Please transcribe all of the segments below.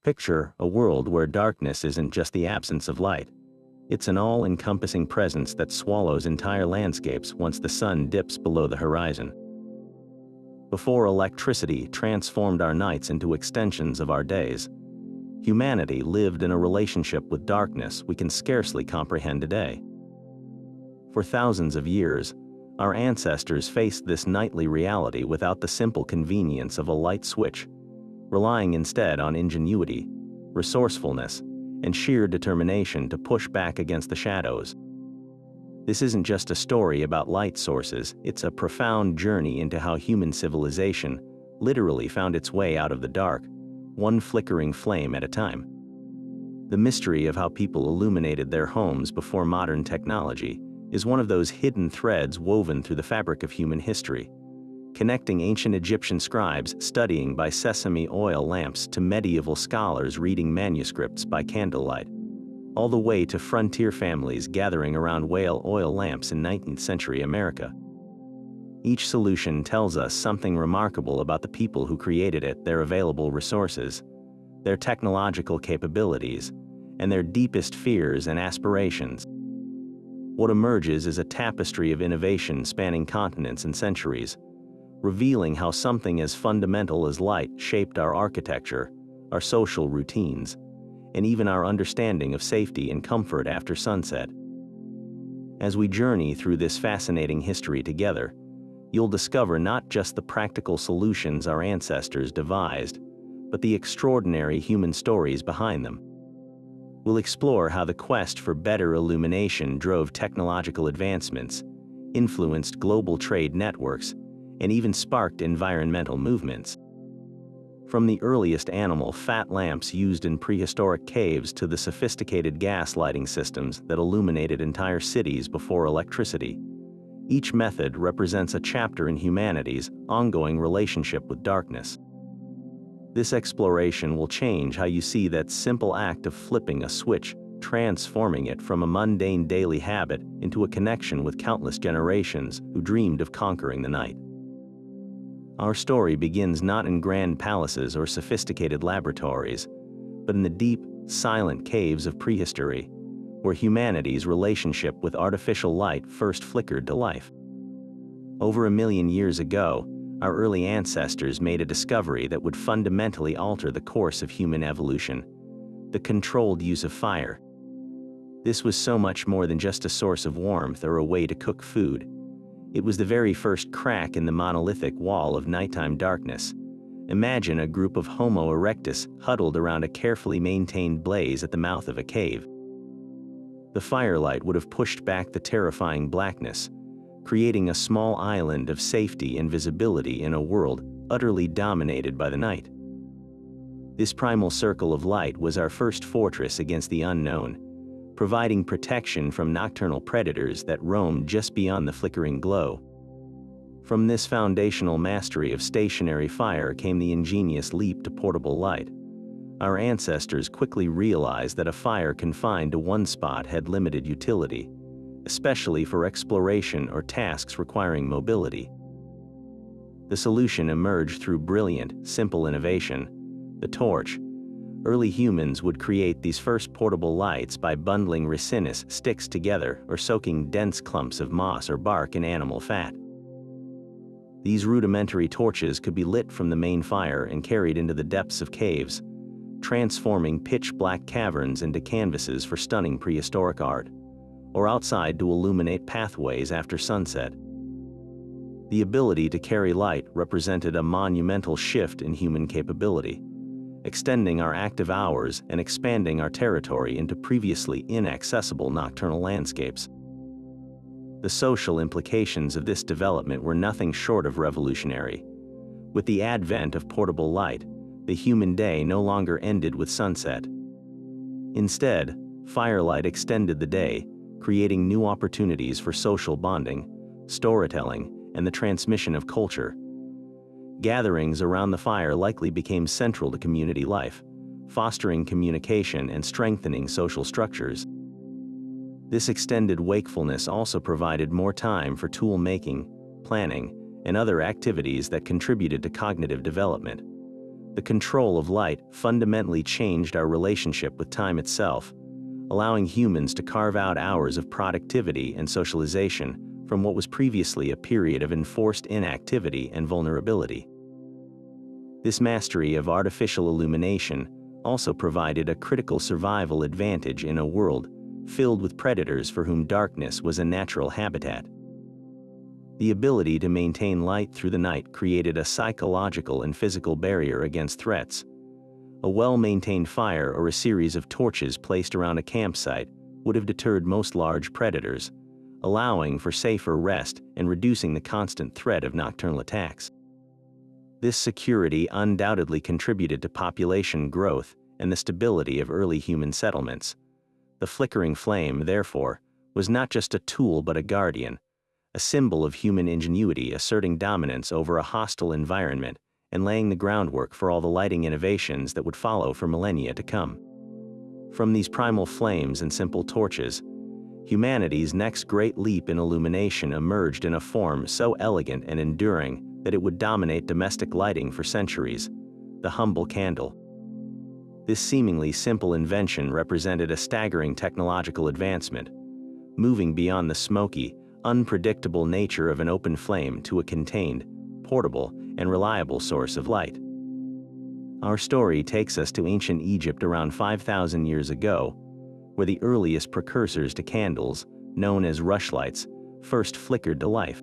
Picture a world where darkness isn't just the absence of light. It's an all-encompassing presence that swallows entire landscapes once the sun dips below the horizon. Before electricity transformed our nights into extensions of our days, humanity lived in a relationship with darkness we can scarcely comprehend today. For thousands of years, our ancestors faced this nightly reality without the simple convenience of a light switch, relying instead on ingenuity, resourcefulness, and sheer determination to push back against the shadows. This isn't just a story about light sources, it's a profound journey into how human civilization literally found its way out of the dark, one flickering flame at a time. The mystery of how people illuminated their homes before modern technology is one of those hidden threads woven through the fabric of human history, connecting ancient Egyptian scribes studying by sesame oil lamps to medieval scholars reading manuscripts by candlelight, all the way to frontier families gathering around whale oil lamps in 19th century America. Each solution tells us something remarkable about the people who created it, their available resources, their technological capabilities, and their deepest fears and aspirations. What emerges is a tapestry of innovation spanning continents and centuries, revealing how something as fundamental as light shaped our architecture, our social routines, and even our understanding of safety and comfort after sunset. As we journey through this fascinating history together, you'll discover not just the practical solutions our ancestors devised, but the extraordinary human stories behind them. We'll explore how the quest for better illumination drove technological advancements, influenced global trade networks, and even sparked environmental movements. From the earliest animal fat lamps used in prehistoric caves to the sophisticated gas lighting systems that illuminated entire cities before electricity, each method represents a chapter in humanity's ongoing relationship with darkness. This exploration will change how you see that simple act of flipping a switch, transforming it from a mundane daily habit into a connection with countless generations who dreamed of conquering the night. Our story begins not in grand palaces or sophisticated laboratories, but in the deep, silent caves of prehistory, where humanity's relationship with artificial light first flickered to life. Over 1 million years ago, our early ancestors made a discovery that would fundamentally alter the course of human evolution: the controlled use of fire. This was so much more than just a source of warmth or a way to cook food. It was the very first crack in the monolithic wall of nighttime darkness. Imagine a group of Homo erectus huddled around a carefully maintained blaze at the mouth of a cave. The firelight would have pushed back the terrifying blackness, creating a small island of safety and visibility in a world utterly dominated by the night. This primal circle of light was our first fortress against the unknown, providing protection from nocturnal predators that roamed just beyond the flickering glow. From this foundational mastery of stationary fire came the ingenious leap to portable light. Our ancestors quickly realized that a fire confined to one spot had limited utility, especially for exploration or tasks requiring mobility. The solution emerged through brilliant, simple innovation: the torch. Early humans would create these first portable lights by bundling resinous sticks together or soaking dense clumps of moss or bark in animal fat. These rudimentary torches could be lit from the main fire and carried into the depths of caves, transforming pitch-black caverns into canvases for stunning prehistoric art, or outside to illuminate pathways after sunset. The ability to carry light represented a monumental shift in human capability, extending our active hours and expanding our territory into previously inaccessible nocturnal landscapes. The social implications of this development were nothing short of revolutionary. With the advent of portable light, the human day no longer ended with sunset. Instead, firelight extended the day, creating new opportunities for social bonding, storytelling, and the transmission of culture. Gatherings around the fire likely became central to community life, fostering communication and strengthening social structures. This extended wakefulness also provided more time for tool making, planning, and other activities that contributed to cognitive development. The control of light fundamentally changed our relationship with time itself, allowing humans to carve out hours of productivity and socialization from what was previously a period of enforced inactivity and vulnerability. This mastery of artificial illumination also provided a critical survival advantage in a world filled with predators for whom darkness was a natural habitat. The ability to maintain light through the night created a psychological and physical barrier against threats. A well-maintained fire or a series of torches placed around a campsite would have deterred most large predators, allowing for safer rest and reducing the constant threat of nocturnal attacks. This security undoubtedly contributed to population growth and the stability of early human settlements. The flickering flame, therefore, was not just a tool but a guardian, a symbol of human ingenuity asserting dominance over a hostile environment and laying the groundwork for all the lighting innovations that would follow for millennia to come. From these primal flames and simple torches, humanity's next great leap in illumination emerged in a form so elegant and enduring that it would dominate domestic lighting for centuries: the humble candle. This seemingly simple invention represented a staggering technological advancement, moving beyond the smoky, unpredictable nature of an open flame to a contained, portable, and reliable source of light. Our story takes us to ancient Egypt around 5,000 years ago, where the earliest precursors to candles, known as rushlights, first flickered to life.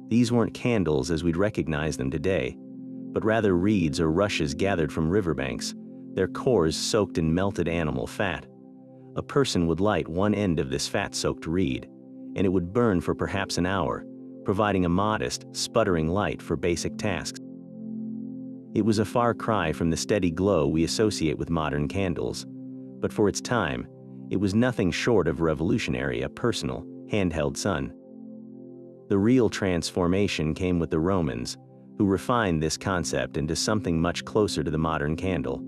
These weren't candles as we'd recognize them today, but rather reeds or rushes gathered from riverbanks, their cores soaked in melted animal fat. A person would light one end of this fat-soaked reed, and it would burn for perhaps an hour, providing a modest, sputtering light for basic tasks. It was a far cry from the steady glow we associate with modern candles, but for its time, it was nothing short of revolutionary: a personal, handheld sun. The real transformation came with the Romans, who refined this concept into something much closer to the modern candle.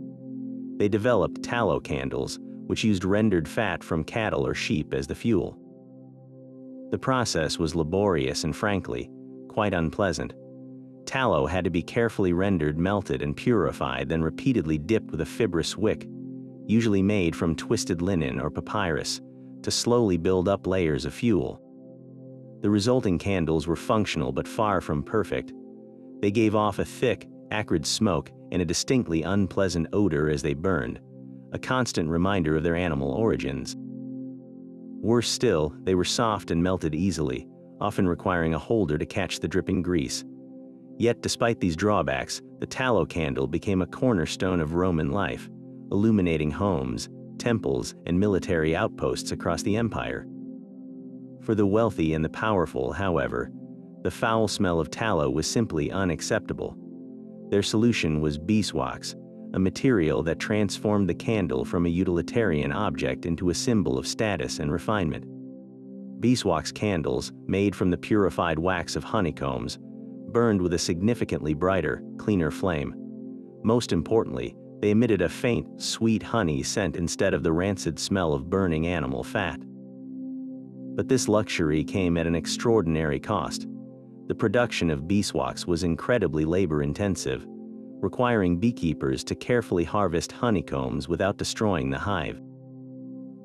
They developed tallow candles, which used rendered fat from cattle or sheep as the fuel. The process was laborious and, frankly, quite unpleasant. Tallow had to be carefully rendered, melted, and purified, then repeatedly dipped with a fibrous wick, usually made from twisted linen or papyrus, to slowly build up layers of fuel. The resulting candles were functional but far from perfect. They gave off a thick, acrid smoke and a distinctly unpleasant odor as they burned, a constant reminder of their animal origins. Worse still, they were soft and melted easily, often requiring a holder to catch the dripping grease. Yet despite these drawbacks, the tallow candle became a cornerstone of Roman life, illuminating homes, temples, and military outposts across the empire. For the wealthy and the powerful, however, the foul smell of tallow was simply unacceptable. Their solution was beeswax, a material that transformed the candle from a utilitarian object into a symbol of status and refinement. Beeswax candles, made from the purified wax of honeycombs, burned with a significantly brighter, cleaner flame. Most importantly, they emitted a faint, sweet honey scent instead of the rancid smell of burning animal fat. But this luxury came at an extraordinary cost. The production of beeswax was incredibly labor-intensive, requiring beekeepers to carefully harvest honeycombs without destroying the hive.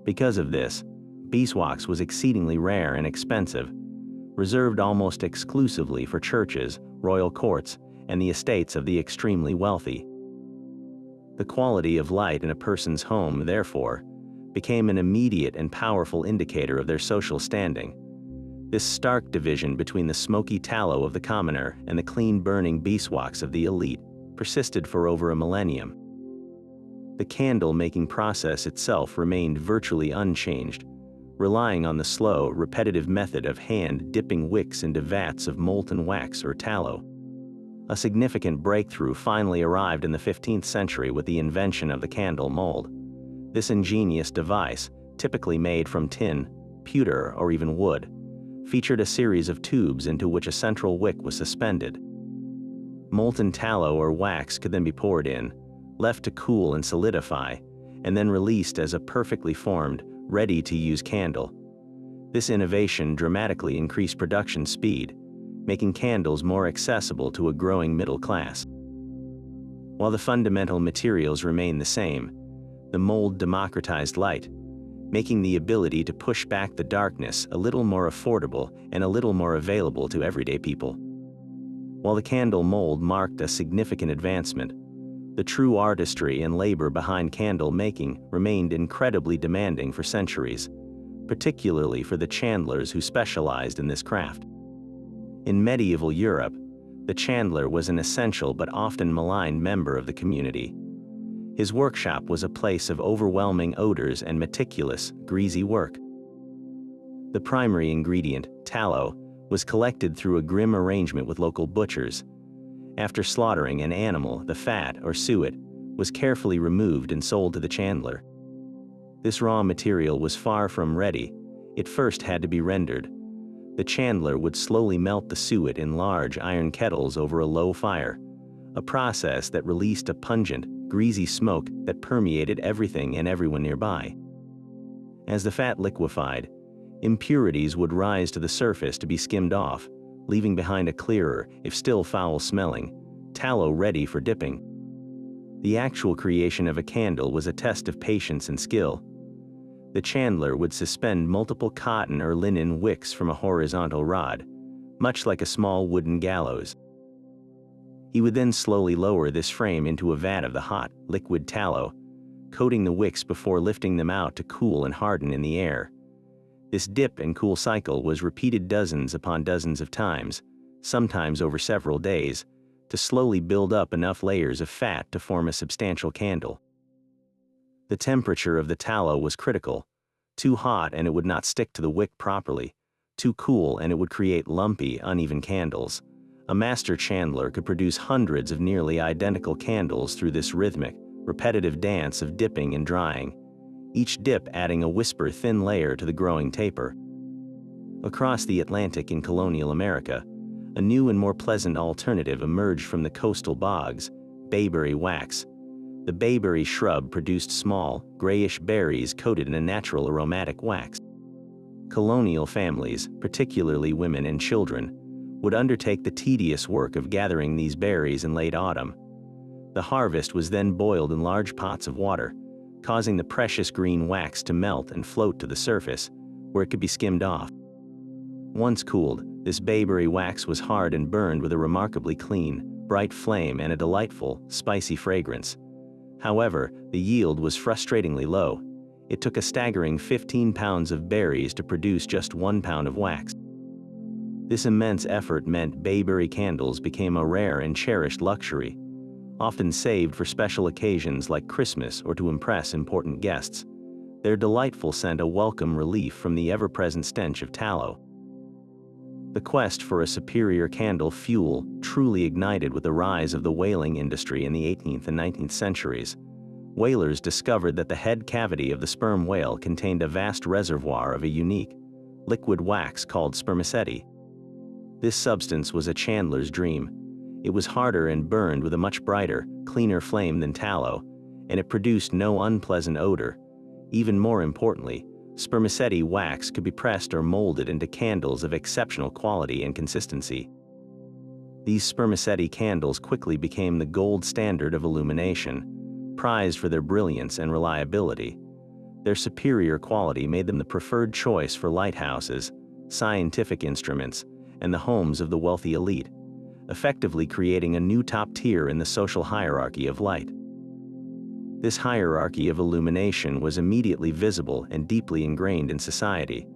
Because of this, beeswax was exceedingly rare and expensive, reserved almost exclusively for churches, royal courts, and the estates of the extremely wealthy. The quality of light in a person's home, therefore, became an immediate and powerful indicator of their social standing. This stark division between the smoky tallow of the commoner and the clean-burning beeswax of the elite persisted for over a millennium. The candle-making process itself remained virtually unchanged, relying on the slow, repetitive method of hand-dipping wicks into vats of molten wax or tallow. A significant breakthrough finally arrived in the 15th century with the invention of the candle mold. This ingenious device, typically made from tin, pewter, or even wood, featured a series of tubes into which a central wick was suspended. Molten tallow or wax could then be poured in, left to cool and solidify, and then released as a perfectly formed, ready-to-use candle. This innovation dramatically increased production speed, making candles more accessible to a growing middle class. While the fundamental materials remain the same, the mold democratized light, making the ability to push back the darkness a little more affordable and a little more available to everyday people. While the candle mold marked a significant advancement, the true artistry and labor behind candle making remained incredibly demanding for centuries, particularly for the chandlers who specialized in this craft. In medieval Europe, the chandler was an essential but often maligned member of the community. His workshop was a place of overwhelming odors and meticulous, greasy work. The primary ingredient, tallow, was collected through a grim arrangement with local butchers. After slaughtering an animal, the fat, or suet, was carefully removed and sold to the chandler. This raw material was far from ready. It first had to be rendered. The chandler would slowly melt the suet in large iron kettles over a low fire, a process that released a pungent, greasy smoke that permeated everything and everyone nearby. As the fat liquefied, impurities would rise to the surface to be skimmed off, leaving behind a clearer, if still foul-smelling, tallow ready for dipping. The actual creation of a candle was a test of patience and skill. The chandler would suspend multiple cotton or linen wicks from a horizontal rod, much like a small wooden gallows. He would then slowly lower this frame into a vat of the hot, liquid tallow, coating the wicks before lifting them out to cool and harden in the air. This dip and cool cycle was repeated dozens upon dozens of times, sometimes over several days, to slowly build up enough layers of fat to form a substantial candle. The temperature of the tallow was critical. Too hot and it would not stick to the wick properly. Too cool and it would create lumpy, uneven candles. A master chandler could produce hundreds of nearly identical candles through this rhythmic, repetitive dance of dipping and drying, each dip adding a whisper-thin layer to the growing taper. Across the Atlantic in colonial America, a new and more pleasant alternative emerged from the coastal bogs: bayberry wax. The bayberry shrub produced small, grayish berries coated in a natural aromatic wax. Colonial families, particularly women and children, would undertake the tedious work of gathering these berries in late autumn. The harvest was then boiled in large pots of water, causing the precious green wax to melt and float to the surface, where it could be skimmed off. Once cooled, this bayberry wax was hard and burned with a remarkably clean, bright flame and a delightful, spicy fragrance. However, the yield was frustratingly low. It took a staggering 15 pounds of berries to produce just 1 pound of wax. This immense effort meant bayberry candles became a rare and cherished luxury, often saved for special occasions like Christmas or to impress important guests. Their delightful scent a welcome relief from the ever-present stench of tallow. The quest for a superior candle fuel truly ignited with the rise of the whaling industry in the 18th and 19th centuries. Whalers discovered that the head cavity of the sperm whale contained a vast reservoir of a unique, liquid wax called spermaceti. This substance was a chandler's dream. It was harder and burned with a much brighter, cleaner flame than tallow, and it produced no unpleasant odor. Even more importantly, spermaceti wax could be pressed or molded into candles of exceptional quality and consistency. These spermaceti candles quickly became the gold standard of illumination, prized for their brilliance and reliability. Their superior quality made them the preferred choice for lighthouses, scientific instruments, and the homes of the wealthy elite, effectively creating a new top tier in the social hierarchy of light. This hierarchy of illumination was immediately visible and deeply ingrained in society.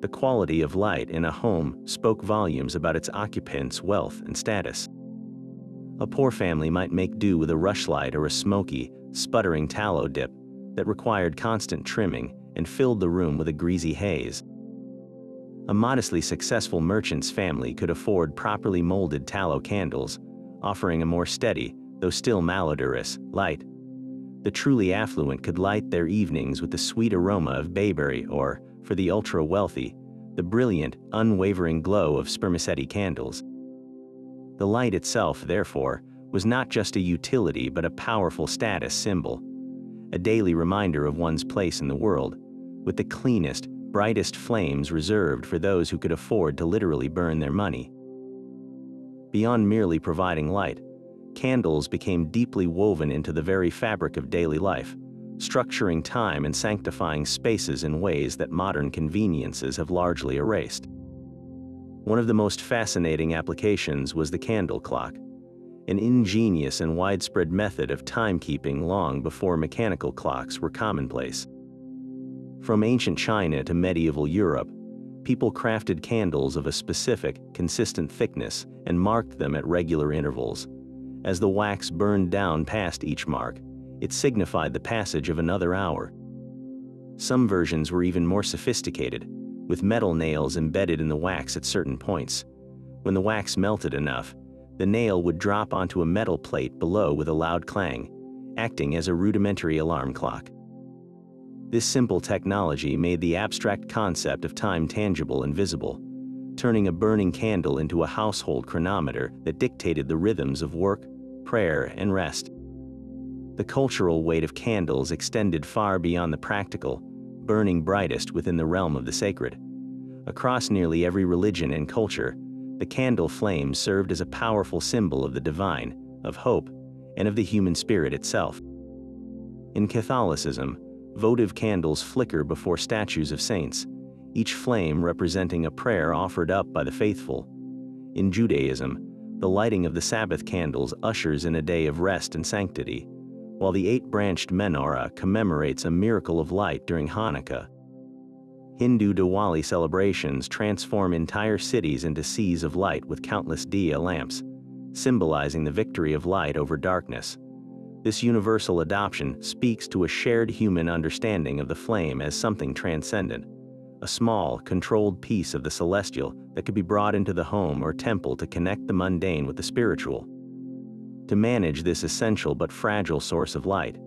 The quality of light in a home spoke volumes about its occupants' wealth and status. A poor family might make do with a rushlight or a smoky, sputtering tallow dip that required constant trimming and filled the room with a greasy haze. A modestly successful merchant's family could afford properly molded tallow candles, offering a more steady, though still malodorous, light. The truly affluent could light their evenings with the sweet aroma of bayberry or, for the ultra-wealthy, the brilliant, unwavering glow of spermaceti candles. The light itself, therefore, was not just a utility but a powerful status symbol, a daily reminder of one's place in the world, with the cleanest, brightest flames reserved for those who could afford to literally burn their money. Beyond merely providing light, candles became deeply woven into the very fabric of daily life, structuring time and sanctifying spaces in ways that modern conveniences have largely erased. One of the most fascinating applications was the candle clock, an ingenious and widespread method of timekeeping long before mechanical clocks were commonplace. From ancient China to medieval Europe, people crafted candles of a specific, consistent thickness and marked them at regular intervals. As the wax burned down past each mark, it signified the passage of another hour. Some versions were even more sophisticated, with metal nails embedded in the wax at certain points. When the wax melted enough, the nail would drop onto a metal plate below with a loud clang, acting as a rudimentary alarm clock. This simple technology made the abstract concept of time tangible and visible, turning a burning candle into a household chronometer that dictated the rhythms of work, prayer, and rest. The cultural weight of candles extended far beyond the practical, burning brightest within the realm of the sacred. Across nearly every religion and culture, the candle flame served as a powerful symbol of the divine, of hope, and of the human spirit itself. In Catholicism, votive candles flicker before statues of saints, each flame representing a prayer offered up by the faithful. In Judaism, the lighting of the Sabbath candles ushers in a day of rest and sanctity, while the 8-branched menorah commemorates a miracle of light during Hanukkah. Hindu Diwali celebrations transform entire cities into seas of light with countless diya lamps, symbolizing the victory of light over darkness. This universal adoption speaks to a shared human understanding of the flame as something transcendent, a small, controlled piece of the celestial that could be brought into the home or temple to connect the mundane with the spiritual. To manage this essential but fragile source of light,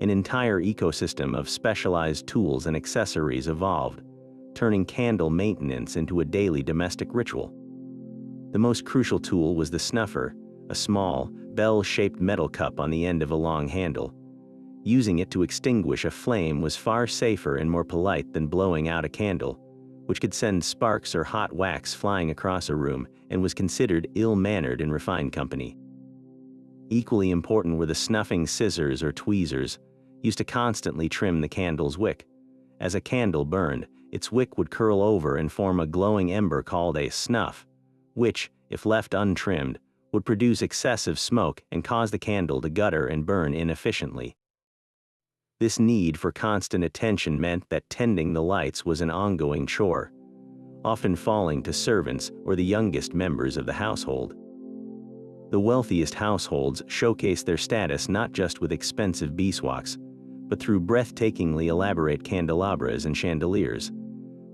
an entire ecosystem of specialized tools and accessories evolved, turning candle maintenance into a daily domestic ritual. The most crucial tool was the snuffer, a small, bell-shaped metal cup on the end of a long handle. Using it to extinguish a flame was far safer and more polite than blowing out a candle, which could send sparks or hot wax flying across a room and was considered ill-mannered in refined company. Equally important were the snuffing scissors or tweezers, used to constantly trim the candle's wick. As a candle burned, its wick would curl over and form a glowing ember called a snuff, which, if left untrimmed, would produce excessive smoke and cause the candle to gutter and burn inefficiently. This need for constant attention meant that tending the lights was an ongoing chore, often falling to servants or the youngest members of the household. The wealthiest households showcased their status not just with expensive beeswax, but through breathtakingly elaborate candelabras and chandeliers.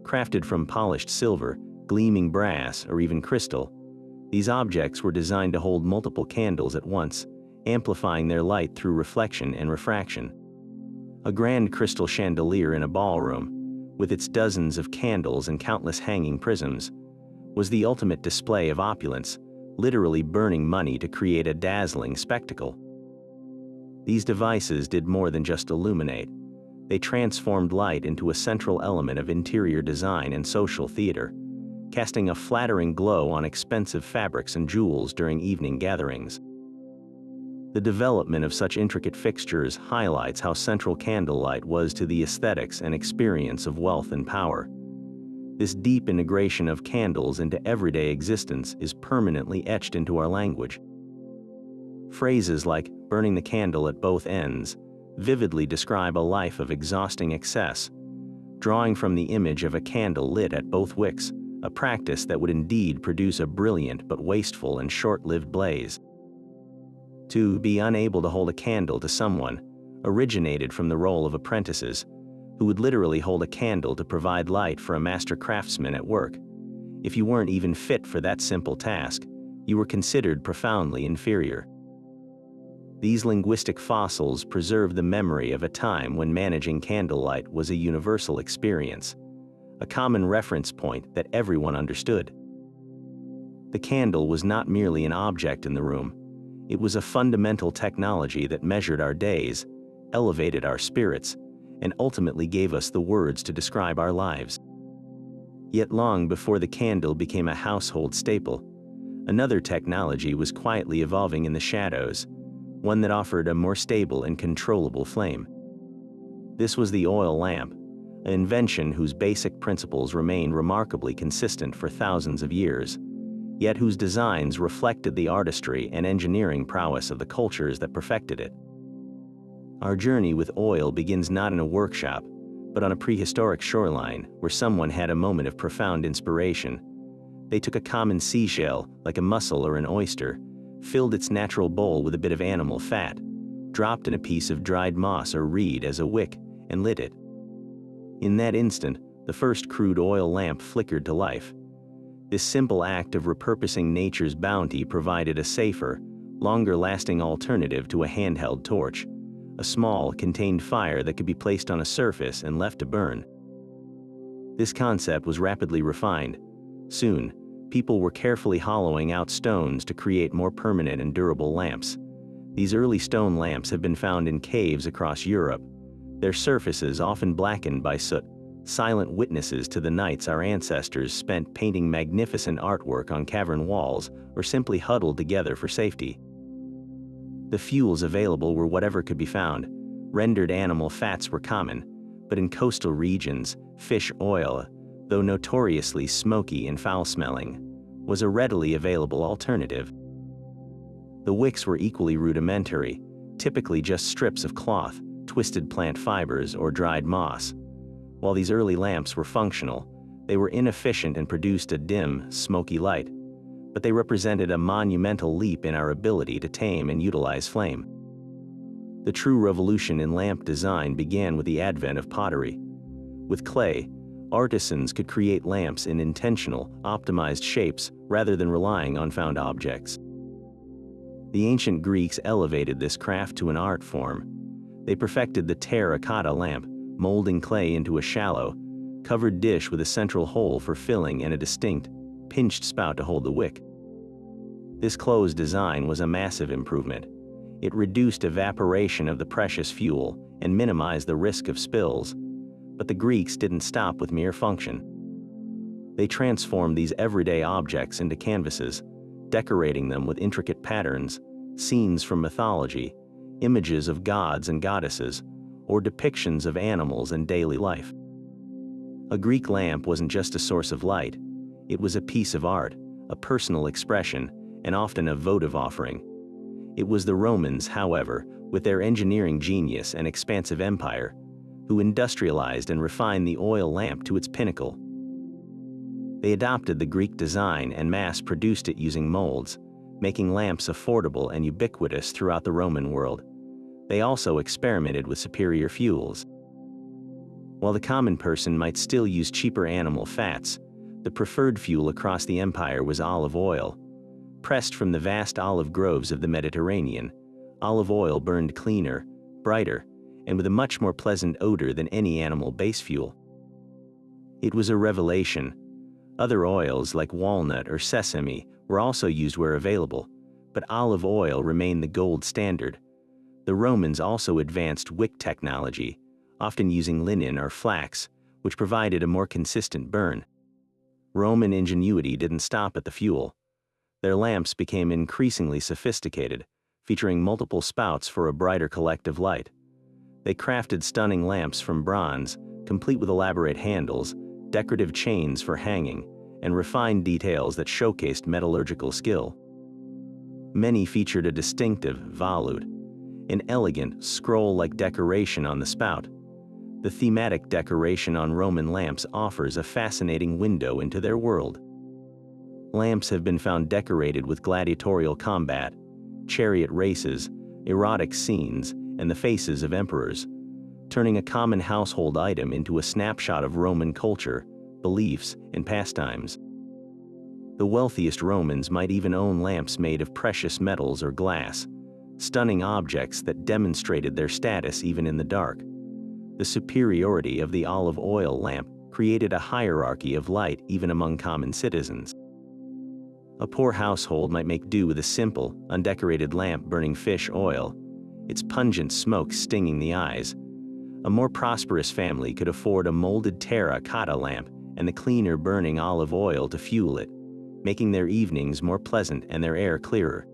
Crafted from polished silver, gleaming brass, or even crystal, these objects were designed to hold multiple candles at once, amplifying their light through reflection and refraction. A grand crystal chandelier in a ballroom, with its dozens of candles and countless hanging prisms, was the ultimate display of opulence, literally burning money to create a dazzling spectacle. These devices did more than just illuminate. They transformed light into a central element of interior design and social theater, casting a flattering glow on expensive fabrics and jewels during evening gatherings. The development of such intricate fixtures highlights how central candlelight was to the aesthetics and experience of wealth and power. This deep integration of candles into everyday existence is permanently etched into our language. Phrases like "burning the candle at both ends" vividly describe a life of exhausting excess, drawing from the image of a candle lit at both wicks, a practice that would indeed produce a brilliant but wasteful and short-lived blaze. To be unable to hold a candle to someone originated from the role of apprentices, who would literally hold a candle to provide light for a master craftsman at work. If you weren't even fit for that simple task, you were considered profoundly inferior. These linguistic fossils preserve the memory of a time when managing candlelight was a universal experience, a common reference point that everyone understood. The candle was not merely an object in the room. It was a fundamental technology that measured our days, elevated our spirits, and ultimately gave us the words to describe our lives. Yet long before the candle became a household staple, Another technology was quietly evolving in the shadows, one that offered a more stable and controllable flame. This was the oil lamp, an invention whose basic principles remained remarkably consistent for thousands of years, yet whose designs reflected the artistry and engineering prowess of the cultures that perfected it. Our journey with oil begins not in a workshop, but on a prehistoric shoreline where someone had a moment of profound inspiration. They took a common seashell, like a mussel or an oyster, filled its natural bowl with a bit of animal fat, dropped in a piece of dried moss or reed as a wick, and lit it. In that instant, the first crude oil lamp flickered to life. This simple act of repurposing nature's bounty provided a safer, longer-lasting alternative to a handheld torch, a small, contained fire that could be placed on a surface and left to burn. This concept was rapidly refined. Soon, people were carefully hollowing out stones to create more permanent and durable lamps. These early stone lamps have been found in caves across Europe, their surfaces often blackened by soot, silent witnesses to the nights our ancestors spent painting magnificent artwork on cavern walls or simply huddled together for safety. The fuels available were whatever could be found. Rendered animal fats were common, but in coastal regions, fish oil, though notoriously smoky and foul-smelling, was a readily available alternative. The wicks were equally rudimentary, typically just strips of cloth, twisted plant fibers, or dried moss. While these early lamps were functional, they were inefficient and produced a dim, smoky light, but they represented a monumental leap in our ability to tame and utilize flame. The true revolution in lamp design began with the advent of pottery. With clay, artisans could create lamps in intentional, optimized shapes rather than relying on found objects. The ancient Greeks elevated this craft to an art form. They perfected the terracotta lamp, molding clay into a shallow, covered dish with a central hole for filling and a distinct, pinched spout to hold the wick. This closed design was a massive improvement. It reduced evaporation of the precious fuel and minimized the risk of spills. But the Greeks didn't stop with mere function. They transformed these everyday objects into canvases, decorating them with intricate patterns, scenes from mythology, images of gods and goddesses, or depictions of animals and daily life. A Greek lamp wasn't just a source of light, it was a piece of art, a personal expression, and often a votive offering. It was the Romans, however, with their engineering genius and expansive empire, who industrialized and refined the oil lamp to its pinnacle. They adopted the Greek design and mass-produced it using molds, making lamps affordable and ubiquitous throughout the Roman world. They also experimented with superior fuels. While the common person might still use cheaper animal fats, the preferred fuel across the empire was olive oil. Pressed from the vast olive groves of the Mediterranean, olive oil burned cleaner, brighter, and with a much more pleasant odor than any animal base fuel. It was a revelation. Other oils like walnut or sesame were also used where available, but olive oil remained the gold standard. The Romans also advanced wick technology, often using linen or flax, which provided a more consistent burn. Roman ingenuity didn't stop at the fuel. Their lamps became increasingly sophisticated, featuring multiple spouts for a brighter collective light. They crafted stunning lamps from bronze, complete with elaborate handles, decorative chains for hanging, and refined details that showcased metallurgical skill. Many featured a distinctive volute, an elegant, scroll-like decoration on the spout. The thematic decoration on Roman lamps offers a fascinating window into their world. Lamps have been found decorated with gladiatorial combat, chariot races, erotic scenes, and the faces of emperors, turning a common household item into a snapshot of Roman culture, beliefs, and pastimes. The wealthiest Romans might even own lamps made of precious metals or glass, stunning objects that demonstrated their status even in the dark. The superiority of the olive oil lamp created a hierarchy of light even among common citizens. A poor household might make do with a simple, undecorated lamp burning fish oil, its pungent smoke stinging the eyes. A more prosperous family could afford a molded terracotta lamp and the cleaner burning olive oil to fuel it, making their evenings more pleasant and their air clearer.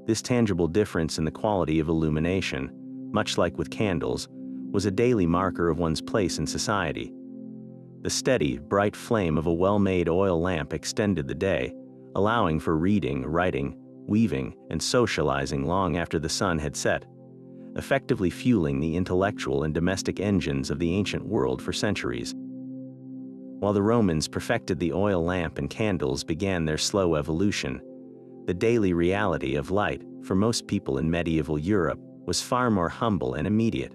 This tangible difference in the quality of illumination, much like with candles, was a daily marker of one's place in society. The steady, bright flame of a well-made oil lamp extended the day, allowing for reading, writing, weaving, and socializing long after the sun had set, effectively fueling the intellectual and domestic engines of the ancient world for centuries. While the Romans perfected the oil lamp and candles began their slow evolution, the daily reality of light, for most people in medieval Europe, was far more humble and immediate.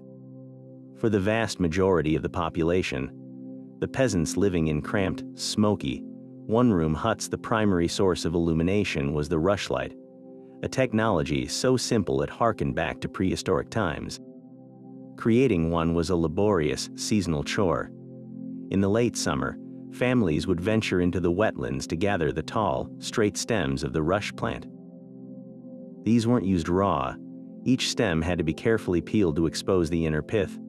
For the vast majority of the population, the peasants living in cramped, smoky, one-room huts, the primary source of illumination was the rushlight, a technology so simple it harkened back to prehistoric times. Creating one was a laborious, seasonal chore. In the late summer, families would venture into the wetlands to gather the tall, straight stems of the rush plant. These weren't used raw. Each stem had to be carefully peeled to expose the inner pith,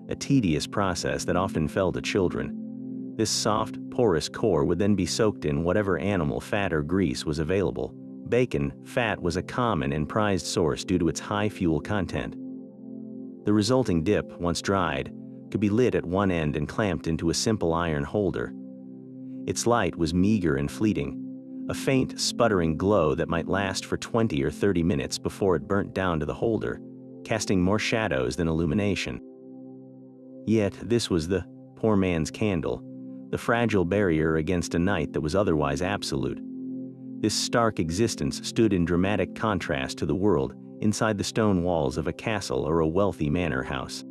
a tedious process that often fell to children. This soft, porous core would then be soaked in whatever animal fat or grease was available. Bacon fat was a common and prized source due to its high fuel content. The resulting dip, once dried, could be lit at one end and clamped into a simple iron holder. Its light was meager and fleeting, a faint, sputtering glow that might last for 20 or 30 minutes before it burnt down to the holder, casting more shadows than illumination. Yet this was the poor man's candle, the fragile barrier against a night that was otherwise absolute. This stark existence stood in dramatic contrast to the world inside the stone walls of a castle or a wealthy manor house.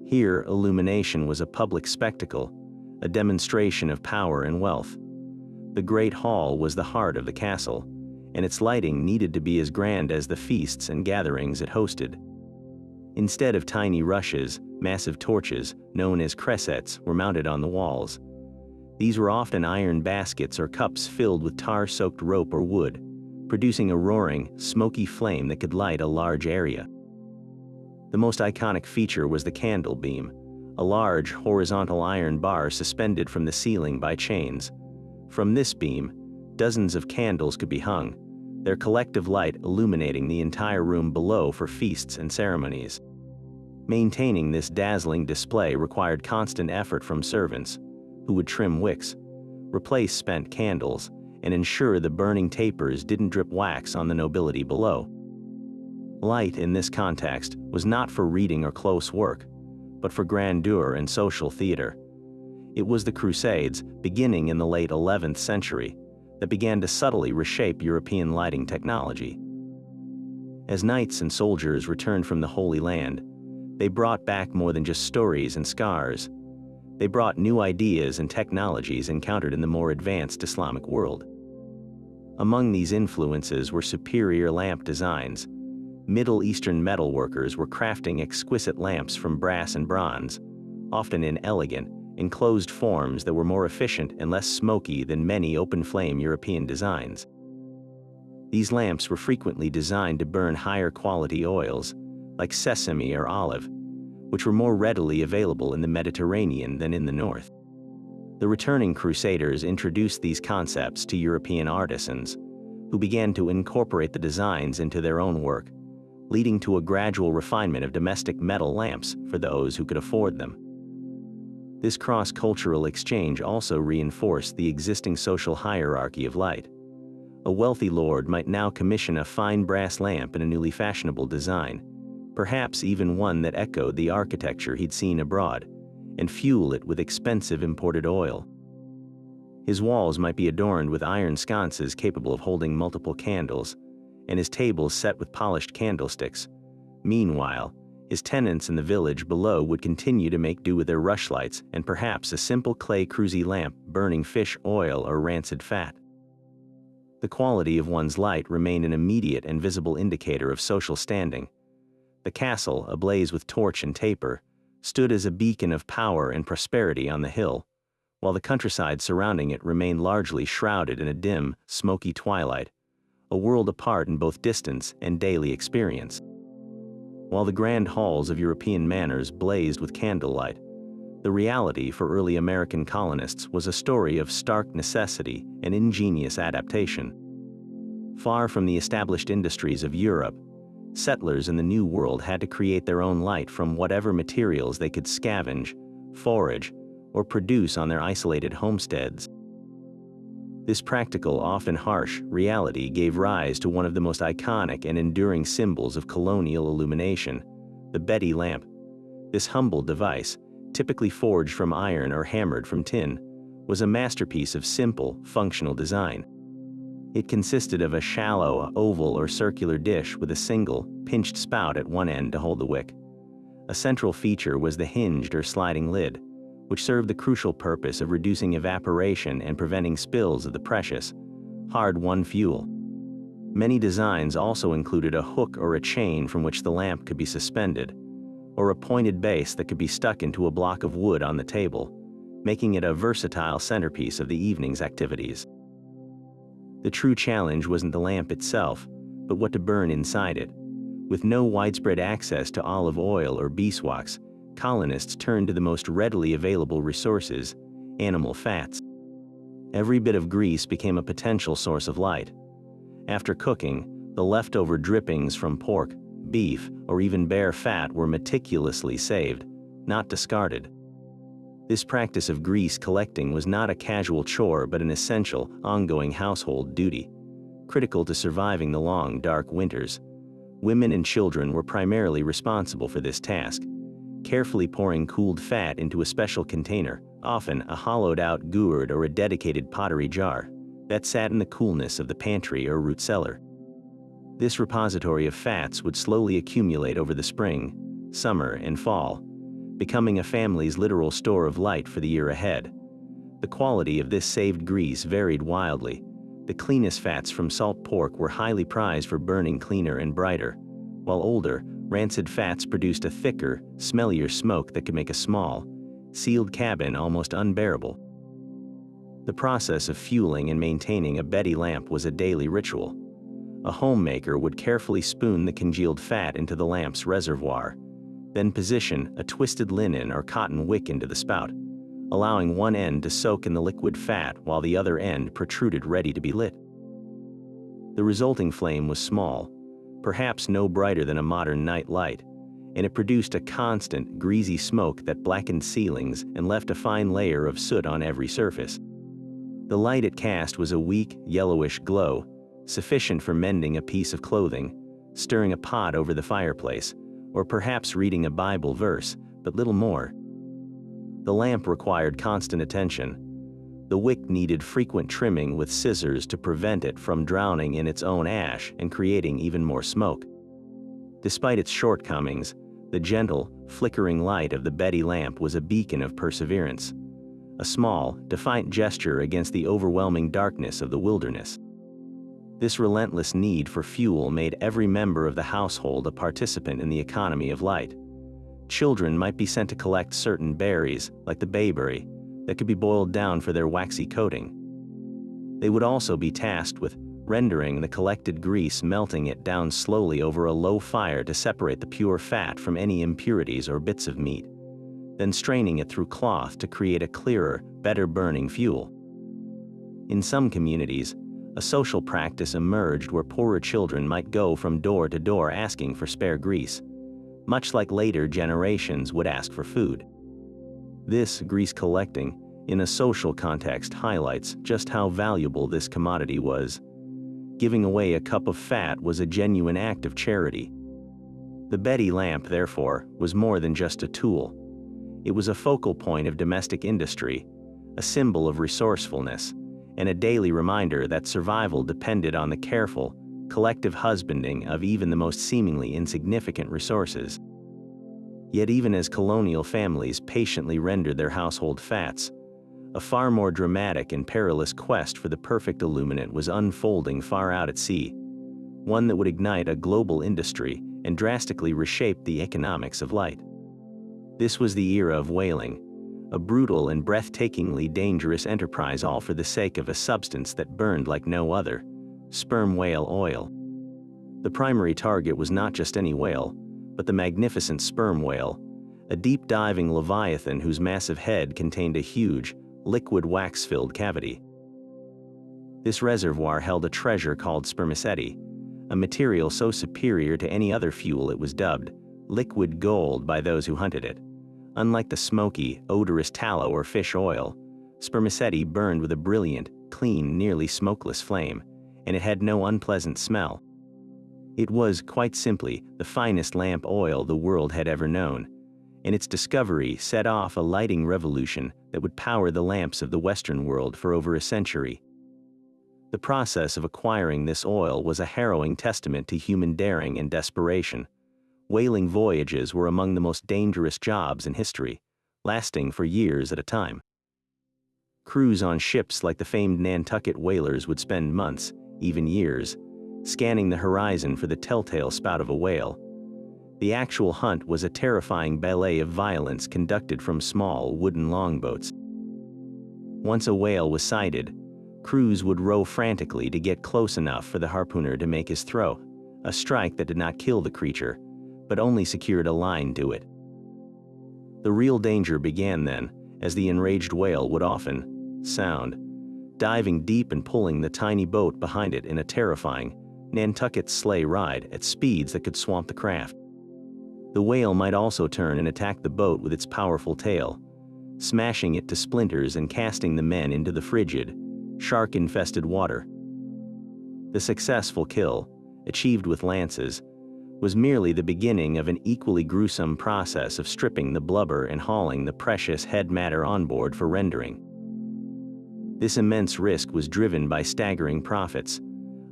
Here, illumination was a public spectacle, a demonstration of power and wealth. The great hall was the heart of the castle, and its lighting needed to be as grand as the feasts and gatherings it hosted. Instead of tiny rushes, massive torches, known as cressets, were mounted on the walls. These were often iron baskets or cups filled with tar-soaked rope or wood, producing a roaring, smoky flame that could light a large area. The most iconic feature was the candle beam, a large, horizontal iron bar suspended from the ceiling by chains. From this beam, dozens of candles could be hung, their collective light illuminating the entire room below for feasts and ceremonies. Maintaining this dazzling display required constant effort from servants, who would trim wicks, replace spent candles, and ensure the burning tapers didn't drip wax on the nobility below. Light in this context was not for reading or close work, but for grandeur and social theater. It was the Crusades, beginning in the late 11th century, that began to subtly reshape European lighting technology. As knights and soldiers returned from the Holy Land, they brought back more than just stories and scars. They brought new ideas and technologies encountered in the more advanced Islamic world. Among these influences were superior lamp designs. Middle Eastern metalworkers were crafting exquisite lamps from brass and bronze, often in elegant, enclosed forms that were more efficient and less smoky than many open-flame European designs. These lamps were frequently designed to burn higher quality oils, like sesame or olive, which were more readily available in the Mediterranean than in the north. The returning Crusaders introduced these concepts to European artisans, who began to incorporate the designs into their own work, leading to a gradual refinement of domestic metal lamps for those who could afford them. This cross-cultural exchange also reinforced the existing social hierarchy of light. A wealthy lord might now commission a fine brass lamp in a newly fashionable design, perhaps even one that echoed the architecture he'd seen abroad, and fuel it with expensive imported oil. His walls might be adorned with iron sconces capable of holding multiple candles, and his tables set with polished candlesticks. Meanwhile, his tenants in the village below would continue to make do with their rushlights and perhaps a simple clay cruzy lamp burning fish oil or rancid fat. The quality of one's light remained an immediate and visible indicator of social standing. The castle, ablaze with torch and taper, stood as a beacon of power and prosperity on the hill, while the countryside surrounding it remained largely shrouded in a dim, smoky twilight, a world apart in both distance and daily experience. While the grand halls of European manors blazed with candlelight, The reality for early American colonists was a story of stark necessity and ingenious adaptation. Far from the established industries of Europe, settlers in the New World had to create their own light from whatever materials they could scavenge, forage, or produce on their isolated homesteads. This practical, often harsh, reality gave rise to one of the most iconic and enduring symbols of colonial illumination, the Betty lamp. This humble device, typically forged from iron or hammered from tin, was a masterpiece of simple, functional design. It consisted of a shallow, oval or circular dish with a single, pinched spout at one end to hold the wick. A central feature was the hinged or sliding lid, which served the crucial purpose of reducing evaporation and preventing spills of the precious, hard-won fuel. Many designs also included a hook or a chain from which the lamp could be suspended, or a pointed base that could be stuck into a block of wood on the table, making it a versatile centerpiece of the evening's activities. The true challenge wasn't the lamp itself, but what to burn inside it. With no widespread access to olive oil or beeswax, colonists turned to the most readily available resources, animal fats. Every bit of grease became a potential source of light. After cooking, the leftover drippings from pork, beef, or even bear fat were meticulously saved, not discarded. This practice of grease collecting was not a casual chore but an essential, ongoing household duty. Critical to surviving the long, dark winters, women and children were primarily responsible for this task, carefully pouring cooled fat into a special container, often a hollowed-out gourd or a dedicated pottery jar, that sat in the coolness of the pantry or root cellar. This repository of fats would slowly accumulate over the spring, summer, and fall, becoming a family's literal store of light for the year ahead. The quality of this saved grease varied wildly. The cleanest fats from salt pork were highly prized for burning cleaner and brighter, while older, rancid fats produced a thicker, smellier smoke that could make a small, sealed cabin almost unbearable. The process of fueling and maintaining a Betty lamp was a daily ritual. A homemaker would carefully spoon the congealed fat into the lamp's reservoir, then position a twisted linen or cotton wick into the spout, allowing one end to soak in the liquid fat while the other end protruded ready to be lit. The resulting flame was small, perhaps no brighter than a modern night light, and it produced a constant, greasy smoke that blackened ceilings and left a fine layer of soot on every surface. The light it cast was a weak, yellowish glow, sufficient for mending a piece of clothing, stirring a pot over the fireplace, or perhaps reading a Bible verse, but little more. The lamp required constant attention. The wick needed frequent trimming with scissors to prevent it from drowning in its own ash and creating even more smoke. Despite its shortcomings, the gentle, flickering light of the Betty lamp was a beacon of perseverance, a small, defiant gesture against the overwhelming darkness of the wilderness. This relentless need for fuel made every member of the household a participant in the economy of light. Children might be sent to collect certain berries, like the bayberry, that could be boiled down for their waxy coating. They would also be tasked with rendering the collected grease, melting it down slowly over a low fire to separate the pure fat from any impurities or bits of meat, then straining it through cloth to create a clearer, better burning fuel. In some communities, a social practice emerged where poorer children might go from door to door asking for spare grease, much like later generations would ask for food. This grease collecting, in a social context, highlights just how valuable this commodity was. Giving away a cup of fat was a genuine act of charity. The Betty lamp, therefore, was more than just a tool. It was a focal point of domestic industry, a symbol of resourcefulness, and a daily reminder that survival depended on the careful, collective husbanding of even the most seemingly insignificant resources. Yet even as colonial families patiently rendered their household fats, a far more dramatic and perilous quest for the perfect illuminant was unfolding far out at sea, one that would ignite a global industry and drastically reshape the economics of light. This was the era of whaling, a brutal and breathtakingly dangerous enterprise, all for the sake of a substance that burned like no other: sperm whale oil. The primary target was not just any whale, but the magnificent sperm whale, a deep-diving leviathan whose massive head contained a huge, liquid wax-filled cavity. This reservoir held a treasure called spermaceti, a material so superior to any other fuel it was dubbed liquid gold by those who hunted it. Unlike the smoky, odorous tallow or fish oil, spermaceti burned with a brilliant, clean, nearly smokeless flame, and it had no unpleasant smell. It was, quite simply, the finest lamp oil the world had ever known, and its discovery set off a lighting revolution that would power the lamps of the Western world for over a century. The process of acquiring this oil was a harrowing testament to human daring and desperation. Whaling voyages were among the most dangerous jobs in history, lasting for years at a time. Crews on ships like the famed Nantucket whalers would spend months, even years, scanning the horizon for the telltale spout of a whale. The actual hunt was a terrifying ballet of violence conducted from small wooden longboats. Once a whale was sighted, crews would row frantically to get close enough for the harpooner to make his throw, a strike that did not kill the creature, but only secured a line to it. The real danger began then, as the enraged whale would often sound, diving deep and pulling the tiny boat behind it in a terrifying Nantucket sleigh ride at speeds that could swamp the craft. The whale might also turn and attack the boat with its powerful tail, smashing it to splinters and casting the men into the frigid, shark-infested water. The successful kill, achieved with lances, was merely the beginning of an equally gruesome process of stripping the blubber and hauling the precious head matter on board for rendering. This immense risk was driven by staggering profits.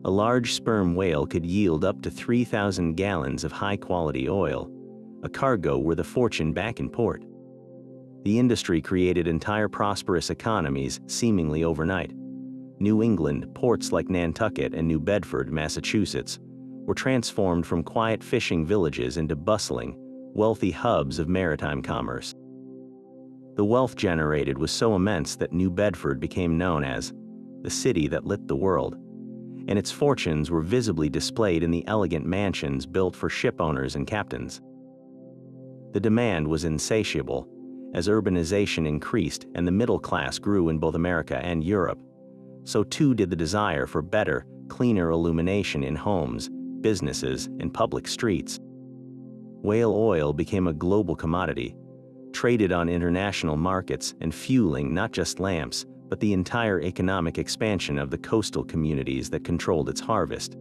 A large sperm whale could yield up to 3,000 gallons of high-quality oil, a cargo worth a fortune back in port. The industry created entire prosperous economies seemingly overnight. New England, ports like Nantucket and New Bedford, Massachusetts, were transformed from quiet fishing villages into bustling, wealthy hubs of maritime commerce. The wealth generated was so immense that New Bedford became known as the city that lit the world, and its fortunes were visibly displayed in the elegant mansions built for ship owners and captains. The demand was insatiable. As urbanization increased and the middle class grew in both America and Europe, so too did the desire for better, cleaner illumination in homes, businesses, and public streets. Whale oil became a global commodity, traded on international markets and fueling not just lamps, but the entire economic expansion of the coastal communities that controlled its harvest.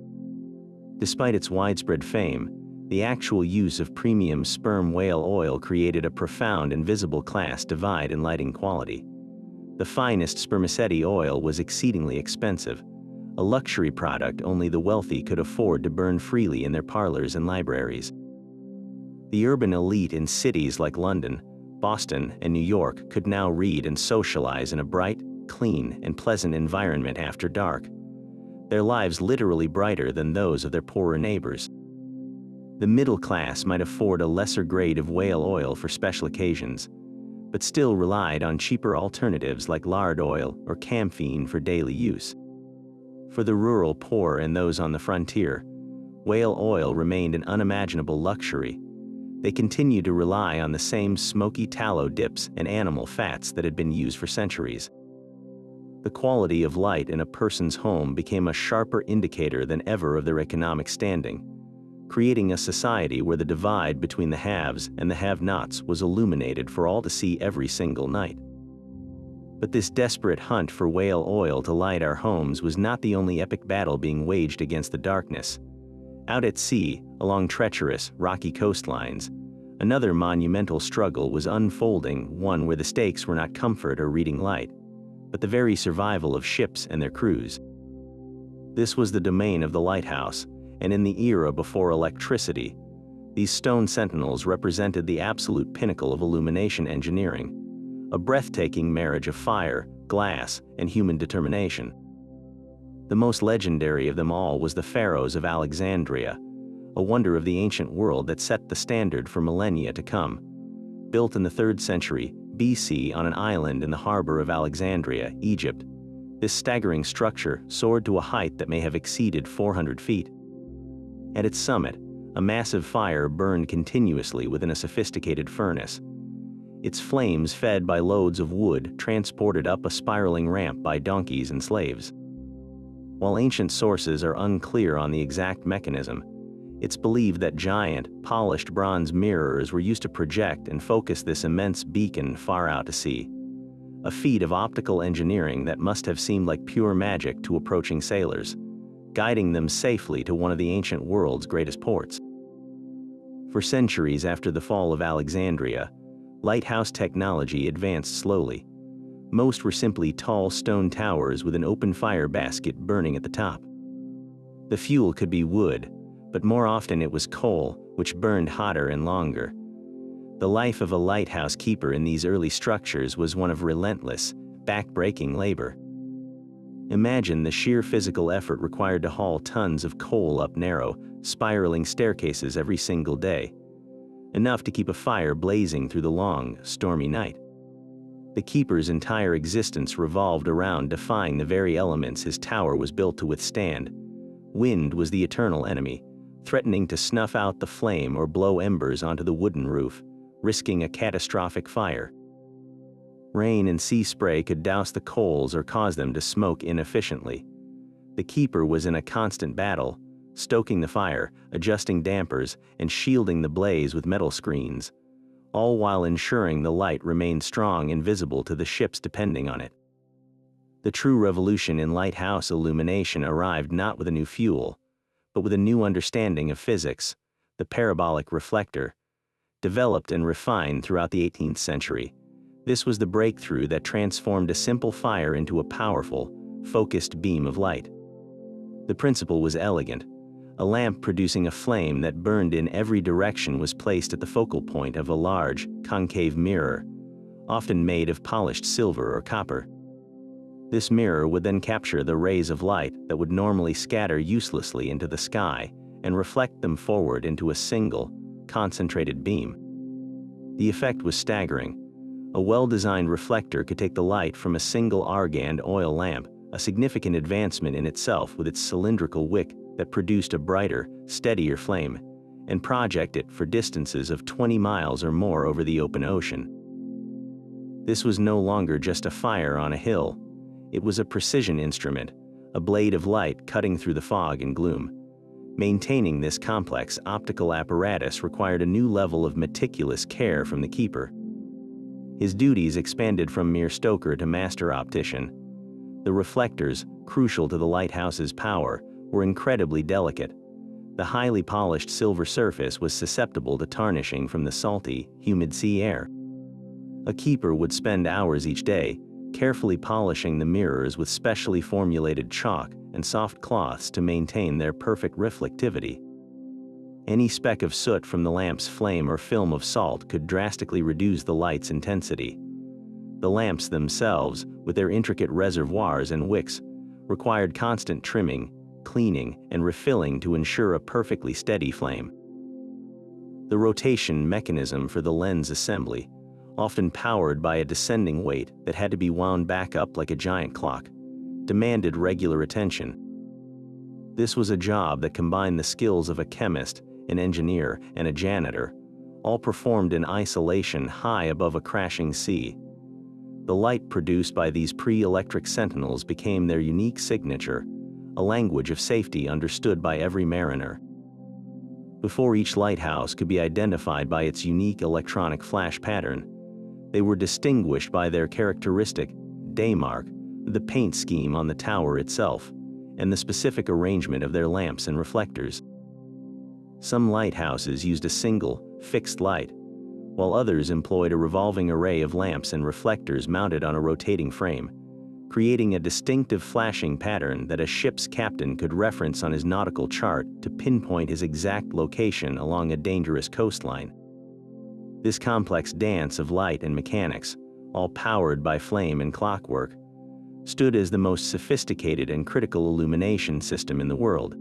Despite its widespread fame, the actual use of premium sperm whale oil created a profound and visible class divide in lighting quality. The finest spermaceti oil was exceedingly expensive, a luxury product only the wealthy could afford to burn freely in their parlors and libraries. The urban elite in cities like London, Boston, and New York could now read and socialize in a bright, clean, and pleasant environment after dark, their lives literally brighter than those of their poorer neighbors. The middle class might afford a lesser grade of whale oil for special occasions, but still relied on cheaper alternatives like lard oil or camphene for daily use. For the rural poor and those on the frontier, whale oil remained an unimaginable luxury. They continued to rely on the same smoky tallow dips and animal fats that had been used for centuries. The quality of light in a person's home became a sharper indicator than ever of their economic standing, creating a society where the divide between the haves and the have-nots was illuminated for all to see every single night. But this desperate hunt for whale oil to light our homes was not the only epic battle being waged against the darkness. Out at sea, along treacherous, rocky coastlines, another monumental struggle was unfolding, one where the stakes were not comfort or reading light, but the very survival of ships and their crews. This was the domain of the lighthouse, and in the era before electricity, these stone sentinels represented the absolute pinnacle of illumination engineering, a breathtaking marriage of fire, glass, and human determination. The most legendary of them all was the Pharaohs of Alexandria, a wonder of the ancient world that set the standard for millennia to come. Built in the 3rd century BC on an island in the harbor of Alexandria, Egypt, this staggering structure soared to a height that may have exceeded 400 feet. At its summit, A massive fire burned continuously within a sophisticated furnace, its flames fed by loads of wood transported up a spiraling ramp by donkeys and slaves. While ancient sources are unclear on the exact mechanism, it's believed that giant, polished bronze mirrors were used to project and focus this immense beacon far out to sea, a feat of optical engineering that must have seemed like pure magic to approaching sailors, guiding them safely to one of the ancient world's greatest ports. For centuries after the fall of Alexandria, lighthouse technology advanced slowly. Most were simply tall stone towers with an open fire basket burning at the top. The fuel could be wood, but more often it was coal, which burned hotter and longer. The life of a lighthouse keeper in these early structures was one of relentless, back-breaking labor. Imagine the sheer physical effort required to haul tons of coal up narrow, spiraling staircases every single day, enough to keep a fire blazing through the long, stormy night. The keeper's entire existence revolved around defying the very elements his tower was built to withstand. Wind was the eternal enemy, threatening to snuff out the flame or blow embers onto the wooden roof, risking a catastrophic fire. Rain and sea spray could douse the coals or cause them to smoke inefficiently. The keeper was in a constant battle, stoking the fire, adjusting dampers, and shielding the blaze with metal screens, all while ensuring the light remained strong and visible to the ships depending on it. The true revolution in lighthouse illumination arrived not with a new fuel, but with a new understanding of physics, the parabolic reflector. Developed and refined throughout the 18th century, this was the breakthrough that transformed a simple fire into a powerful, focused beam of light. The principle was elegant. A lamp producing a flame that burned in every direction was placed at the focal point of a large, concave mirror, often made of polished silver or copper. This mirror would then capture the rays of light that would normally scatter uselessly into the sky and reflect them forward into a single, concentrated beam. The effect was staggering. A well-designed reflector could take the light from a single argand oil lamp, a significant advancement in itself with its cylindrical wick that produced a brighter, steadier flame, and project it for distances of 20 miles or more over the open ocean. This was no longer just a fire on a hill. It was a precision instrument, a blade of light cutting through the fog and gloom. Maintaining this complex optical apparatus required a new level of meticulous care from the keeper. His duties expanded from mere stoker to master optician. The reflectors, crucial to the lighthouse's power, were incredibly delicate. The highly polished silver surface was susceptible to tarnishing from the salty, humid sea air. A keeper would spend hours each day, carefully polishing the mirrors with specially formulated chalk and soft cloths to maintain their perfect reflectivity. Any speck of soot from the lamp's flame or film of salt could drastically reduce the light's intensity. The lamps themselves, with their intricate reservoirs and wicks, required constant trimming, cleaning, and refilling to ensure a perfectly steady flame. The rotation mechanism for the lens assembly, often powered by a descending weight that had to be wound back up like a giant clock, demanded regular attention. This was a job that combined the skills of a chemist, an engineer, and a janitor, all performed in isolation high above a crashing sea. The light produced by these pre-electric sentinels became their unique signature, a language of safety understood by every mariner. Before each lighthouse could be identified by its unique electronic flash pattern, they were distinguished by their characteristic day mark, the paint scheme on the tower itself, and the specific arrangement of their lamps and reflectors. Some lighthouses used a single, fixed light, while others employed a revolving array of lamps and reflectors mounted on a rotating frame, creating a distinctive flashing pattern that a ship's captain could reference on his nautical chart to pinpoint his exact location along a dangerous coastline. This complex dance of light and mechanics, all powered by flame and clockwork, stood as the most sophisticated and critical illumination system in the world.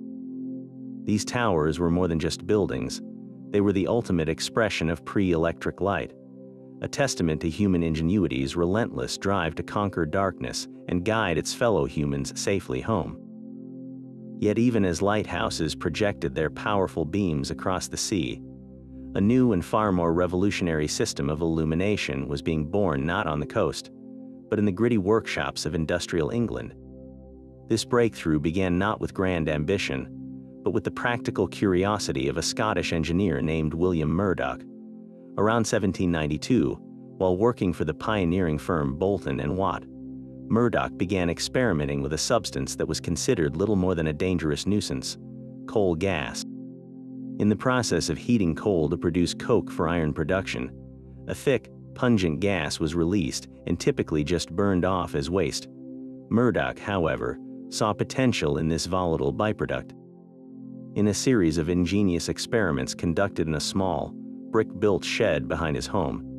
These towers were more than just buildings. They were the ultimate expression of pre-electric light, a testament to human ingenuity's relentless drive to conquer darkness and guide its fellow humans safely home. Yet even as lighthouses projected their powerful beams across the sea, a new and far more revolutionary system of illumination was being born not on the coast, but in the gritty workshops of industrial England. This breakthrough began not with grand ambition, but with the practical curiosity of a Scottish engineer named William Murdoch. Around 1792, while working for the pioneering firm Boulton and Watt, Murdoch began experimenting with a substance that was considered little more than a dangerous nuisance: coal gas. In the process of heating coal to produce coke for iron production, a thick, pungent gas was released and typically just burned off as waste. Murdoch, however, saw potential in this volatile byproduct. In a series of ingenious experiments conducted in a small, brick-built shed behind his home,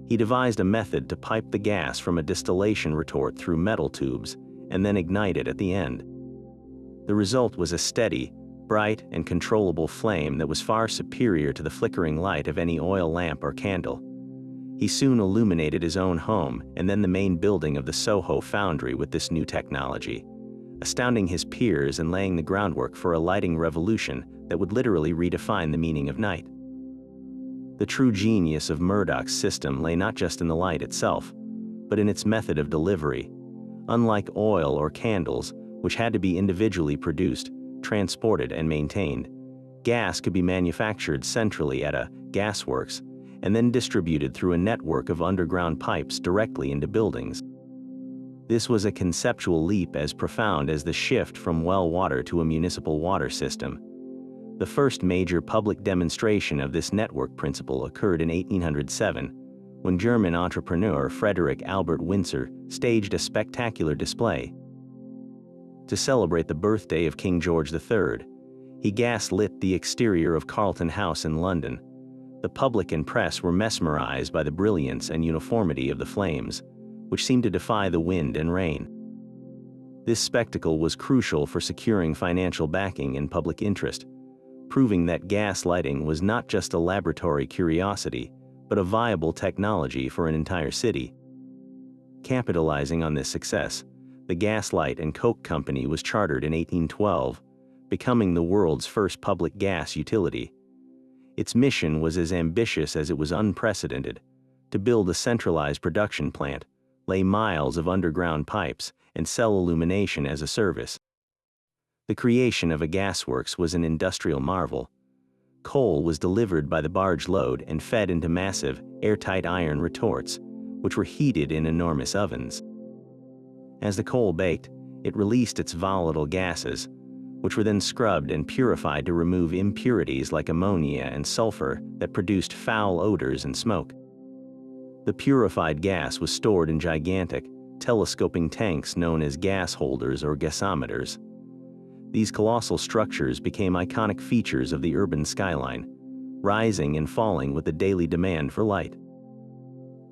he devised a method to pipe the gas from a distillation retort through metal tubes and then ignite it at the end. The result was a steady, bright, and controllable flame that was far superior to the flickering light of any oil lamp or candle. He soon illuminated his own home and then the main building of the Soho foundry with this new technology, astounding his peers and laying the groundwork for a lighting revolution that would literally redefine the meaning of night. The true genius of Murdoch's system lay not just in the light itself, but in its method of delivery. Unlike oil or candles, which had to be individually produced, transported, and maintained, gas could be manufactured centrally at a gasworks and then distributed through a network of underground pipes directly into buildings. This was a conceptual leap as profound as the shift from well water to a municipal water system. The first major public demonstration of this network principle occurred in 1807, when German entrepreneur Frederick Albert Windsor staged a spectacular display. To celebrate the birthday of King George III, he gas-lit the exterior of Carlton House in London. The public and press were mesmerized by the brilliance and uniformity of the flames, which seemed to defy the wind and rain. This spectacle was crucial for securing financial backing and public interest, proving that gas lighting was not just a laboratory curiosity, but a viable technology for an entire city. Capitalizing on this success, the Gaslight and Coke Company was chartered in 1812, becoming the world's first public gas utility. Its mission was as ambitious as it was unprecedented: to build a centralized production plant, lay miles of underground pipes, and sell illumination as a service. The creation of a gasworks was an industrial marvel. Coal was delivered by the barge load and fed into massive, airtight iron retorts, which were heated in enormous ovens. As the coal baked, it released its volatile gases, which were then scrubbed and purified to remove impurities like ammonia and sulfur that produced foul odors and smoke. The purified gas was stored in gigantic, telescoping tanks known as gas holders or gasometers. These colossal structures became iconic features of the urban skyline, rising and falling with the daily demand for light.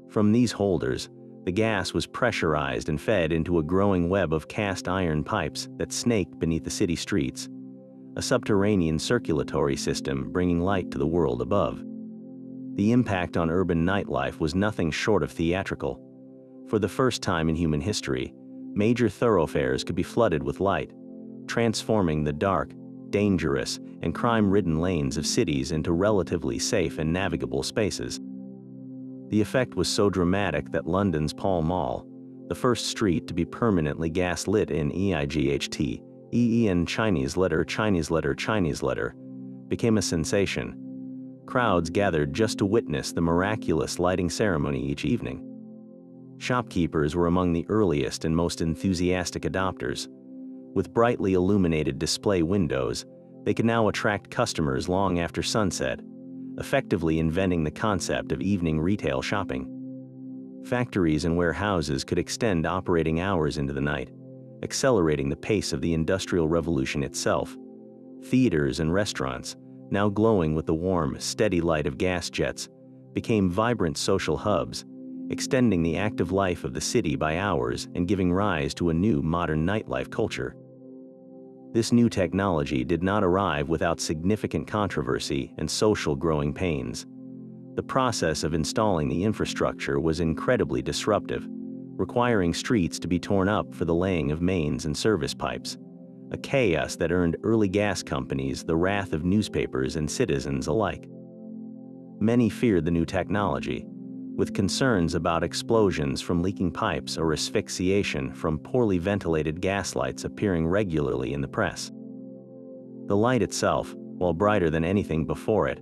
From these holders, the gas was pressurized and fed into a growing web of cast iron pipes that snaked beneath the city streets, a subterranean circulatory system bringing light to the world above. The impact on urban nightlife was nothing short of theatrical. For the first time in human history, major thoroughfares could be flooded with light, transforming the dark, dangerous, and crime-ridden lanes of cities into relatively safe and navigable spaces. The effect was so dramatic that London's Pall Mall, the first street to be permanently gas-lit in EIGHT, EE Chinese letter, became a sensation. Crowds gathered just to witness the miraculous lighting ceremony each evening. Shopkeepers were among the earliest and most enthusiastic adopters. With brightly illuminated display windows, they could now attract customers long after sunset, effectively inventing the concept of evening retail shopping. Factories and warehouses could extend operating hours into the night, accelerating the pace of the Industrial Revolution itself. Theaters and restaurants, now glowing with the warm, steady light of gas jets, became vibrant social hubs, extending the active life of the city by hours and giving rise to a new modern nightlife culture. This new technology did not arrive without significant controversy and social growing pains. The process of installing the infrastructure was incredibly disruptive, requiring streets to be torn up for the laying of mains and service pipes, a chaos that earned early gas companies the wrath of newspapers and citizens alike. Many feared the new technology, with concerns about explosions from leaking pipes or asphyxiation from poorly ventilated gas lights appearing regularly in the press. The light itself, while brighter than anything before it,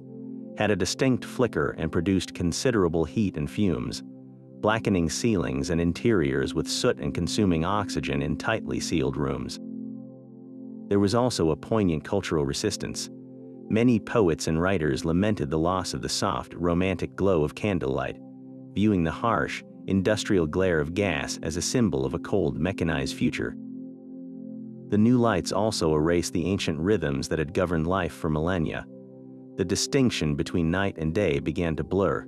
had a distinct flicker and produced considerable heat and fumes, blackening ceilings and interiors with soot and consuming oxygen in tightly sealed rooms. There was also a poignant cultural resistance. Many poets and writers lamented the loss of the soft, romantic glow of candlelight, viewing the harsh, industrial glare of gas as a symbol of a cold, mechanized future. The new lights also erased the ancient rhythms that had governed life for millennia. The distinction between night and day began to blur,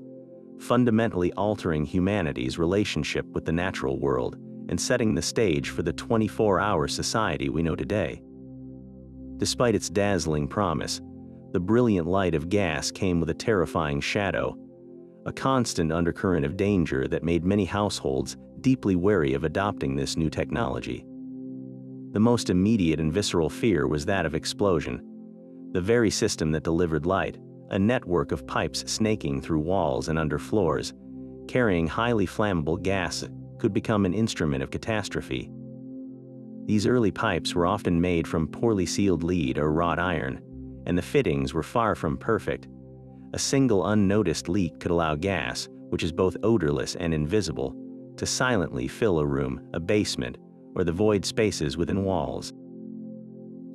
fundamentally altering humanity's relationship with the natural world and setting the stage for the 24-hour society we know today. Despite its dazzling promise, the brilliant light of gas came with a terrifying shadow, a constant undercurrent of danger that made many households deeply wary of adopting this new technology. The most immediate and visceral fear was that of explosion. The very system that delivered light, a network of pipes snaking through walls and under floors, carrying highly flammable gas, could become an instrument of catastrophe. These early pipes were often made from poorly sealed lead or wrought iron, and the fittings were far from perfect. A single unnoticed leak could allow gas, which is both odorless and invisible, to silently fill a room, a basement, or the void spaces within walls.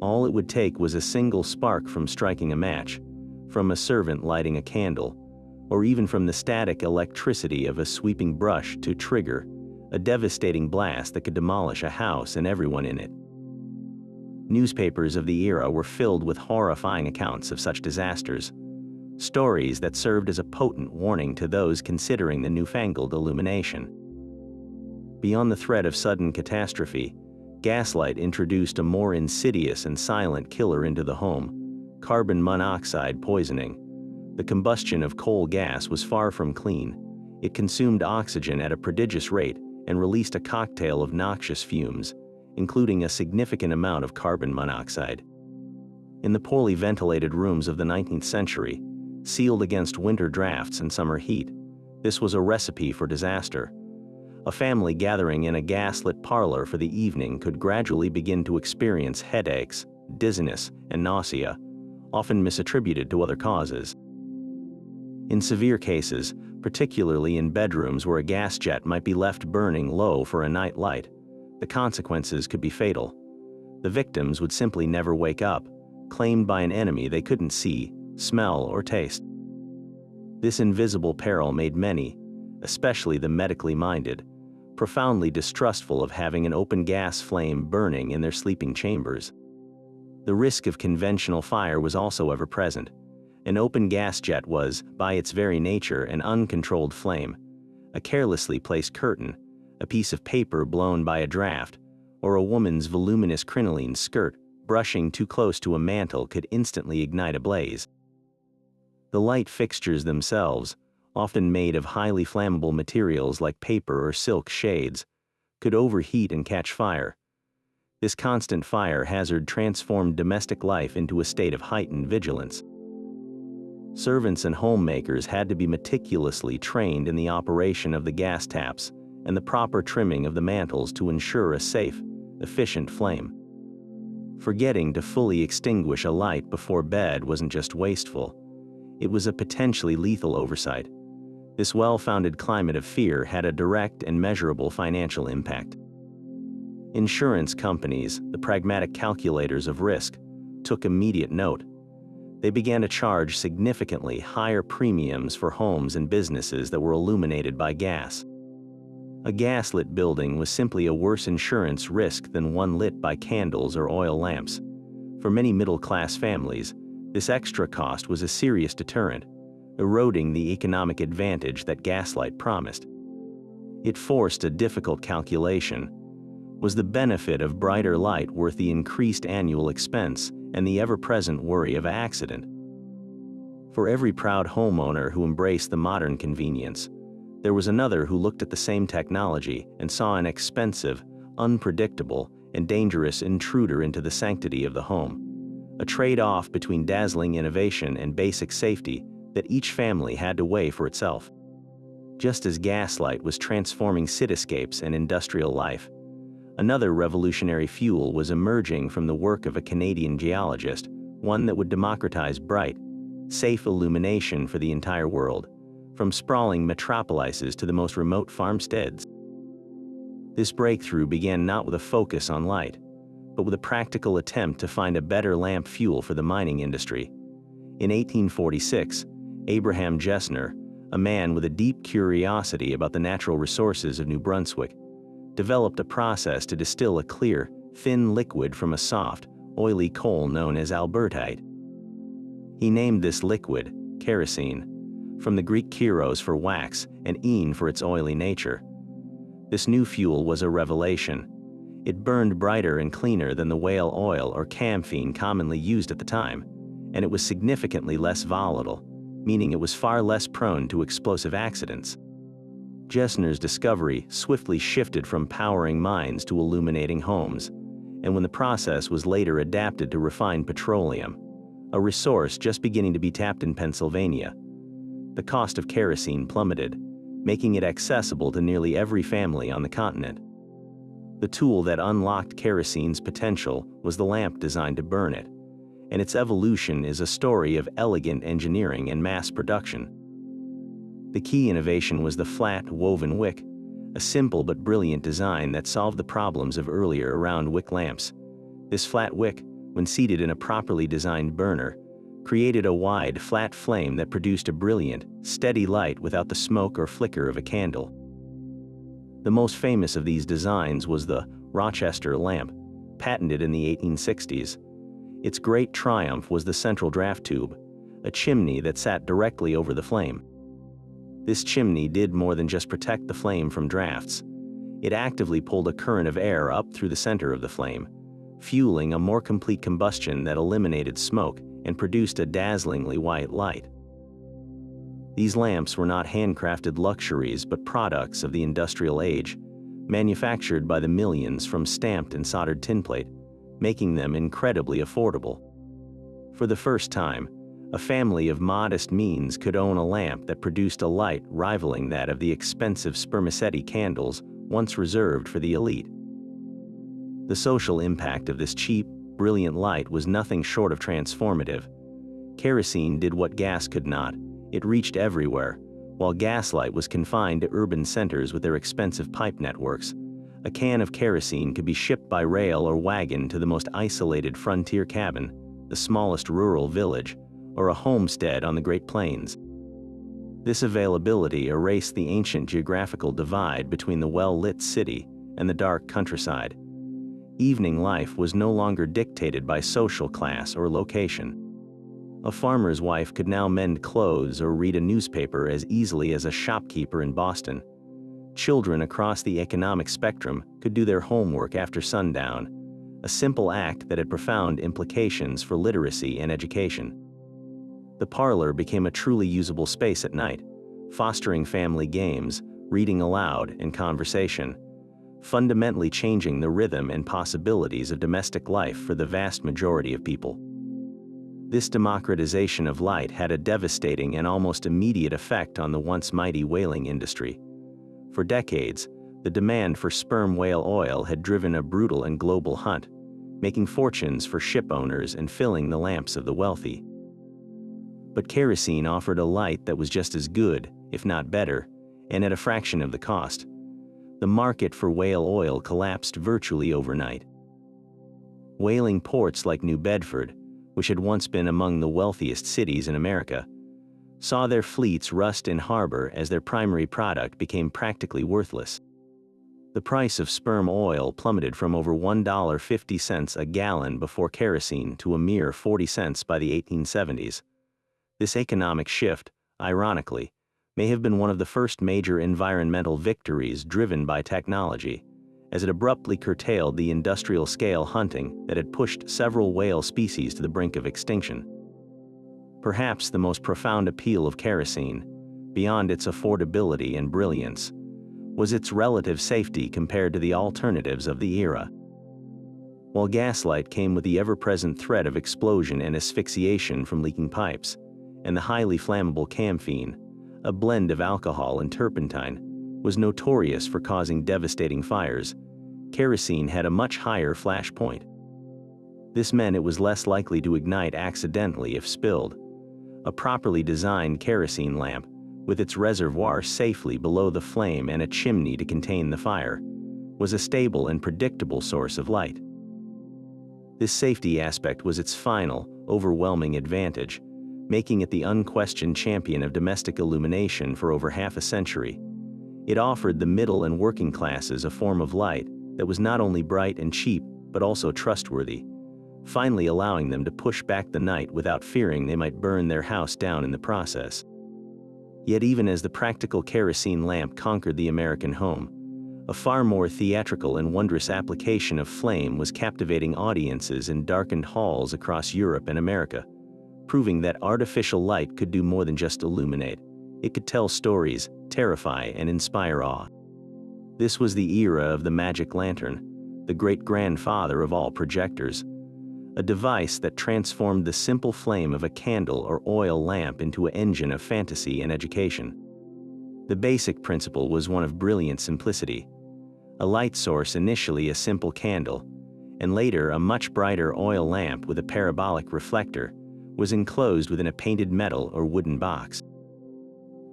All it would take was a single spark from striking a match, from a servant lighting a candle, or even from the static electricity of a sweeping brush to trigger a devastating blast that could demolish a house and everyone in it. Newspapers of the era were filled with horrifying accounts of such disasters, stories that served as a potent warning to those considering the newfangled illumination. Beyond the threat of sudden catastrophe, gaslight introduced a more insidious and silent killer into the home: carbon monoxide poisoning. The combustion of coal gas was far from clean. It consumed oxygen at a prodigious rate and released a cocktail of noxious fumes, including a significant amount of carbon monoxide. In the poorly ventilated rooms of the 19th century, sealed against winter drafts and summer heat, this was a recipe for disaster. A family gathering in a gaslit parlor for the evening could gradually begin to experience headaches, dizziness, and nausea, often misattributed to other causes. In severe cases, particularly in bedrooms where a gas jet might be left burning low for a night light, the consequences could be fatal. The victims would simply never wake up, claimed by an enemy they couldn't see, smell, or taste. This invisible peril made many, especially the medically minded, profoundly distrustful of having an open gas flame burning in their sleeping chambers. The risk of conventional fire was also ever present. An open gas jet was, by its very nature, an uncontrolled flame. A carelessly placed curtain, a piece of paper blown by a draft, or a woman's voluminous crinoline skirt brushing too close to a mantle could instantly ignite a blaze. The light fixtures themselves, often made of highly flammable materials like paper or silk shades, could overheat and catch fire. This constant fire hazard transformed domestic life into a state of heightened vigilance. Servants and homemakers had to be meticulously trained in the operation of the gas taps and the proper trimming of the mantles to ensure a safe, efficient flame. Forgetting to fully extinguish a light before bed wasn't just wasteful, it was a potentially lethal oversight. This well-founded climate of fear had a direct and measurable financial impact. Insurance companies, the pragmatic calculators of risk, took immediate note. They began to charge significantly higher premiums for homes and businesses that were illuminated by gas. A gaslit building was simply a worse insurance risk than one lit by candles or oil lamps. For many middle-class families, this extra cost was a serious deterrent, eroding the economic advantage that gaslight promised. It forced a difficult calculation. Was the benefit of brighter light worth the increased annual expense and the ever-present worry of accident? For every proud homeowner who embraced the modern convenience, there was another who looked at the same technology and saw an expensive, unpredictable, and dangerous intruder into the sanctity of the home, a trade-off between dazzling innovation and basic safety that each family had to weigh for itself. Just as gaslight was transforming cityscapes and industrial life, another revolutionary fuel was emerging from the work of a Canadian geologist, one that would democratize bright, safe illumination for the entire world, from sprawling metropolises to the most remote farmsteads. This breakthrough began not with a focus on light, but with a practical attempt to find a better lamp fuel for the mining industry. In 1846, Abraham Gesner, a man with a deep curiosity about the natural resources of New Brunswick, developed a process to distill a clear, thin liquid from a soft, oily coal known as albertite. He named this liquid kerosene, from the Greek keros for wax and ene for its oily nature. This new fuel was a revelation. It burned brighter and cleaner than the whale oil or camphene commonly used at the time, and it was significantly less volatile, meaning it was far less prone to explosive accidents. Gesner's discovery swiftly shifted from powering mines to illuminating homes, and when the process was later adapted to refined petroleum, a resource just beginning to be tapped in Pennsylvania, the cost of kerosene plummeted, making it accessible to nearly every family on the continent. The tool that unlocked kerosene's potential was the lamp designed to burn it, and its evolution is a story of elegant engineering and mass production. The key innovation was the flat, woven wick, a simple but brilliant design that solved the problems of earlier round wick lamps. This flat wick, when seated in a properly designed burner, created a wide, flat flame that produced a brilliant, steady light without the smoke or flicker of a candle. The most famous of these designs was the Rochester lamp, patented in the 1860s. Its great triumph was the central draft tube, a chimney that sat directly over the flame. This chimney did more than just protect the flame from drafts. It actively pulled a current of air up through the center of the flame, fueling a more complete combustion that eliminated smoke and produced a dazzlingly white light. These lamps were not handcrafted luxuries but products of the industrial age, manufactured by the millions from stamped and soldered tinplate, making them incredibly affordable. For the first time, a family of modest means could own a lamp that produced a light rivaling that of the expensive spermaceti candles once reserved for the elite. The social impact of this cheap, brilliant light was nothing short of transformative. Kerosene did what gas could not. It reached everywhere, while gaslight was confined to urban centers with their expensive pipe networks. A can of kerosene could be shipped by rail or wagon to the most isolated frontier cabin, the smallest rural village, or a homestead on the Great Plains. This availability erased the ancient geographical divide between the well-lit city and the dark countryside. Evening life was no longer dictated by social class or location. A farmer's wife could now mend clothes or read a newspaper as easily as a shopkeeper in Boston. Children across the economic spectrum could do their homework after sundown, a simple act that had profound implications for literacy and education. The parlor became a truly usable space at night, fostering family games, reading aloud, and conversation, fundamentally changing the rhythm and possibilities of domestic life for the vast majority of people. This democratization of light had a devastating and almost immediate effect on the once mighty whaling industry. For decades, the demand for sperm whale oil had driven a brutal and global hunt, making fortunes for ship owners and filling the lamps of the wealthy. But kerosene offered a light that was just as good, if not better, and at a fraction of the cost. The market for whale oil collapsed virtually overnight. Whaling ports like New Bedford, which had once been among the wealthiest cities in America, saw their fleets rust in harbor as their primary product became practically worthless. The price of sperm oil plummeted from over $1.50 a gallon before kerosene to a mere 40 cents by the 1870s. This economic shift, ironically, may have been one of the first major environmental victories driven by technology, as it abruptly curtailed the industrial-scale hunting that had pushed several whale species to the brink of extinction. Perhaps the most profound appeal of kerosene, beyond its affordability and brilliance, was its relative safety compared to the alternatives of the era. while gaslight came with the ever-present threat of explosion and asphyxiation from leaking pipes, and the highly flammable camphene, a blend of alcohol and turpentine, was notorious for causing devastating fires. Kerosene had a much higher flash point. This meant it was less likely to ignite accidentally if spilled. A properly designed kerosene lamp, with its reservoir safely below the flame and a chimney to contain the fire, was a stable and predictable source of light. This safety aspect was its final, overwhelming advantage, making it the unquestioned champion of domestic illumination for over half a century. It offered the middle and working classes a form of light that was not only bright and cheap, but also trustworthy, finally allowing them to push back the night without fearing they might burn their house down in the process. Yet even as the practical kerosene lamp conquered the American home, a far more theatrical and wondrous application of flame was captivating audiences in darkened halls across Europe and America, proving that artificial light could do more than just illuminate. It could tell stories, terrify, and inspire awe. This was the era of the magic lantern, the great-grandfather of all projectors, a device that transformed the simple flame of a candle or oil lamp into an engine of fantasy and education. The basic principle was one of brilliant simplicity. A light source, initially a simple candle, and later a much brighter oil lamp with a parabolic reflector, was enclosed within a painted metal or wooden box.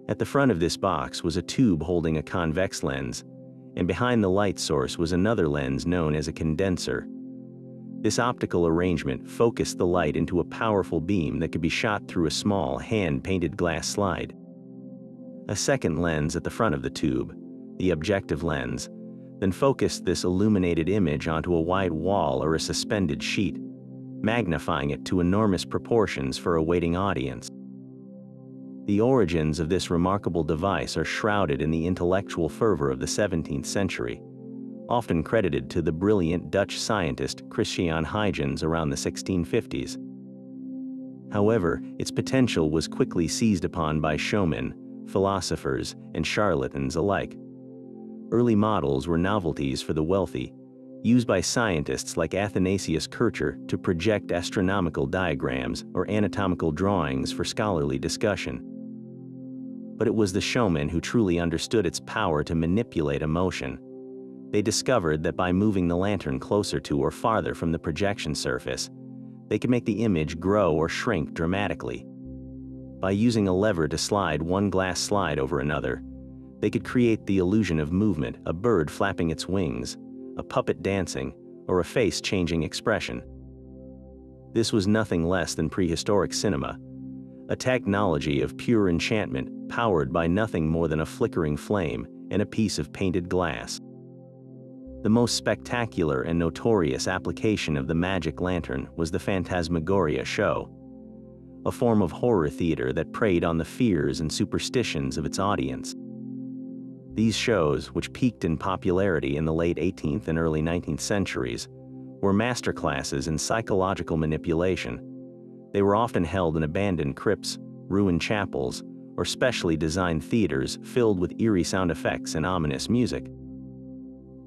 At the front of this box was a tube holding a convex lens, and behind the light source was another lens known as a condenser. This optical arrangement focused the light into a powerful beam that could be shot through a small, hand-painted glass slide. A second lens at the front of the tube, the objective lens, then focused this illuminated image onto a wide wall or a suspended sheet, magnifying it to enormous proportions for a waiting audience. The origins of this remarkable device are shrouded in the intellectual fervor of the 17th century, often credited to the brilliant Dutch scientist Christiaan Huygens around the 1650s. However, its potential was quickly seized upon by showmen, philosophers, and charlatans alike. Early models were novelties for the wealthy, used by scientists like Athanasius Kircher to project astronomical diagrams or anatomical drawings for scholarly discussion. But it was the showmen who truly understood its power to manipulate emotion. They discovered that by moving the lantern closer to or farther from the projection surface, they could make the image grow or shrink dramatically. By using a lever to slide one glass slide over another, they could create the illusion of movement, a bird flapping its wings, a puppet dancing, or a face changing expression. This was nothing less than prehistoric cinema, a technology of pure enchantment powered by nothing more than a flickering flame and a piece of painted glass. The most spectacular and notorious application of the magic lantern was the Phantasmagoria show, a form of horror theater that preyed on the fears and superstitions of its audience. These shows, which peaked in popularity in the late 18th and early 19th centuries, were masterclasses in psychological manipulation. They were often held in abandoned crypts, ruined chapels, or specially designed theaters filled with eerie sound effects and ominous music.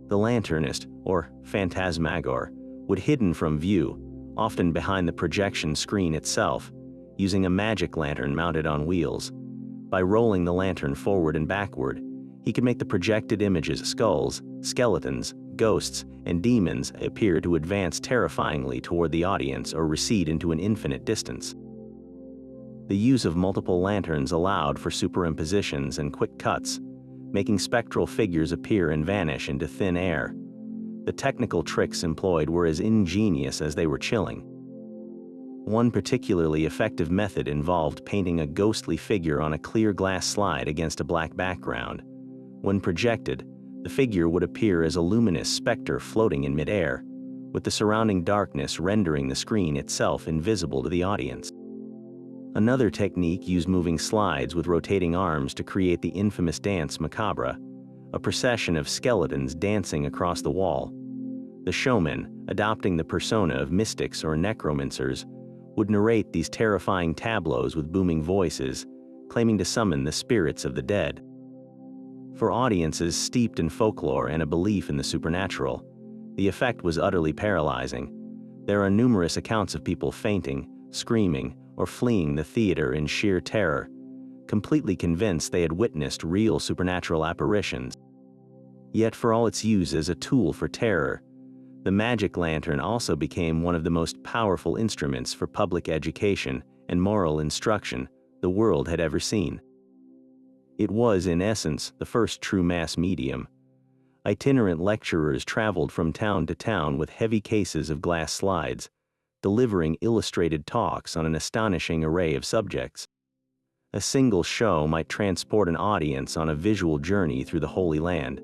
The lanternist, or phantasmagor, would hidden from view, often behind the projection screen itself, using a magic lantern mounted on wheels. By rolling the lantern forward and backward, he could make the projected images skulls, skeletons, ghosts, and demons appear to advance terrifyingly toward the audience or recede into an infinite distance. The use of multiple lanterns allowed for superimpositions and quick cuts, making spectral figures appear and vanish into thin air. The technical tricks employed were as ingenious as they were chilling. One particularly effective method involved painting a ghostly figure on a clear glass slide against a black background. When projected, the figure would appear as a luminous specter floating in midair, with the surrounding darkness rendering the screen itself invisible to the audience. Another technique used moving slides with rotating arms to create the infamous dance macabre, a procession of skeletons dancing across the wall. The showmen, adopting the persona of mystics or necromancers, would narrate these terrifying tableaus with booming voices, claiming to summon the spirits of the dead. For audiences steeped in folklore and a belief in the supernatural, The effect was utterly paralyzing. There are numerous accounts of people fainting, screaming, or fleeing the theater in sheer terror, completely convinced they had witnessed real supernatural apparitions. Yet for all its use as a tool for terror, the magic lantern also became one of the most powerful instruments for public education and moral instruction the world had ever seen. It was, in essence, the first true mass medium. Itinerant lecturers traveled from town to town with heavy cases of glass slides, delivering illustrated talks on an astonishing array of subjects. A single show might transport an audience on a visual journey through the Holy Land,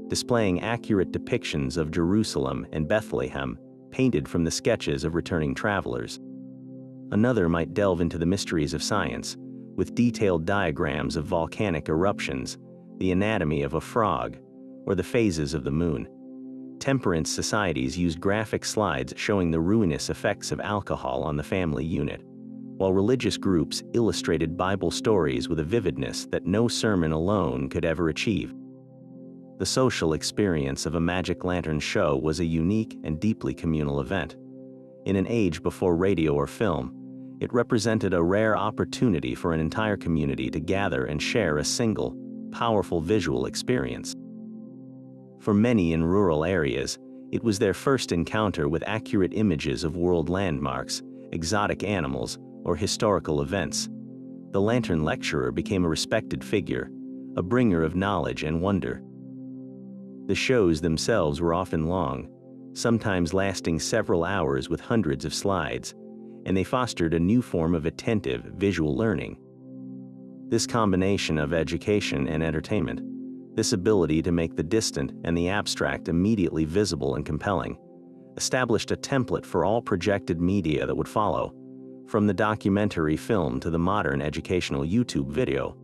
displaying accurate depictions of Jerusalem and Bethlehem, painted from the sketches of returning travelers. Another might delve into the mysteries of science, with detailed diagrams of volcanic eruptions, the anatomy of a frog, or the phases of the moon. Temperance societies used graphic slides showing the ruinous effects of alcohol on the family unit, while religious groups illustrated Bible stories with a vividness that no sermon alone could ever achieve. The social experience of a magic lantern show was a unique and deeply communal event. In an age before radio or film, it represented a rare opportunity for an entire community to gather and share a single, powerful visual experience. For many in rural areas, it was their first encounter with accurate images of world landmarks, exotic animals, or historical events. The lantern lecturer became a respected figure, a bringer of knowledge and wonder. The shows themselves were often long, sometimes lasting several hours with hundreds of slides, and they fostered a new form of attentive visual learning. This combination of education and entertainment, this ability to make the distant and the abstract immediately visible and compelling, established a template for all projected media that would follow, from the documentary film to the modern educational YouTube video.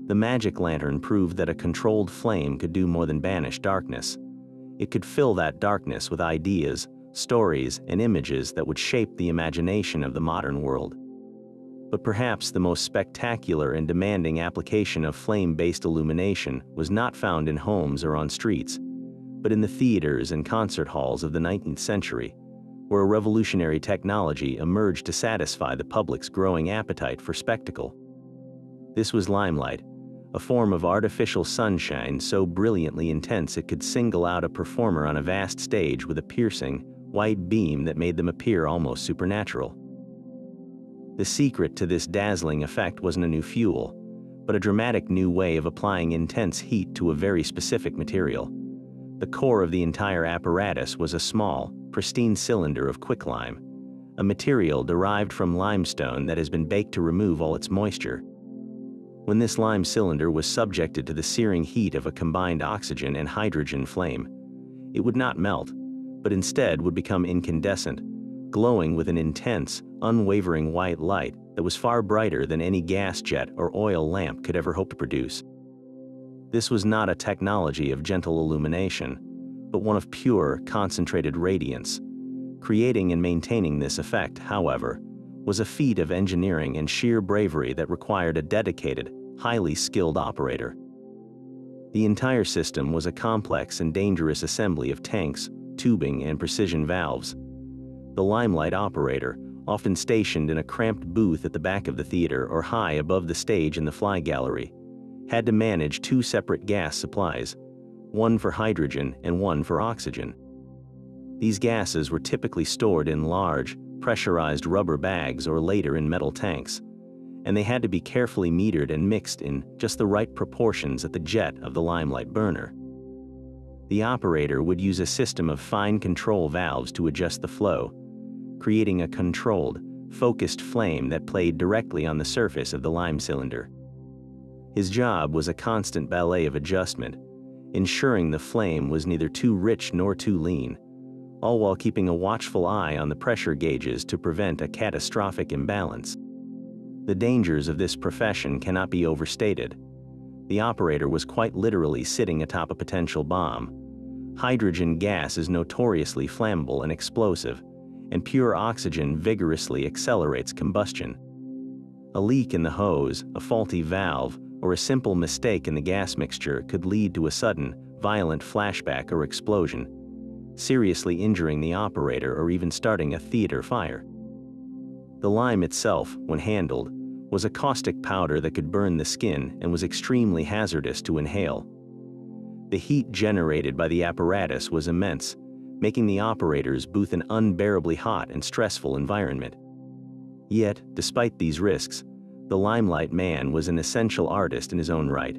The magic lantern proved that a controlled flame could do more than banish darkness. It could fill that darkness with ideas, stories, and images that would shape the imagination of the modern world. But perhaps the most spectacular and demanding application of flame-based illumination was not found in homes or on streets, but in the theaters and concert halls of the 19th century, where a revolutionary technology emerged to satisfy the public's growing appetite for spectacle. This was limelight, a form of artificial sunshine so brilliantly intense it could single out a performer on a vast stage with a piercing, white beam that made them appear almost supernatural. The secret to this dazzling effect wasn't a new fuel, but a dramatic new way of applying intense heat to a very specific material. The core of the entire apparatus was a small, pristine cylinder of quicklime, a material derived from limestone that has been baked to remove all its moisture. When this lime cylinder was subjected to the searing heat of a combined oxygen and hydrogen flame, it would not melt, but instead would become incandescent, glowing with an intense, unwavering white light that was far brighter than any gas jet or oil lamp could ever hope to produce. This was not a technology of gentle illumination, but one of pure, concentrated radiance. Creating and maintaining this effect, however, was a feat of engineering and sheer bravery that required a dedicated, highly skilled operator. The entire system was a complex and dangerous assembly of tanks, tubing, and precision valves. The limelight operator, often stationed in a cramped booth at the back of the theater or high above the stage in the fly gallery, had to manage two separate gas supplies, one for hydrogen and one for oxygen. These gases were typically stored in large, pressurized rubber bags or later in metal tanks, and they had to be carefully metered and mixed in just the right proportions at the jet of the limelight burner. The operator would use a system of fine control valves to adjust the flow, creating a controlled, focused flame that played directly on the surface of the lime cylinder. His job was a constant ballet of adjustment, ensuring the flame was neither too rich nor too lean, all while keeping a watchful eye on the pressure gauges to prevent a catastrophic imbalance. The dangers of this profession cannot be overstated. The operator was quite literally sitting atop a potential bomb. Hydrogen gas is notoriously flammable and explosive, and pure oxygen vigorously accelerates combustion. A leak in the hose, a faulty valve, or a simple mistake in the gas mixture could lead to a sudden, violent flashback or explosion. seriously injuring the operator or even starting a theater fire. The lime itself, when handled, was a caustic powder that could burn the skin and was extremely hazardous to inhale. The heat generated by the apparatus was immense, making the operator's booth an unbearably hot and stressful environment. Yet, despite these risks, the limelight man was an essential artist in his own right,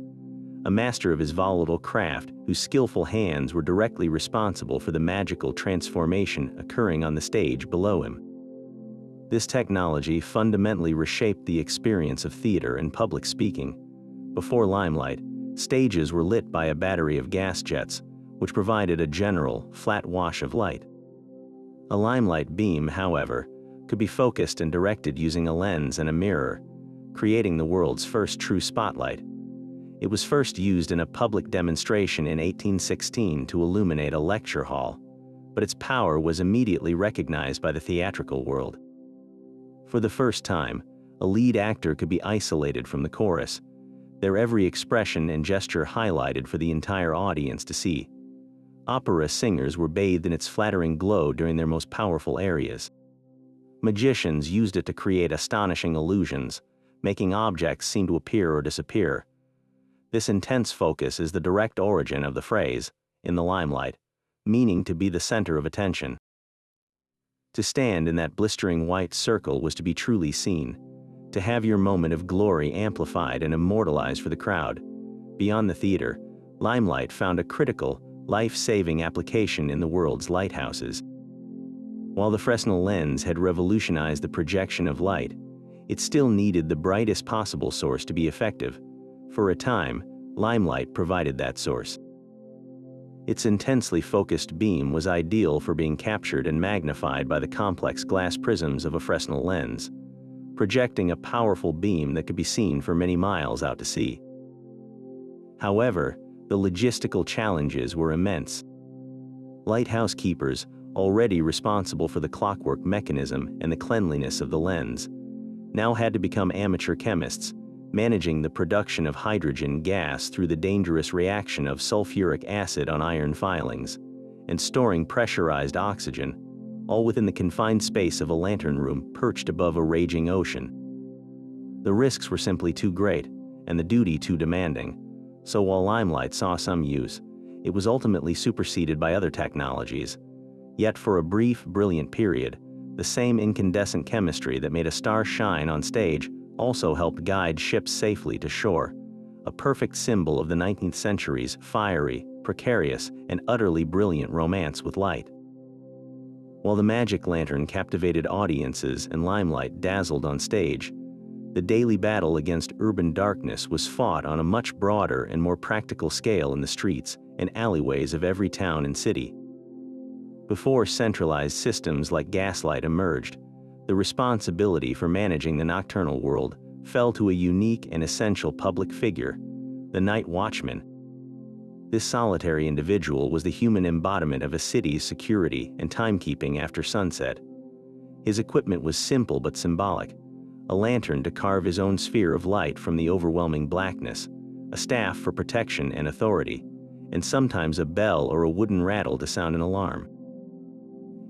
a master of his volatile craft whose skillful hands were directly responsible for the magical transformation occurring on the stage below him. This technology fundamentally reshaped the experience of theater and public speaking. Before limelight, stages were lit by a battery of gas jets, which provided a general, flat wash of light. A limelight beam, however, could be focused and directed using a lens and a mirror, creating the world's first true spotlight. It was first used in a public demonstration in 1816 to illuminate a lecture hall, but its power was immediately recognized by the theatrical world. For the first time, a lead actor could be isolated from the chorus, their every expression and gesture highlighted for the entire audience to see. Opera singers were bathed in its flattering glow during their most powerful areas. Magicians used it to create astonishing illusions, making objects seem to appear or disappear. This intense focus is the direct origin of the phrase, "in the limelight," meaning to be the center of attention. To stand in that blistering white circle was to be truly seen, to have your moment of glory amplified and immortalized for the crowd. Beyond the theater, limelight found a critical, life-saving application in the world's lighthouses. While the Fresnel lens had revolutionized the projection of light, it still needed the brightest possible source to be effective. For a time, limelight provided that source. Its intensely focused beam was ideal for being captured and magnified by the complex glass prisms of a Fresnel lens, projecting a powerful beam that could be seen for many miles out to sea. However, the logistical challenges were immense. Lighthouse keepers, already responsible for the clockwork mechanism and the cleanliness of the lens, now had to become amateur chemists, managing the production of hydrogen gas through the dangerous reaction of sulfuric acid on iron filings, and storing pressurized oxygen, all within the confined space of a lantern room perched above a raging ocean. The risks were simply too great, and the duty too demanding, so while limelight saw some use, it was ultimately superseded by other technologies. Yet for a brief, brilliant period, the same incandescent chemistry that made a star shine on stage also helped guide ships safely to shore, a perfect symbol of the 19th century's fiery, precarious, and utterly brilliant romance with light. While the magic lantern captivated audiences and limelight dazzled on stage, the daily battle against urban darkness was fought on a much broader and more practical scale in the streets and alleyways of every town and city. Before centralized systems like gaslight emerged, the responsibility for managing the nocturnal world fell to a unique and essential public figure, the night watchman. This solitary individual was the human embodiment of a city's security and timekeeping after sunset. His equipment was simple but symbolic: a lantern to carve his own sphere of light from the overwhelming blackness, a staff for protection and authority, and sometimes a bell or a wooden rattle to sound an alarm.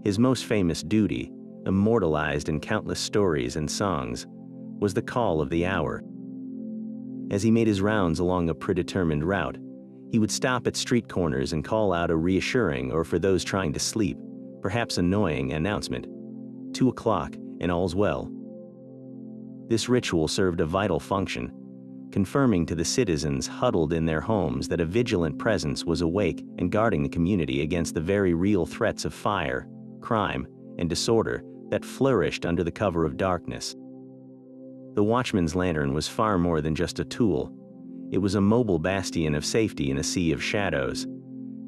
His most famous duty, immortalized in countless stories and songs, was the call of the hour. As he made his rounds along a predetermined route, he would stop at street corners and call out a reassuring, or for those trying to sleep, perhaps annoying announcement: 2 o'clock and all's well. This ritual served a vital function, confirming to the citizens huddled in their homes that a vigilant presence was awake and guarding the community against the very real threats of fire, crime, and disorder that flourished under the cover of darkness. The watchman's lantern was far more than just a tool. It was a mobile bastion of safety in a sea of shadows.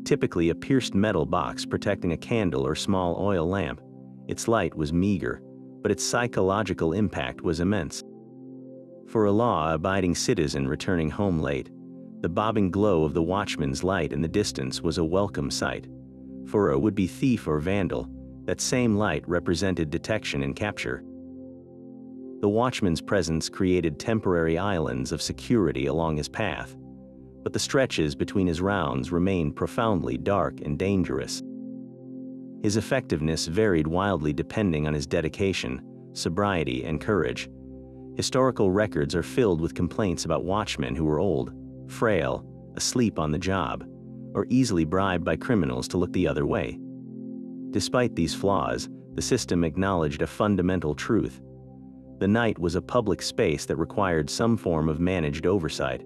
Typically a pierced metal box protecting a candle or small oil lamp, its light was meager, but its psychological impact was immense. For a law-abiding citizen returning home late, the bobbing glow of the watchman's light in the distance was a welcome sight. For a would-be thief or vandal, that same light represented detection and capture. The watchman's presence created temporary islands of security along his path, but the stretches between his rounds remained profoundly dark and dangerous. His effectiveness varied wildly depending on his dedication, sobriety, and courage. Historical records are filled with complaints about watchmen who were old, frail, asleep on the job, or easily bribed by criminals to look the other way. Despite these flaws, the system acknowledged a fundamental truth. The night was a public space that required some form of managed oversight,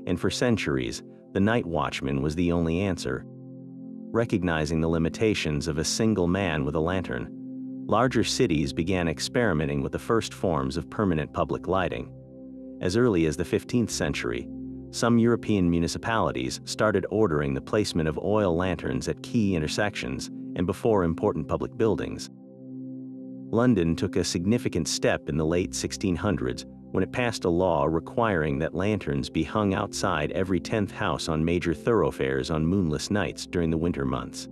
and for centuries, the night watchman was the only answer. Recognizing the limitations of a single man with a lantern, larger cities began experimenting with the first forms of permanent public lighting. As early as the 15th century, some European municipalities started ordering the placement of oil lanterns at key intersections and before important public buildings. London took a significant step in the late 1600s when it passed a law requiring that lanterns be hung outside every 10th house on major thoroughfares on moonless nights during the winter months.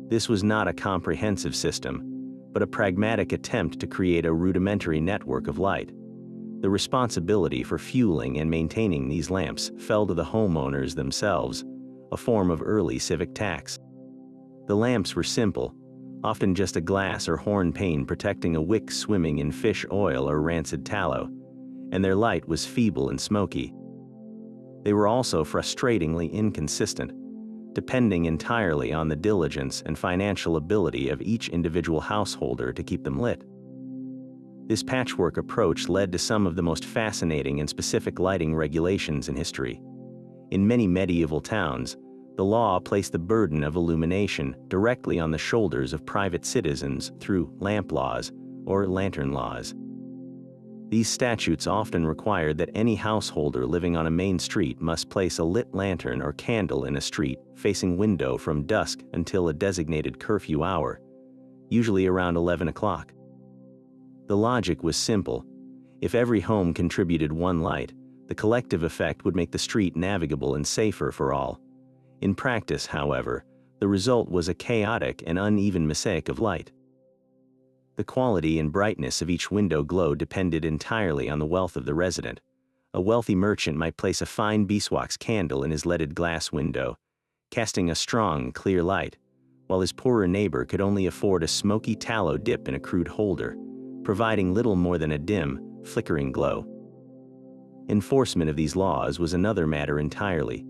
This was not a comprehensive system, but a pragmatic attempt to create a rudimentary network of light. The responsibility for fueling and maintaining these lamps fell to the homeowners themselves, a form of early civic tax. The lamps were simple, often just a glass or horn pane protecting a wick swimming in fish oil or rancid tallow, and their light was feeble and smoky. They were also frustratingly inconsistent, depending entirely on the diligence and financial ability of each individual householder to keep them lit. This patchwork approach led to some of the most fascinating and specific lighting regulations in history. In many medieval towns, the law placed the burden of illumination directly on the shoulders of private citizens through lamp laws or lantern laws. These statutes often required that any householder living on a main street must place a lit lantern or candle in a street-facing window from dusk until a designated curfew hour, usually around 11 o'clock. The logic was simple. If every home contributed one light, the collective effect would make the street navigable and safer for all. In practice, however, the result was a chaotic and uneven mosaic of light. The quality and brightness of each window glow depended entirely on the wealth of the resident. A wealthy merchant might place a fine beeswax candle in his leaded glass window, casting a strong, clear light, while his poorer neighbor could only afford a smoky tallow dip in a crude holder, providing little more than a dim, flickering glow. Enforcement of these laws was another matter entirely.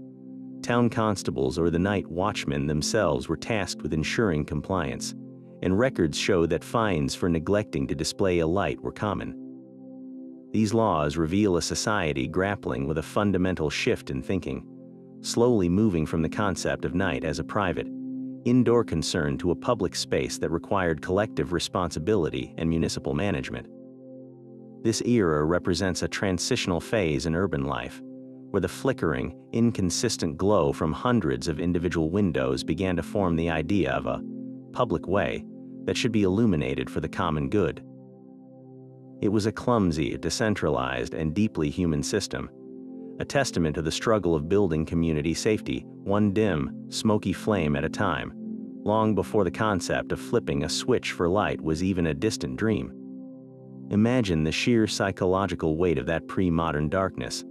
Town constables or the night watchmen themselves were tasked with ensuring compliance, and records show that fines for neglecting to display a light were common. These laws reveal a society grappling with a fundamental shift in thinking, slowly moving from the concept of night as a private, indoor concern to a public space that required collective responsibility and municipal management. This era represents a transitional phase in urban life, where the flickering, inconsistent glow from hundreds of individual windows began to form the idea of a public way that should be illuminated for the common good. It was a clumsy, decentralized, and deeply human system, a testament to the struggle of building community safety, one dim, smoky flame at a time, long before the concept of flipping a switch for light was even a distant dream. Imagine the sheer psychological weight of that pre-modern darkness,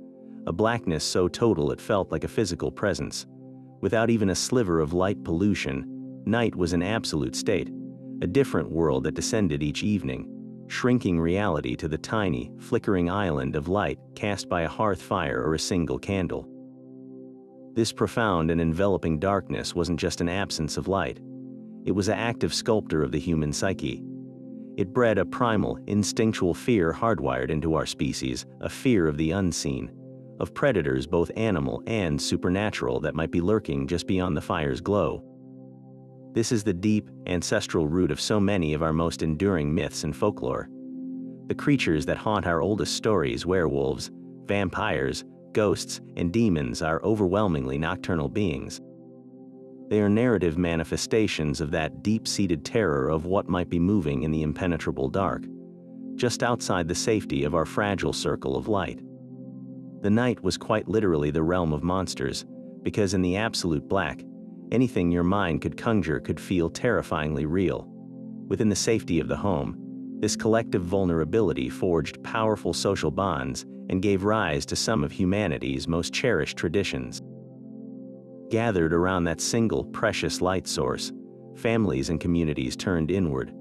a blackness so total it felt like a physical presence. Without even a sliver of light pollution, night was an absolute state, a different world that descended each evening, shrinking reality to the tiny, flickering island of light cast by a hearth fire or a single candle. This profound and enveloping darkness wasn't just an absence of light. It was an active sculptor of the human psyche. It bred a primal, instinctual fear hardwired into our species, a fear of the unseen, of predators both animal and supernatural that might be lurking just beyond the fire's glow. This is the deep, ancestral root of so many of our most enduring myths and folklore. The creatures that haunt our oldest stories, werewolves, vampires, ghosts, and demons, are overwhelmingly nocturnal beings. They are narrative manifestations of that deep-seated terror of what might be moving in the impenetrable dark, just outside the safety of our fragile circle of light. The night was quite literally the realm of monsters, because in the absolute black, anything your mind could conjure could feel terrifyingly real. Within the safety of the home, this collective vulnerability forged powerful social bonds and gave rise to some of humanity's most cherished traditions. Gathered around that single precious light source, families and communities turned inward.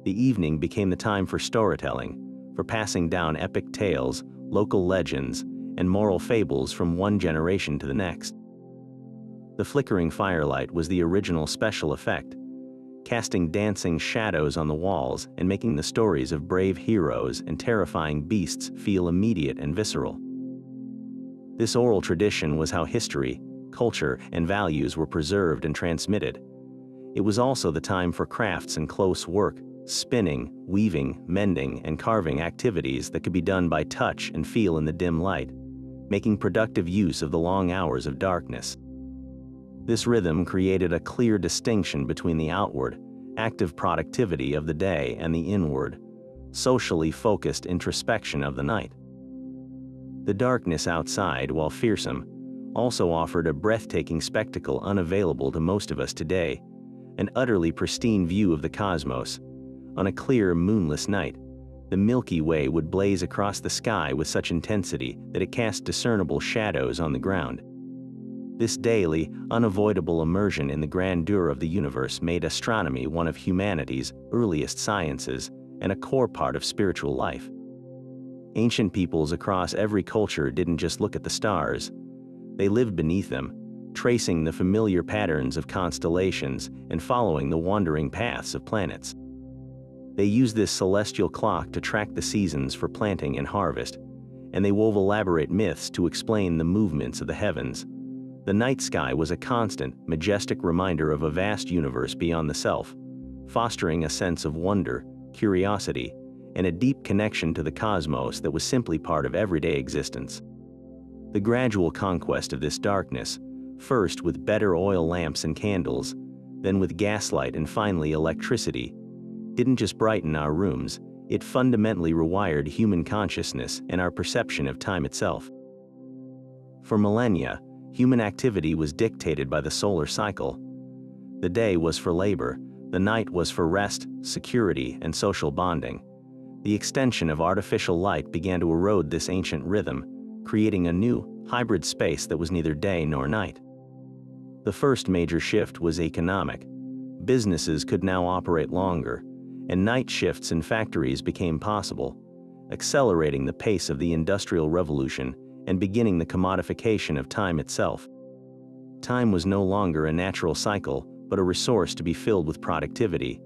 The evening became the time for storytelling, for passing down epic tales, local legends, and moral fables from one generation to the next. The flickering firelight was the original special effect, casting dancing shadows on the walls and making the stories of brave heroes and terrifying beasts feel immediate and visceral. This oral tradition was how history, culture, and values were preserved and transmitted. It was also the time for crafts and close work, spinning, weaving, mending, and carving activities that could be done by touch and feel in the dim light, making productive use of the long hours of darkness. This rhythm created a clear distinction between the outward, active productivity of the day and the inward, socially focused introspection of the night. The darkness outside, while fearsome, also offered a breathtaking spectacle unavailable to most of us today, an utterly pristine view of the cosmos. On a clear, moonless night, the Milky Way would blaze across the sky with such intensity that it cast discernible shadows on the ground. This daily, unavoidable immersion in the grandeur of the universe made astronomy one of humanity's earliest sciences and a core part of spiritual life. Ancient peoples across every culture didn't just look at the stars. They lived beneath them, tracing the familiar patterns of constellations and following the wandering paths of planets. They used this celestial clock to track the seasons for planting and harvest, and they wove elaborate myths to explain the movements of the heavens. The night sky was a constant, majestic reminder of a vast universe beyond the self, fostering a sense of wonder, curiosity, and a deep connection to the cosmos that was simply part of everyday existence. The gradual conquest of this darkness, first with better oil lamps and candles, then with gaslight and finally electricity, didn't just brighten our rooms, it fundamentally rewired human consciousness and our perception of time itself. For millennia, human activity was dictated by the solar cycle. The day was for labor, the night was for rest, security, and social bonding. The extension of artificial light began to erode this ancient rhythm, creating a new, hybrid space that was neither day nor night. The first major shift was economic. Businesses could now operate longer, and night shifts in factories became possible, accelerating the pace of the Industrial Revolution and beginning the commodification of time itself. Time was no longer a natural cycle, but a resource to be filled with productivity.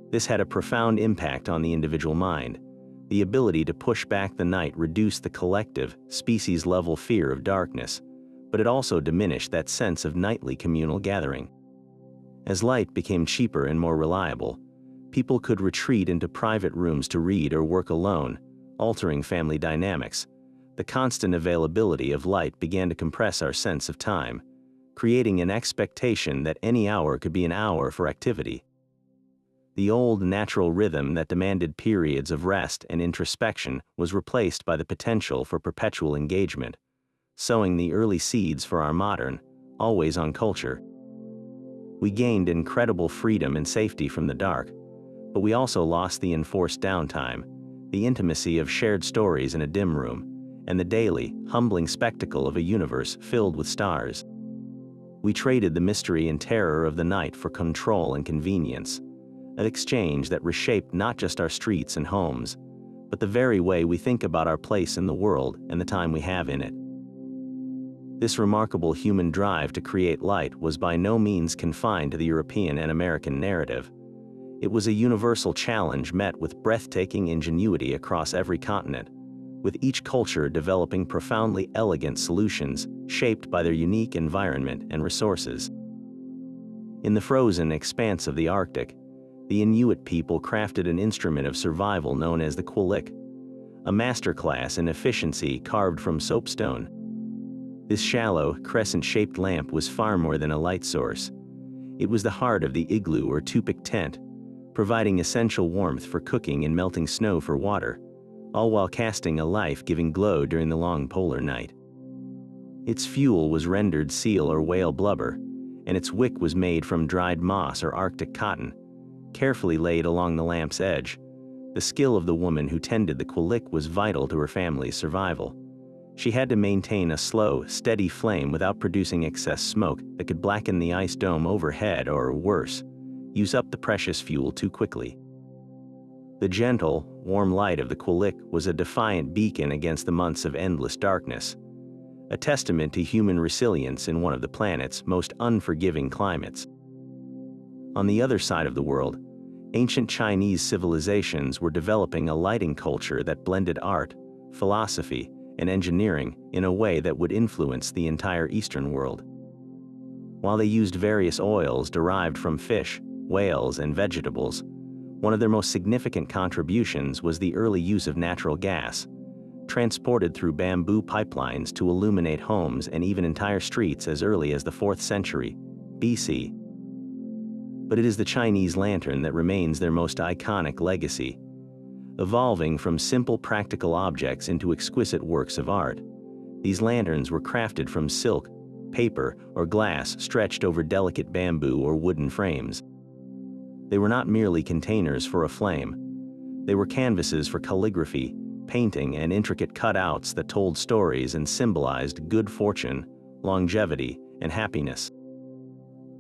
This had a profound impact on the individual mind. The ability to push back the night reduced the collective, species-level fear of darkness, but it also diminished that sense of nightly communal gathering. As light became cheaper and more reliable, people could retreat into private rooms to read or work alone, altering family dynamics. The constant availability of light began to compress our sense of time, creating an expectation that any hour could be an hour for activity. The old natural rhythm that demanded periods of rest and introspection was replaced by the potential for perpetual engagement, sowing the early seeds for our modern, always-on culture. We gained incredible freedom and safety from the dark, but we also lost the enforced downtime, the intimacy of shared stories in a dim room, and the daily, humbling spectacle of a universe filled with stars. We traded the mystery and terror of the night for control and convenience, an exchange that reshaped not just our streets and homes, but the very way we think about our place in the world and the time we have in it. This remarkable human drive to create light was by no means confined to the European and American narrative. It was a universal challenge met with breathtaking ingenuity across every continent, with each culture developing profoundly elegant solutions shaped by their unique environment and resources. In the frozen expanse of the Arctic, the Inuit people crafted an instrument of survival known as the quillik, a masterclass in efficiency carved from soapstone. This shallow, crescent-shaped lamp was far more than a light source. It was the heart of the igloo or tupik tent, providing essential warmth for cooking and melting snow for water, all while casting a life-giving glow during the long polar night. Its fuel was rendered seal or whale blubber, and its wick was made from dried moss or Arctic cotton, carefully laid along the lamp's edge. The skill of the woman who tended the quillik was vital to her family's survival. She had to maintain a slow, steady flame without producing excess smoke that could blacken the ice dome overhead or, worse, use up the precious fuel too quickly. The gentle, warm light of the Quilic was a defiant beacon against the months of endless darkness, a testament to human resilience in one of the planet's most unforgiving climates. On the other side of the world, ancient Chinese civilizations were developing a lighting culture that blended art, philosophy, and engineering in a way that would influence the entire Eastern world. While they used various oils derived from fish, whales, and vegetables, one of their most significant contributions was the early use of natural gas, transported through bamboo pipelines to illuminate homes and even entire streets as early as the 4th century BC. But it is the Chinese lantern that remains their most iconic legacy. Evolving from simple practical objects into exquisite works of art, these lanterns were crafted from silk, paper, or glass stretched over delicate bamboo or wooden frames. They were not merely containers for a flame. They were canvases for calligraphy, painting, and intricate cutouts that told stories and symbolized good fortune, longevity, and happiness.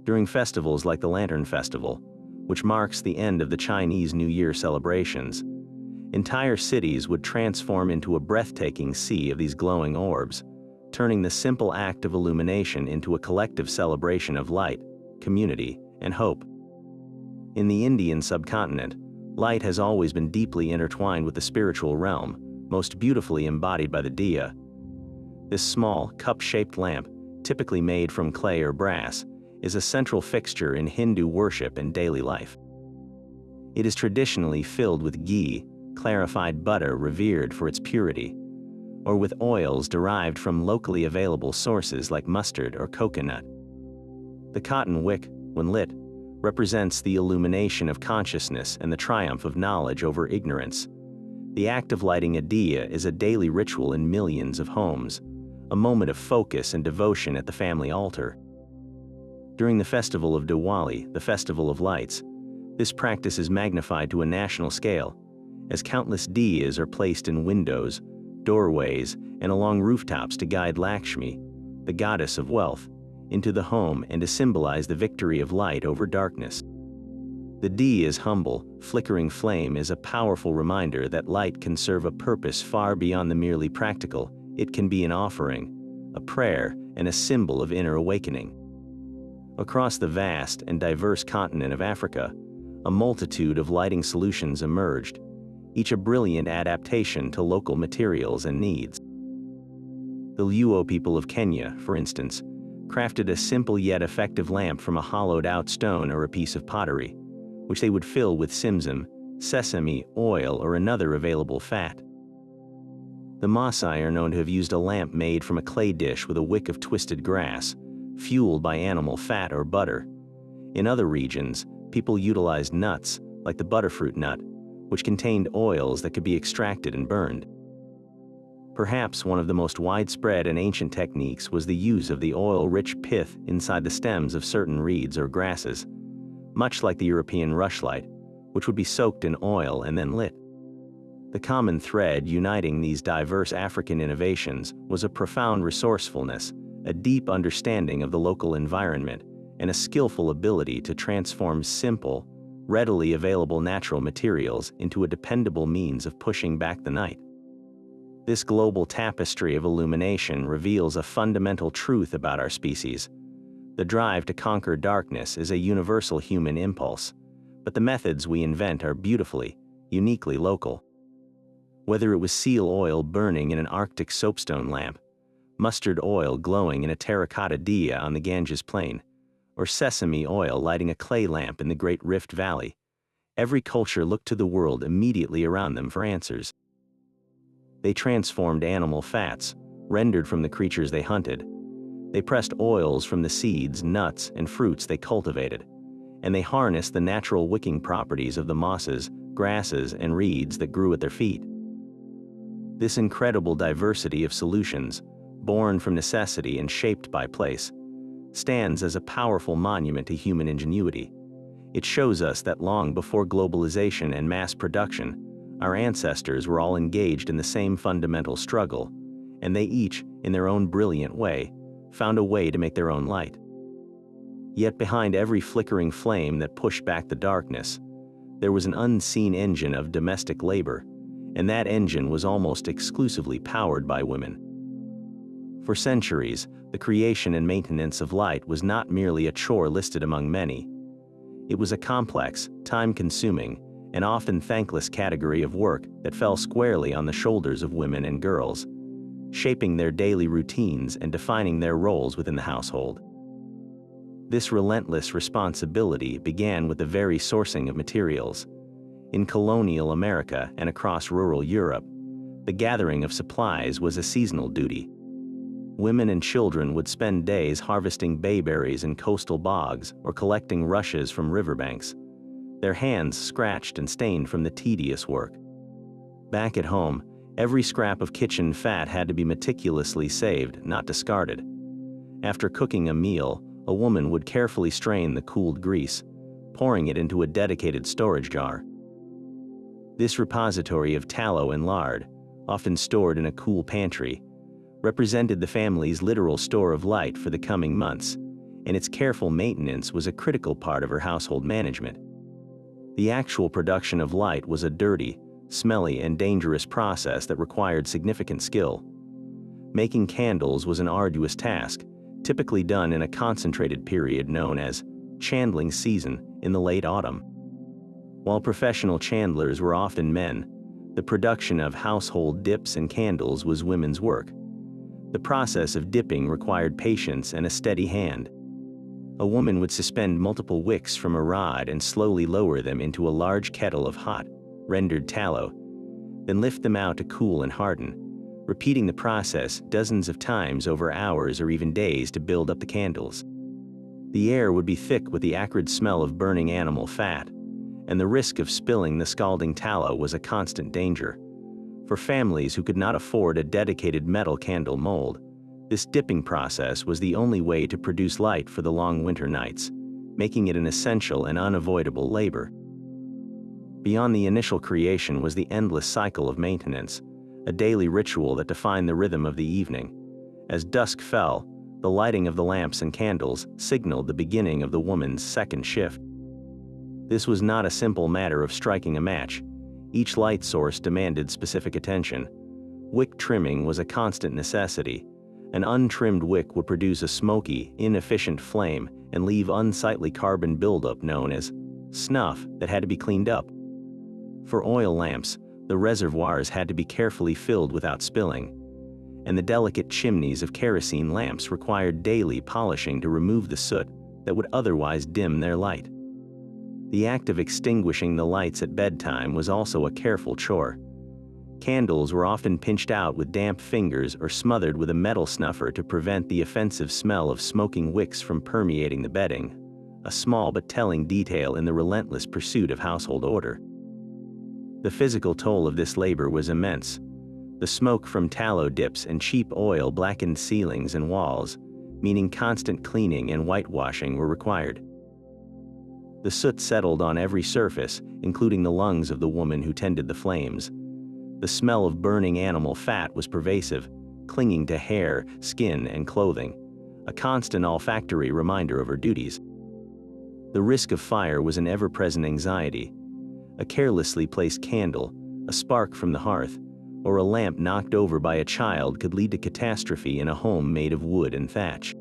During festivals like the Lantern Festival, which marks the end of the Chinese New Year celebrations, entire cities would transform into a breathtaking sea of these glowing orbs, turning the simple act of illumination into a collective celebration of light, community, and hope. In the Indian subcontinent, light has always been deeply intertwined with the spiritual realm, most beautifully embodied by the diya. This small, cup-shaped lamp, typically made from clay or brass, is a central fixture in Hindu worship and daily life. It is traditionally filled with ghee, clarified butter revered for its purity, or with oils derived from locally available sources like mustard or coconut. The cotton wick, when lit, represents the illumination of consciousness and the triumph of knowledge over ignorance. The act of lighting a diya is a daily ritual in millions of homes, a moment of focus and devotion at the family altar. During the festival of Diwali, the festival of lights, this practice is magnified to a national scale, as countless diyas are placed in windows, doorways, and along rooftops to guide Lakshmi, the goddess of wealth, into the home and to symbolize the victory of light over darkness. The diya's humble, flickering flame is a powerful reminder that light can serve a purpose far beyond the merely practical. It can be an offering, a prayer, and a symbol of inner awakening. Across the vast and diverse continent of Africa, a multitude of lighting solutions emerged, each a brilliant adaptation to local materials and needs. The Luo people of Kenya, for instance, crafted a simple yet effective lamp from a hollowed-out stone or a piece of pottery, which they would fill with simsim, sesame oil, or another available fat. The Maasai are known to have used a lamp made from a clay dish with a wick of twisted grass, fueled by animal fat or butter. In other regions, people utilized nuts, like the butterfruit nut, which contained oils that could be extracted and burned. Perhaps one of the most widespread and ancient techniques was the use of the oil-rich pith inside the stems of certain reeds or grasses, much like the European rushlight, which would be soaked in oil and then lit. The common thread uniting these diverse African innovations was a profound resourcefulness, a deep understanding of the local environment, and a skillful ability to transform simple, readily available natural materials into a dependable means of pushing back the night. This global tapestry of illumination reveals a fundamental truth about our species. The drive to conquer darkness is a universal human impulse, but the methods we invent are beautifully, uniquely local. Whether it was seal oil burning in an Arctic soapstone lamp, mustard oil glowing in a terracotta diya on the Ganges plain, or sesame oil lighting a clay lamp in the Great Rift Valley, every culture looked to the world immediately around them for answers. They transformed animal fats, rendered from the creatures they hunted. They pressed oils from the seeds, nuts, and fruits they cultivated, and they harnessed the natural wicking properties of the mosses, grasses, and reeds that grew at their feet. This incredible diversity of solutions, born from necessity and shaped by place, stands as a powerful monument to human ingenuity. It shows us that long before globalization and mass production, our ancestors were all engaged in the same fundamental struggle, and they each, in their own brilliant way, found a way to make their own light. Yet behind every flickering flame that pushed back the darkness, there was an unseen engine of domestic labor, and that engine was almost exclusively powered by women. For centuries, the creation and maintenance of light was not merely a chore listed among many. It was a complex, time-consuming, and often thankless category of work that fell squarely on the shoulders of women and girls, shaping their daily routines and defining their roles within the household. This relentless responsibility began with the very sourcing of materials. In colonial America and across rural Europe, the gathering of supplies was a seasonal duty. Women and children would spend days harvesting bayberries in coastal bogs or collecting rushes from riverbanks, their hands scratched and stained from the tedious work. Back at home, every scrap of kitchen fat had to be meticulously saved, not discarded. After cooking a meal, a woman would carefully strain the cooled grease, pouring it into a dedicated storage jar. This repository of tallow and lard, often stored in a cool pantry, represented the family's literal store of light for the coming months, and its careful maintenance was a critical part of her household management. The actual production of light was a dirty, smelly, and dangerous process that required significant skill. Making candles was an arduous task, typically done in a concentrated period known as chandling season in the late autumn. While professional chandlers were often men, the production of household dips and candles was women's work. The process of dipping required patience and a steady hand. A woman would suspend multiple wicks from a rod and slowly lower them into a large kettle of hot, rendered tallow, then lift them out to cool and harden, repeating the process dozens of times over hours or even days to build up the candles. The air would be thick with the acrid smell of burning animal fat, and the risk of spilling the scalding tallow was a constant danger. For families who could not afford a dedicated metal candle mold, this dipping process was the only way to produce light for the long winter nights, making it an essential and unavoidable labor. Beyond the initial creation was the endless cycle of maintenance, a daily ritual that defined the rhythm of the evening. As dusk fell, the lighting of the lamps and candles signaled the beginning of the woman's second shift. This was not a simple matter of striking a match. Each light source demanded specific attention. Wick trimming was a constant necessity. An untrimmed wick would produce a smoky, inefficient flame and leave unsightly carbon buildup known as snuff that had to be cleaned up. For oil lamps, the reservoirs had to be carefully filled without spilling, and the delicate chimneys of kerosene lamps required daily polishing to remove the soot that would otherwise dim their light. The act of extinguishing the lights at bedtime was also a careful chore. Candles were often pinched out with damp fingers or smothered with a metal snuffer to prevent the offensive smell of smoking wicks from permeating the bedding, a small but telling detail in the relentless pursuit of household order. The physical toll of this labor was immense. The smoke from tallow dips and cheap oil blackened ceilings and walls, meaning constant cleaning and whitewashing were required. The soot settled on every surface, including the lungs of the woman who tended the flames. The smell of burning animal fat was pervasive, clinging to hair, skin, and clothing, a constant olfactory reminder of her duties. The risk of fire was an ever-present anxiety. A carelessly placed candle, a spark from the hearth, or a lamp knocked over by a child could lead to catastrophe in a home made of wood and thatch.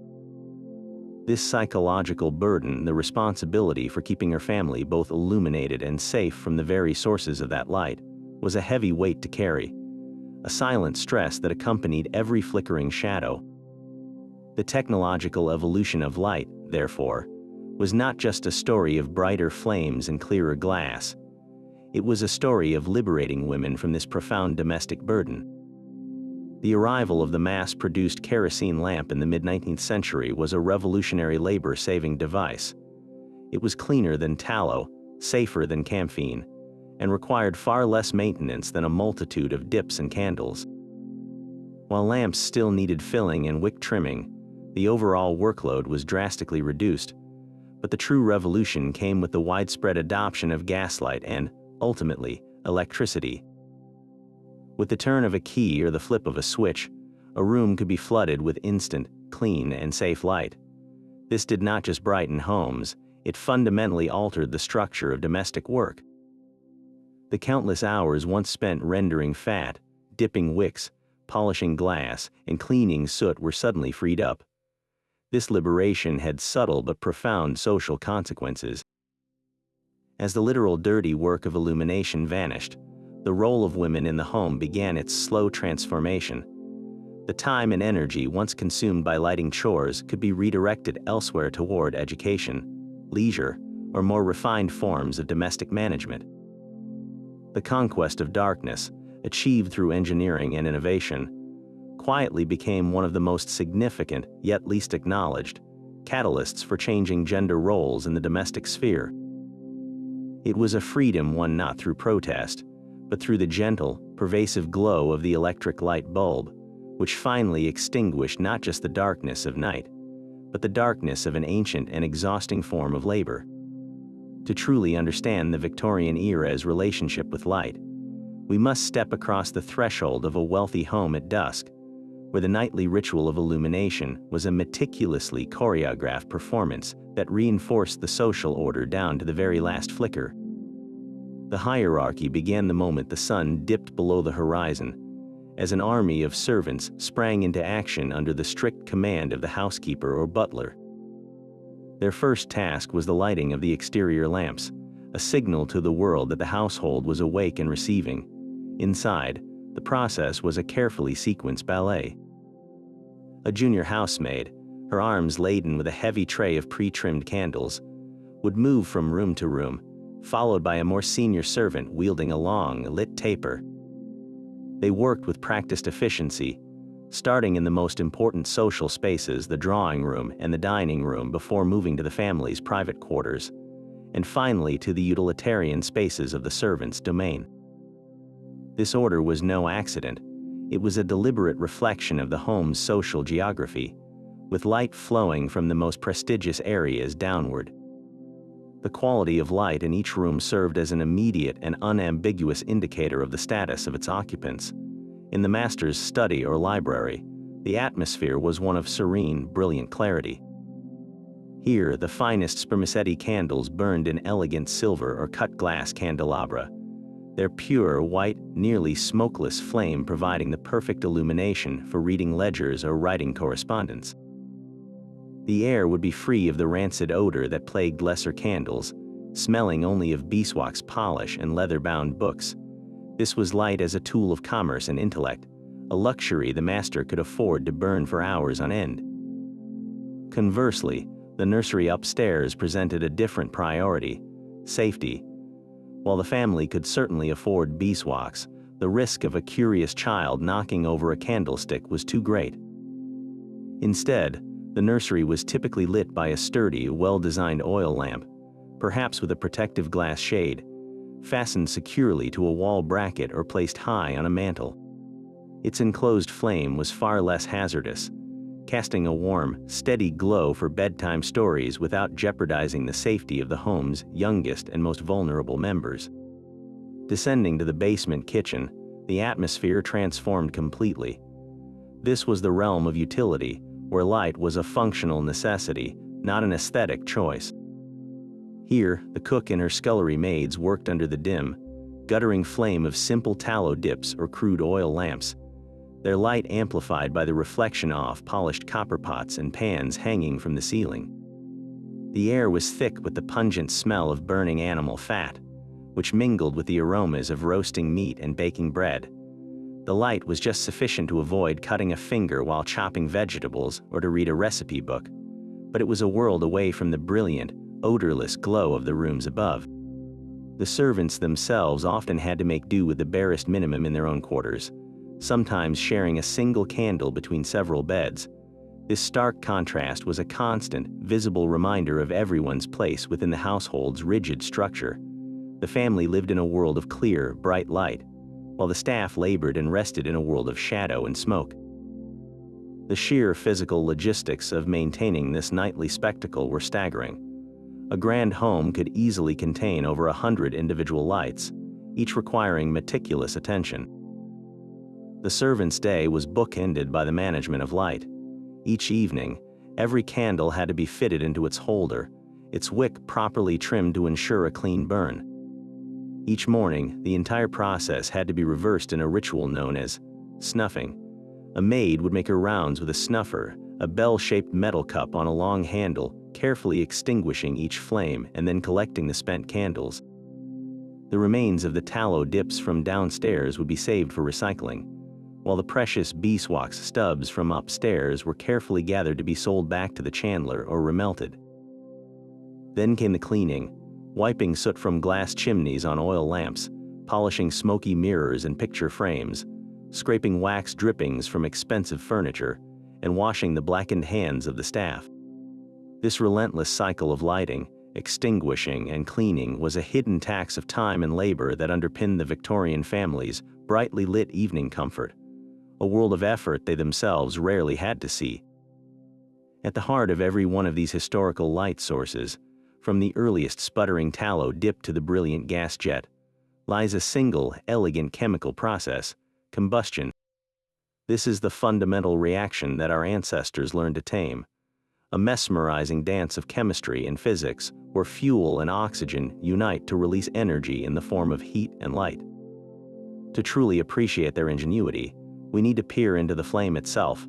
This psychological burden, the responsibility for keeping her family both illuminated and safe from the very sources of that light, was a heavy weight to carry, a silent stress that accompanied every flickering shadow. The technological evolution of light, therefore, was not just a story of brighter flames and clearer glass. It was a story of liberating women from this profound domestic burden. The arrival of the mass-produced kerosene lamp in the mid-19th century was a revolutionary labor-saving device. It was cleaner than tallow, safer than camphene, and required far less maintenance than a multitude of dips and candles. While lamps still needed filling and wick trimming, the overall workload was drastically reduced. But the true revolution came with the widespread adoption of gaslight and, ultimately, electricity. With the turn of a key or the flip of a switch, a room could be flooded with instant, clean, and safe light. This did not just brighten homes, it fundamentally altered the structure of domestic work. The countless hours once spent rendering fat, dipping wicks, polishing glass, and cleaning soot were suddenly freed up. This liberation had subtle but profound social consequences. As the literal dirty work of illumination vanished, the role of women in the home began its slow transformation. The time and energy once consumed by lighting chores could be redirected elsewhere toward education, leisure, or more refined forms of domestic management. The conquest of darkness, achieved through engineering and innovation, quietly became one of the most significant, yet least acknowledged, catalysts for changing gender roles in the domestic sphere. It was a freedom won not through protest, but through the gentle, pervasive glow of the electric light bulb, which finally extinguished not just the darkness of night, but the darkness of an ancient and exhausting form of labor. To truly understand the Victorian era's relationship with light, we must step across the threshold of a wealthy home at dusk, where the nightly ritual of illumination was a meticulously choreographed performance that reinforced the social order down to the very last flicker. The hierarchy began the moment the sun dipped below the horizon, as an army of servants sprang into action under the strict command of the housekeeper or butler. Their first task was the lighting of the exterior lamps, a signal to the world that the household was awake and receiving. Inside, the process was a carefully sequenced ballet. A junior housemaid, her arms laden with a heavy tray of pre-trimmed candles, would move from room to room, followed by a more senior servant wielding a long, lit taper. They worked with practiced efficiency, starting in the most important social spaces, the drawing room and the dining room, before moving to the family's private quarters, and finally to the utilitarian spaces of the servants' domain. This order was no accident. It was a deliberate reflection of the home's social geography, with light flowing from the most prestigious areas downward. The quality of light in each room served as an immediate and unambiguous indicator of the status of its occupants. In the master's study or library, the atmosphere was one of serene, brilliant clarity. Here, the finest spermaceti candles burned in elegant silver or cut glass candelabra, their pure, white, nearly smokeless flame providing the perfect illumination for reading ledgers or writing correspondence. The air would be free of the rancid odor that plagued lesser candles, smelling only of beeswax polish and leather-bound books. This was light as a tool of commerce and intellect, a luxury the master could afford to burn for hours on end. Conversely, the nursery upstairs presented a different priority: safety. While the family could certainly afford beeswax, the risk of a curious child knocking over a candlestick was too great. Instead, the nursery was typically lit by a sturdy, well-designed oil lamp, perhaps with a protective glass shade, fastened securely to a wall bracket or placed high on a mantel. Its enclosed flame was far less hazardous, casting a warm, steady glow for bedtime stories without jeopardizing the safety of the home's youngest and most vulnerable members. Descending to the basement kitchen, the atmosphere transformed completely. This was the realm of utility, where light was a functional necessity, not an aesthetic choice. Here, the cook and her scullery maids worked under the dim, guttering flame of simple tallow dips or crude oil lamps, their light amplified by the reflection off polished copper pots and pans hanging from the ceiling. The air was thick with the pungent smell of burning animal fat, which mingled with the aromas of roasting meat and baking bread. The light was just sufficient to avoid cutting a finger while chopping vegetables or to read a recipe book, but it was a world away from the brilliant, odorless glow of the rooms above. The servants themselves often had to make do with the barest minimum in their own quarters, sometimes sharing a single candle between several beds. This stark contrast was a constant, visible reminder of everyone's place within the household's rigid structure. The family lived in a world of clear, bright light, while the staff labored and rested in a world of shadow and smoke. The sheer physical logistics of maintaining this nightly spectacle were staggering. A grand home could easily contain over 100 individual lights, each requiring meticulous attention. The servant's day was bookended by the management of light. Each evening, Every candle had to be fitted into its holder, its wick properly trimmed to ensure a clean burn. Each morning, the entire process had to be reversed in a ritual known as snuffing. A maid would make her rounds with a snuffer, a bell-shaped metal cup on a long handle, carefully extinguishing each flame and then collecting the spent candles. The remains of the tallow dips from downstairs would be saved for recycling, while the precious beeswax stubs from upstairs were carefully gathered to be sold back to the chandler or remelted. Then came the cleaning, wiping soot from glass chimneys on oil lamps, polishing smoky mirrors and picture frames, scraping wax drippings from expensive furniture, and washing the blackened hands of the staff. This relentless cycle of lighting, extinguishing, and cleaning was a hidden tax of time and labor that underpinned the Victorian family's brightly lit evening comfort, a world of effort they themselves rarely had to see. At the heart of every one of these historical light sources, from the earliest sputtering tallow dip to the brilliant gas jet, lies a single, elegant chemical process: combustion. This is the fundamental reaction that our ancestors learned to tame, a mesmerizing dance of chemistry and physics where fuel and oxygen unite to release energy in the form of heat and light. To truly appreciate their ingenuity, we need to peer into the flame itself.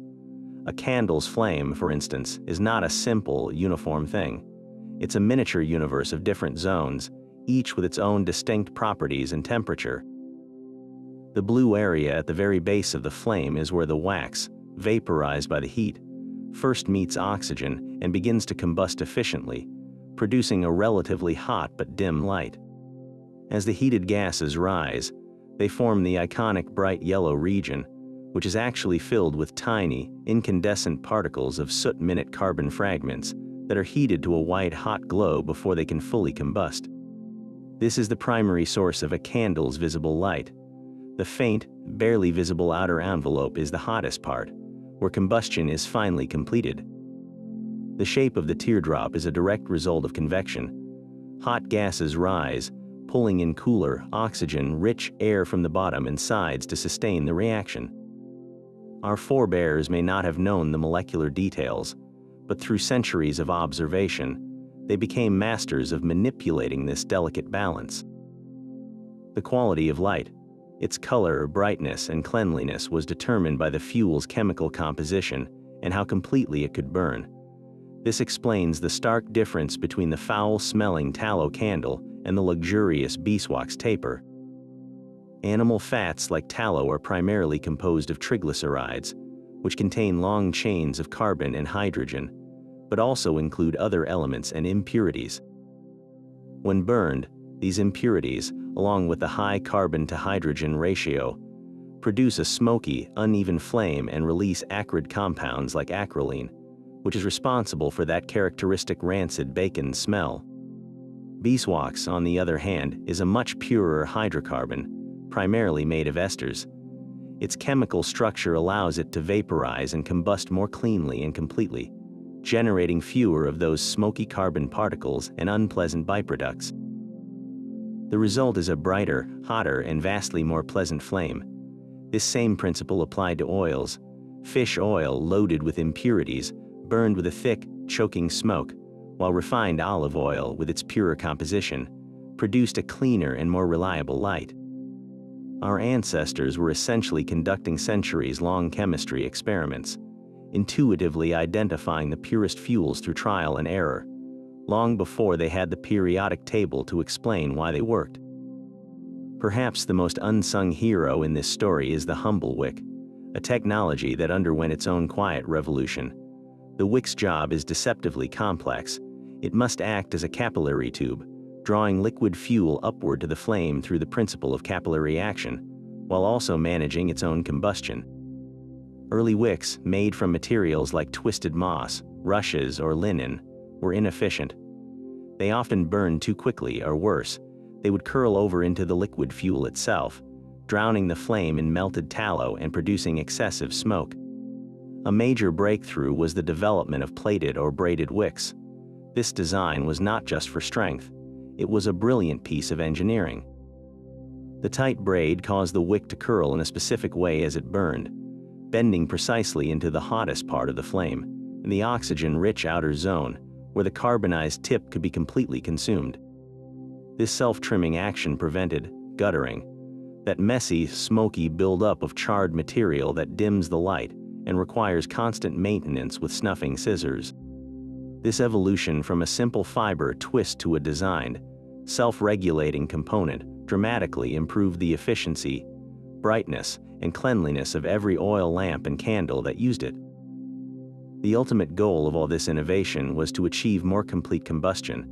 A candle's flame, for instance, is not a simple, uniform thing. It's a miniature universe of different zones, each with its own distinct properties and temperature. The blue area at the very base of the flame is where the wax, vaporized by the heat, first meets oxygen and begins to combust efficiently, producing a relatively hot but dim light. As the heated gases rise, they form the iconic bright yellow region, which is actually filled with tiny, incandescent particles of soot-minute carbon fragments that are heated to a white hot glow before they can fully combust. This is the primary source of a candle's visible light. The faint, barely visible outer envelope is the hottest part, where combustion is finally completed. The shape of the teardrop is a direct result of convection. Hot gases rise, pulling in cooler, oxygen-rich air from the bottom and sides to sustain the reaction. Our forebears may not have known the molecular details, but through centuries of observation, they became masters of manipulating this delicate balance. The quality of light, its color, brightness, and cleanliness was determined by the fuel's chemical composition and how completely it could burn. This explains the stark difference between the foul-smelling tallow candle and the luxurious beeswax taper. Animal fats like tallow are primarily composed of triglycerides, which contain long chains of carbon and hydrogen, but also include other elements and impurities. When burned, these impurities, along with the high carbon-to-hydrogen ratio, produce a smoky, uneven flame and release acrid compounds like acrolein, which is responsible for that characteristic rancid bacon smell. Beeswax, on the other hand, is a much purer hydrocarbon, primarily made of esters. Its chemical structure allows it to vaporize and combust more cleanly and completely, generating fewer of those smoky carbon particles and unpleasant byproducts. The result is a brighter, hotter, and vastly more pleasant flame. This same principle applied to oils. Fish oil loaded with impurities burned with a thick, choking smoke, while refined olive oil, with its purer composition, produced a cleaner and more reliable light. Our ancestors were essentially conducting centuries-long chemistry experiments, intuitively identifying the purest fuels through trial and error, long before they had the periodic table to explain why they worked. Perhaps the most unsung hero in this story is the humble wick, a technology that underwent its own quiet revolution. The wick's job is deceptively complex. It must act as a capillary tube, drawing liquid fuel upward to the flame through the principle of capillary action, while also managing its own combustion. Early wicks, made from materials like twisted moss, rushes, or linen, were inefficient. They often burned too quickly, or worse, they would curl over into the liquid fuel itself, drowning the flame in melted tallow and producing excessive smoke. A major breakthrough was the development of plated or braided wicks. This design was not just for strength, it was a brilliant piece of engineering. The tight braid caused the wick to curl in a specific way as it burned, bending precisely into the hottest part of the flame, and the oxygen-rich outer zone, where the carbonized tip could be completely consumed. This self-trimming action prevented guttering, that messy, smoky buildup of charred material that dims the light and requires constant maintenance with snuffing scissors. This evolution from a simple fiber twist to a designed, self-regulating component dramatically improved the efficiency, brightness, and cleanliness of every oil lamp and candle that used it. The ultimate goal of all this innovation was to achieve more complete combustion,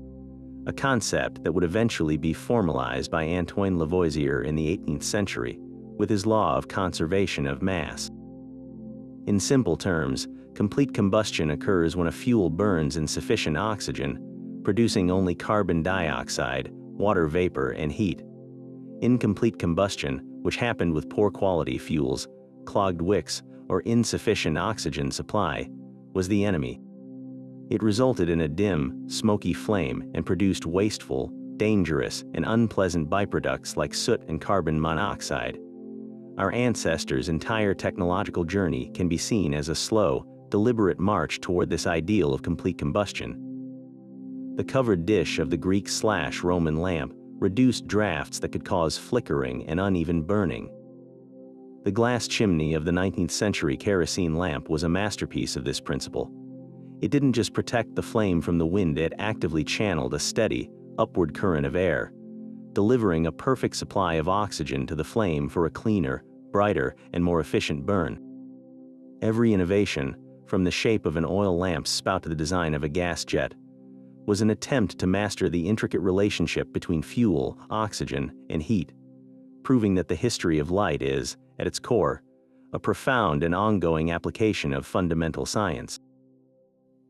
a concept that would eventually be formalized by Antoine Lavoisier in the 18th century with his law of conservation of mass. In simple terms, complete combustion occurs when a fuel burns in sufficient oxygen, producing only carbon dioxide, water vapor, and heat. Incomplete combustion, which happened with poor quality fuels, clogged wicks, or insufficient oxygen supply, was the enemy. It resulted in a dim, smoky flame and produced wasteful, dangerous, and unpleasant byproducts like soot and carbon monoxide. Our ancestors' entire technological journey can be seen as a slow, deliberate march toward this ideal of complete combustion. The covered dish of the Greek/Roman lamp reduced drafts that could cause flickering and uneven burning. The glass chimney of the 19th century kerosene lamp was a masterpiece of this principle. It didn't just protect the flame from the wind, it actively channeled a steady, upward current of air, delivering a perfect supply of oxygen to the flame for a cleaner, brighter, and more efficient burn. Every innovation, from the shape of an oil lamp's spout to the design of a gas jet, was an attempt to master the intricate relationship between fuel, oxygen, and heat, proving that the history of light is, at its core, a profound and ongoing application of fundamental science.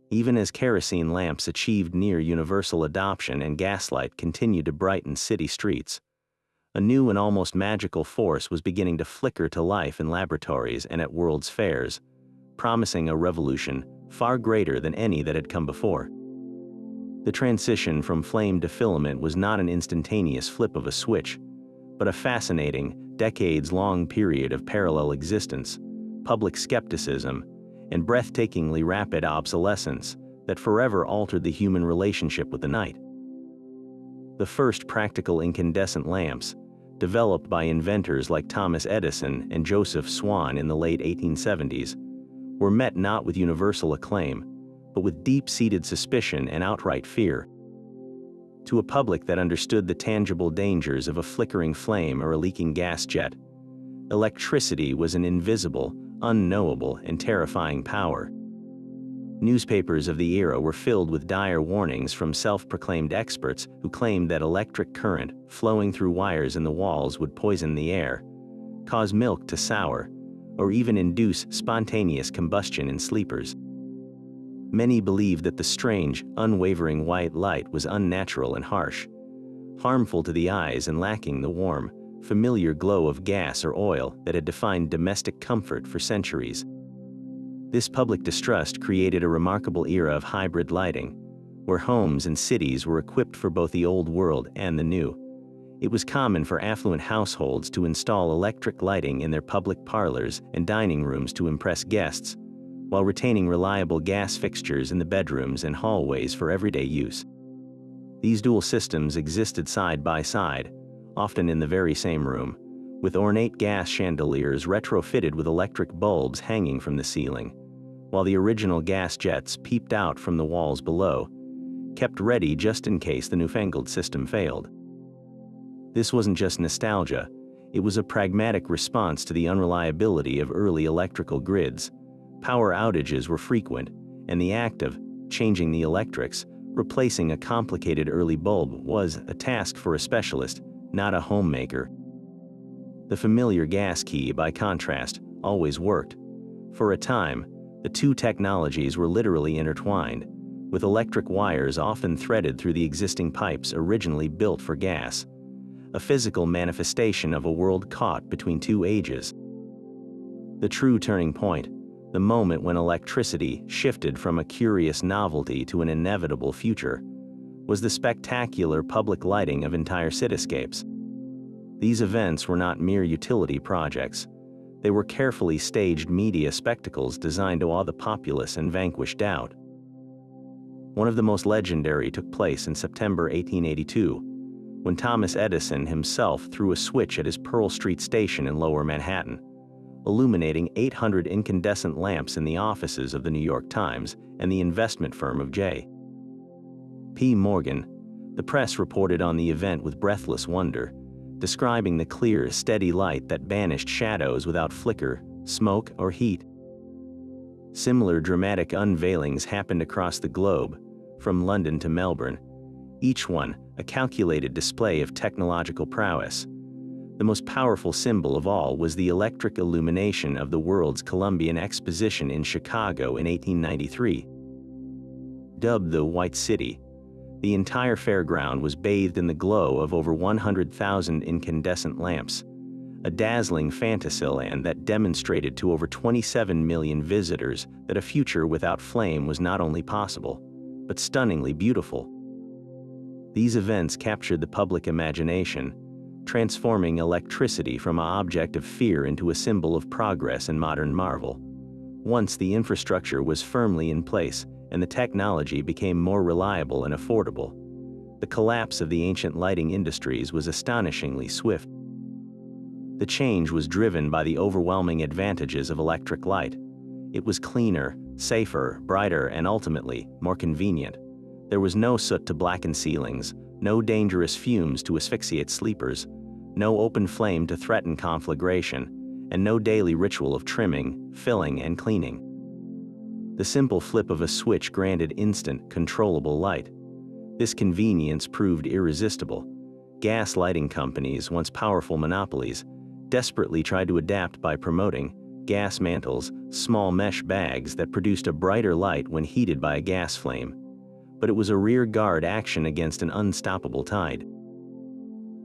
Even as kerosene lamps achieved near universal adoption and gaslight continued to brighten city streets, a new and almost magical force was beginning to flicker to life in laboratories and at world's fairs, promising a revolution far greater than any that had come before. The transition from flame to filament was not an instantaneous flip of a switch, but a fascinating, decades-long period of parallel existence, public skepticism, and breathtakingly rapid obsolescence that forever altered the human relationship with the night. The first practical incandescent lamps, developed by inventors like Thomas Edison and Joseph Swan in the late 1870s, were met not with universal acclaim, but with deep-seated suspicion and outright fear. To a public that understood the tangible dangers of a flickering flame or a leaking gas jet, electricity was an invisible, unknowable, and terrifying power. Newspapers of the era were filled with dire warnings from self-proclaimed experts who claimed that electric current flowing through wires in the walls would poison the air, cause milk to sour, or even induce spontaneous combustion in sleepers. Many believed that the strange, unwavering white light was unnatural and harsh, harmful to the eyes and lacking the warm, familiar glow of gas or oil that had defined domestic comfort for centuries. This public distrust created a remarkable era of hybrid lighting, where homes and cities were equipped for both the old world and the new. It was common for affluent households to install electric lighting in their public parlors and dining rooms to impress guests, while retaining reliable gas fixtures in the bedrooms and hallways for everyday use. These dual systems existed side by side, often in the very same room, with ornate gas chandeliers retrofitted with electric bulbs hanging from the ceiling, while the original gas jets peeped out from the walls below, kept ready just in case the newfangled system failed. This wasn't just nostalgia, it was a pragmatic response to the unreliability of early electrical grids. Power outages were frequent, and the act of changing the electrics, replacing a complicated early bulb, was a task for a specialist, not a homemaker. The familiar gas key, by contrast, always worked. For a time, the two technologies were literally intertwined, with electric wires often threaded through the existing pipes originally built for gas, a physical manifestation of a world caught between two ages. The true turning point, the moment when electricity shifted from a curious novelty to an inevitable future, was the spectacular public lighting of entire cityscapes. These events were not mere utility projects. They were carefully staged media spectacles designed to awe the populace and vanquish doubt. One of the most legendary took place in September 1882, when Thomas Edison himself threw a switch at his Pearl Street station in Lower Manhattan, illuminating 800 incandescent lamps in the offices of the New York Times and the investment firm of J. P. Morgan. The press reported on the event with breathless wonder, describing the clear, steady light that banished shadows without flicker, smoke, or heat. Similar dramatic unveilings happened across the globe, from London to Melbourne, each one a calculated display of technological prowess. The most powerful symbol of all was the electric illumination of the World's Columbian Exposition in Chicago in 1893. Dubbed the White City, the entire fairground was bathed in the glow of over 100,000 incandescent lamps, a dazzling fantasyland that demonstrated to over 27 million visitors that a future without flame was not only possible, but stunningly beautiful. These events captured the public imagination, transforming electricity from an object of fear into a symbol of progress and modern marvel. Once the infrastructure was firmly in place and the technology became more reliable and affordable, the collapse of the ancient lighting industries was astonishingly swift. The change was driven by the overwhelming advantages of electric light. It was cleaner, safer, brighter, and ultimately more convenient. There was no soot to blacken ceilings, no dangerous fumes to asphyxiate sleepers, no open flame to threaten conflagration, and no daily ritual of trimming, filling, and cleaning. The simple flip of a switch granted instant, controllable light. This convenience proved irresistible. Gas lighting companies, once powerful monopolies, desperately tried to adapt by promoting gas mantles, small mesh bags that produced a brighter light when heated by a gas flame. But it was a rear-guard action against an unstoppable tide.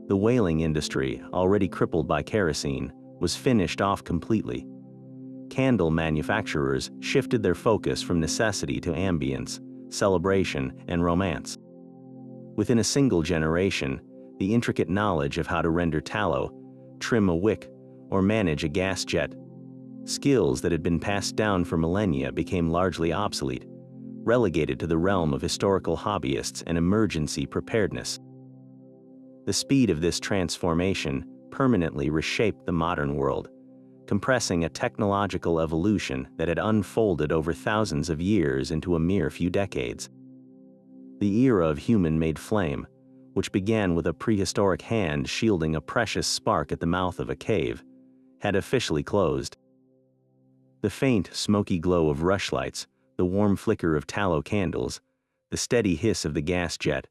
The whaling industry, already crippled by kerosene, was finished off completely. Candle manufacturers shifted their focus from necessity to ambience, celebration, and romance. Within a single generation, the intricate knowledge of how to render tallow, trim a wick, or manage a gas jet, skills that had been passed down for millennia, became largely obsolete, relegated to the realm of historical hobbyists and emergency preparedness. The speed of this transformation permanently reshaped the modern world, compressing a technological evolution that had unfolded over thousands of years into a mere few decades. The era of human-made flame, which began with a prehistoric hand shielding a precious spark at the mouth of a cave, had officially closed. The faint, smoky glow of rushlights, the warm flicker of tallow candles, the steady hiss of the gas jet,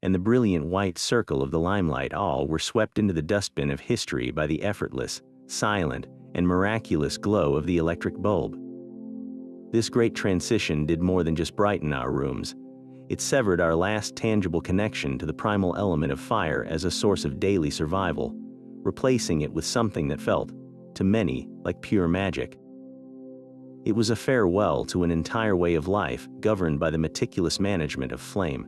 and the brilliant white circle of the limelight all were swept into the dustbin of history by the effortless, silent, and miraculous glow of the electric bulb. This great transition did more than just brighten our rooms. It severed our last tangible connection to the primal element of fire as a source of daily survival, replacing it with something that felt, to many, like pure magic. It was a farewell to an entire way of life governed by the meticulous management of flame,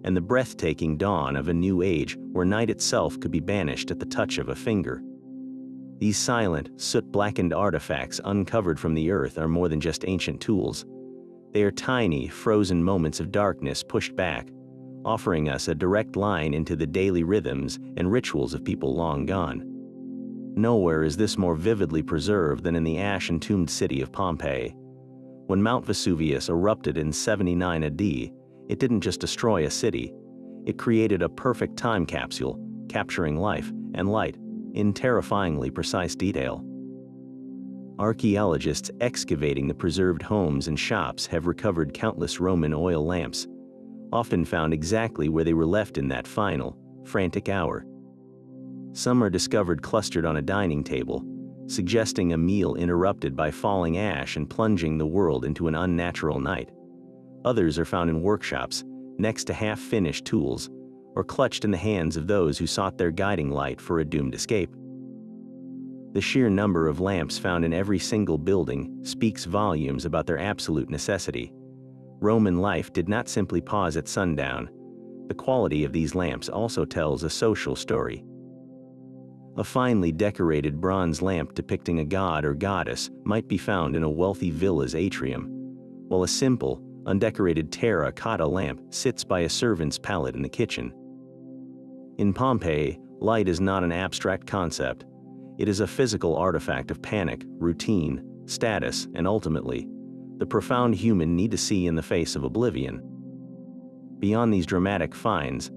and the breathtaking dawn of a new age where night itself could be banished at the touch of a finger. These silent, soot-blackened artifacts uncovered from the earth are more than just ancient tools. They are tiny, frozen moments of darkness pushed back, offering us a direct line into the daily rhythms and rituals of people long gone. Nowhere is this more vividly preserved than in the ash-entombed city of Pompeii. When Mount Vesuvius erupted in 79 AD, it didn't just destroy a city, it created a perfect time capsule, capturing life and light in terrifyingly precise detail. Archaeologists excavating the preserved homes and shops have recovered countless Roman oil lamps, often found exactly where they were left in that final, frantic hour. Some are discovered clustered on a dining table, suggesting a meal interrupted by falling ash and plunging the world into an unnatural night. Others are found in workshops, next to half-finished tools, or clutched in the hands of those who sought their guiding light for a doomed escape. The sheer number of lamps found in every single building speaks volumes about their absolute necessity. Roman life did not simply pause at sundown. The quality of these lamps also tells a social story. A finely decorated bronze lamp depicting a god or goddess might be found in a wealthy villa's atrium, while a simple, undecorated terracotta lamp sits by a servant's pallet in the kitchen. In Pompeii, light is not an abstract concept. It is a physical artifact of panic, routine, status, and ultimately, the profound human need to see in the face of oblivion. Beyond these dramatic finds,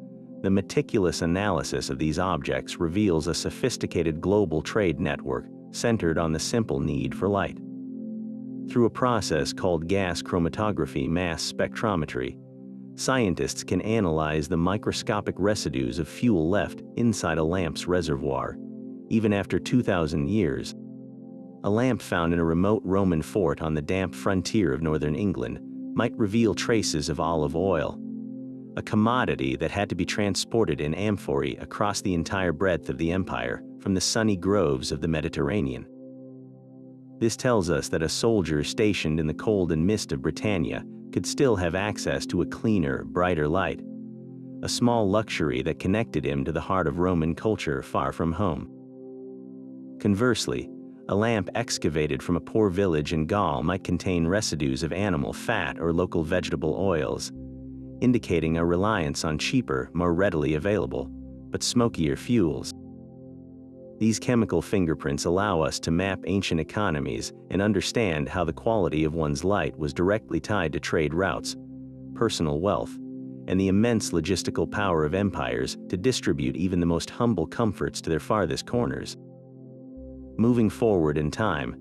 the meticulous analysis of these objects reveals a sophisticated global trade network centered on the simple need for light. Through a process called gas chromatography mass spectrometry, scientists can analyze the microscopic residues of fuel left inside a lamp's reservoir, even after 2,000 years. A lamp found in a remote Roman fort on the damp frontier of northern England might reveal traces of olive oil, a commodity that had to be transported in amphorae across the entire breadth of the empire from the sunny groves of the Mediterranean. This tells us that a soldier stationed in the cold and mist of Britannia could still have access to a cleaner, brighter light, a small luxury that connected him to the heart of Roman culture far from home. Conversely, a lamp excavated from a poor village in Gaul might contain residues of animal fat or local vegetable oils, indicating a reliance on cheaper, more readily available, but smokier fuels. These chemical fingerprints allow us to map ancient economies and understand how the quality of one's light was directly tied to trade routes, personal wealth, and the immense logistical power of empires to distribute even the most humble comforts to their farthest corners. Moving forward in time,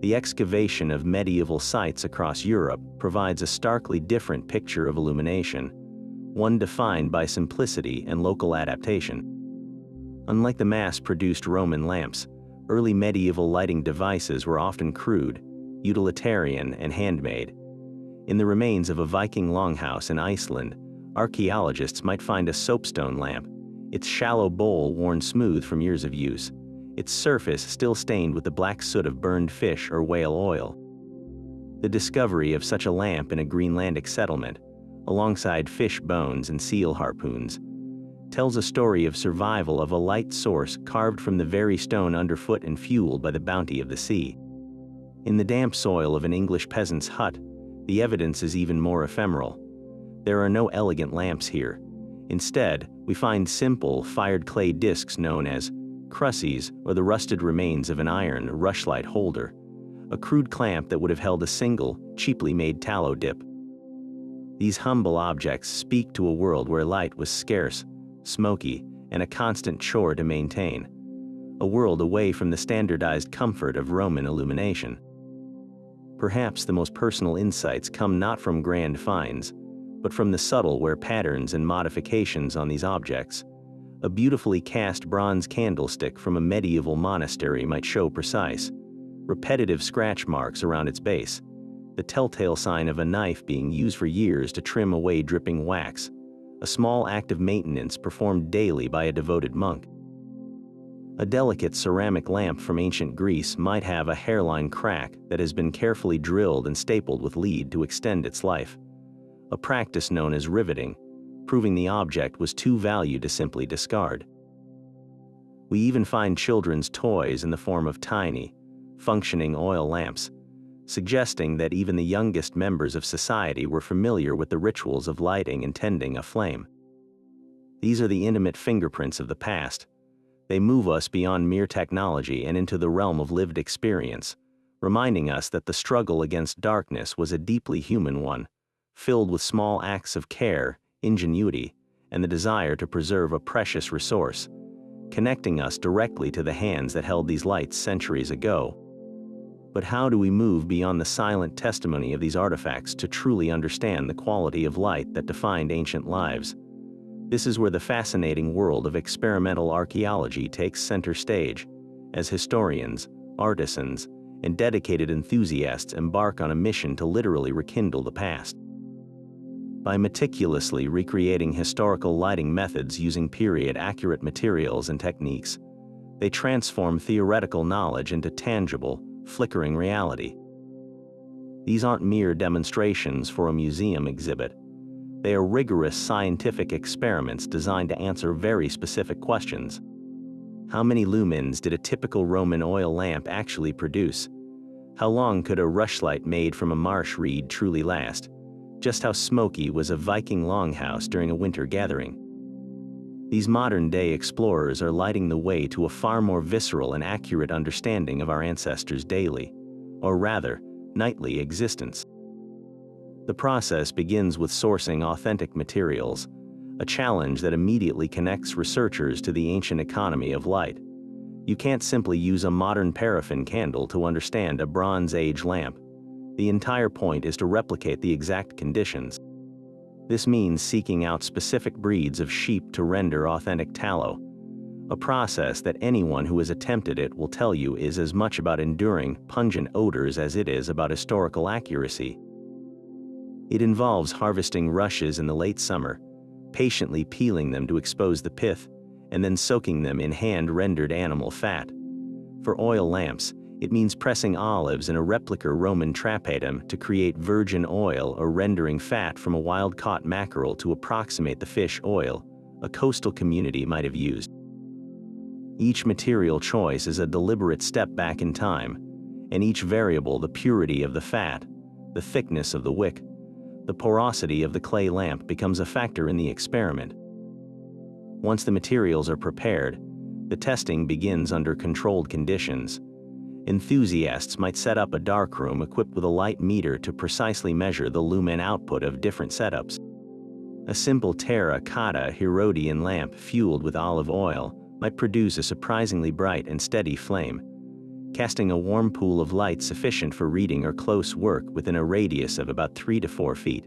the excavation of medieval sites across Europe provides a starkly different picture of illumination, one defined by simplicity and local adaptation. Unlike the mass-produced Roman lamps, early medieval lighting devices were often crude, utilitarian, and handmade. In the remains of a Viking longhouse in Iceland, archaeologists might find a soapstone lamp, its shallow bowl worn smooth from years of use, its surface still stained with the black soot of burned fish or whale oil. The discovery of such a lamp in a Greenlandic settlement, alongside fish bones and seal harpoons, tells a story of survival of a light source carved from the very stone underfoot and fueled by the bounty of the sea. In the damp soil of an English peasant's hut, the evidence is even more ephemeral. There are no elegant lamps here. Instead, we find simple, fired clay discs known as crussies, or the rusted remains of an iron rushlight holder, a crude clamp that would have held a single, cheaply made tallow dip. These humble objects speak to a world where light was scarce, smoky, and a constant chore to maintain, a world away from the standardized comfort of Roman illumination. Perhaps the most personal insights come not from grand finds, but from the subtle wear patterns and modifications on these objects. A beautifully cast bronze candlestick from a medieval monastery might show precise, repetitive scratch marks around its base, the telltale sign of a knife being used for years to trim away dripping wax, a small act of maintenance performed daily by a devoted monk. A delicate ceramic lamp from ancient Greece might have a hairline crack that has been carefully drilled and stapled with lead to extend its life, a practice known as riveting, proving the object was too valued to simply discard. We even find children's toys in the form of tiny, functioning oil lamps, suggesting that even the youngest members of society were familiar with the rituals of lighting and tending a flame. These are the intimate fingerprints of the past. They move us beyond mere technology and into the realm of lived experience, reminding us that the struggle against darkness was a deeply human one, filled with small acts of care, ingenuity, and the desire to preserve a precious resource, connecting us directly to the hands that held these lights centuries ago. But how do we move beyond the silent testimony of these artifacts to truly understand the quality of light that defined ancient lives? This is where the fascinating world of experimental archaeology takes center stage, as historians, artisans, and dedicated enthusiasts embark on a mission to literally rekindle the past. By meticulously recreating historical lighting methods using period-accurate materials and techniques, they transform theoretical knowledge into tangible, flickering reality. These aren't mere demonstrations for a museum exhibit. They are rigorous scientific experiments designed to answer very specific questions. How many lumens did a typical Roman oil lamp actually produce? How long could a rushlight made from a marsh reed truly last? Just how smoky was a Viking longhouse during a winter gathering? These modern-day explorers are lighting the way to a far more visceral and accurate understanding of our ancestors' daily, or rather, nightly existence. The process begins with sourcing authentic materials, a challenge that immediately connects researchers to the ancient economy of light. You can't simply use a modern paraffin candle to understand a Bronze Age lamp. The entire point is to replicate the exact conditions. This means seeking out specific breeds of sheep to render authentic tallow, a process that anyone who has attempted it will tell you is as much about enduring pungent odors as it is about historical accuracy. It involves harvesting rushes in the late summer, patiently peeling them to expose the pith, and then soaking them in hand-rendered animal fat. For oil lamps, it means pressing olives in a replica Roman trapetum to create virgin oil or rendering fat from a wild-caught mackerel to approximate the fish oil a coastal community might have used. Each material choice is a deliberate step back in time, and each variable, the purity of the fat, the thickness of the wick, the porosity of the clay lamp, becomes a factor in the experiment. Once the materials are prepared, the testing begins under controlled conditions. Enthusiasts might set up a darkroom equipped with a light meter to precisely measure the lumen output of different setups. A simple terra cotta Herodian lamp fueled with olive oil might produce a surprisingly bright and steady flame, casting a warm pool of light sufficient for reading or close work within a radius of about 3 to 4 feet.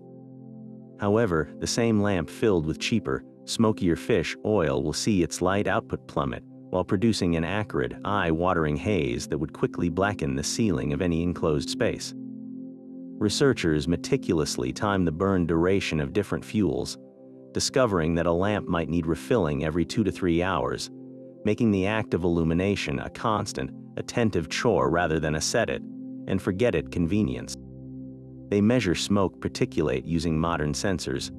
However, the same lamp filled with cheaper, smokier fish oil will see its light output plummet, while producing an acrid, eye-watering haze that would quickly blacken the ceiling of any enclosed space. Researchers meticulously time the burn duration of different fuels, discovering that a lamp might need refilling every 2 to 3 hours, making the act of illumination a constant, attentive chore rather than a set-it-and-forget-it convenience. They measure smoke particulate using modern sensors,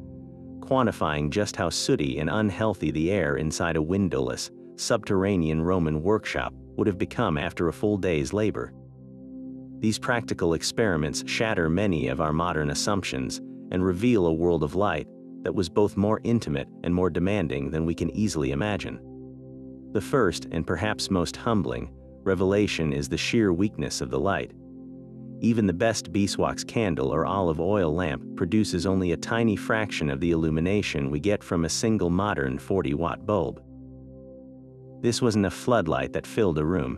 quantifying just how sooty and unhealthy the air inside a windowless, subterranean Roman workshop would have become after a full day's labor. These practical experiments shatter many of our modern assumptions and reveal a world of light that was both more intimate and more demanding than we can easily imagine. The first, and perhaps most humbling, revelation is the sheer weakness of the light. Even the best beeswax candle or olive oil lamp produces only a tiny fraction of the illumination we get from a single modern 40-watt bulb. This wasn't a floodlight that filled a room.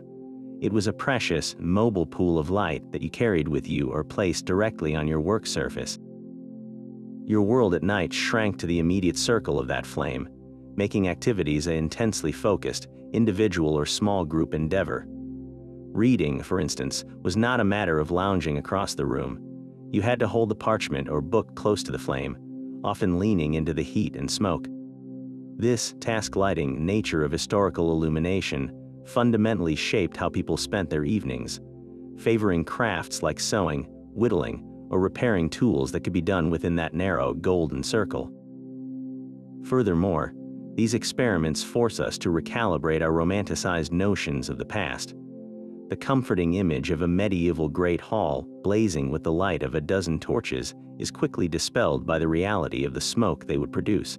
It was a precious, mobile pool of light that you carried with you or placed directly on your work surface. Your world at night shrank to the immediate circle of that flame, making activities an intensely focused, individual or small group endeavor. Reading, for instance, was not a matter of lounging across the room. You had to hold the parchment or book close to the flame, often leaning into the heat and smoke. This task-lighting nature of historical illumination fundamentally shaped how people spent their evenings, favoring crafts like sewing, whittling, or repairing tools that could be done within that narrow, golden circle. Furthermore, these experiments force us to recalibrate our romanticized notions of the past. The comforting image of a medieval great hall blazing with the light of a dozen torches is quickly dispelled by the reality of the smoke they would produce.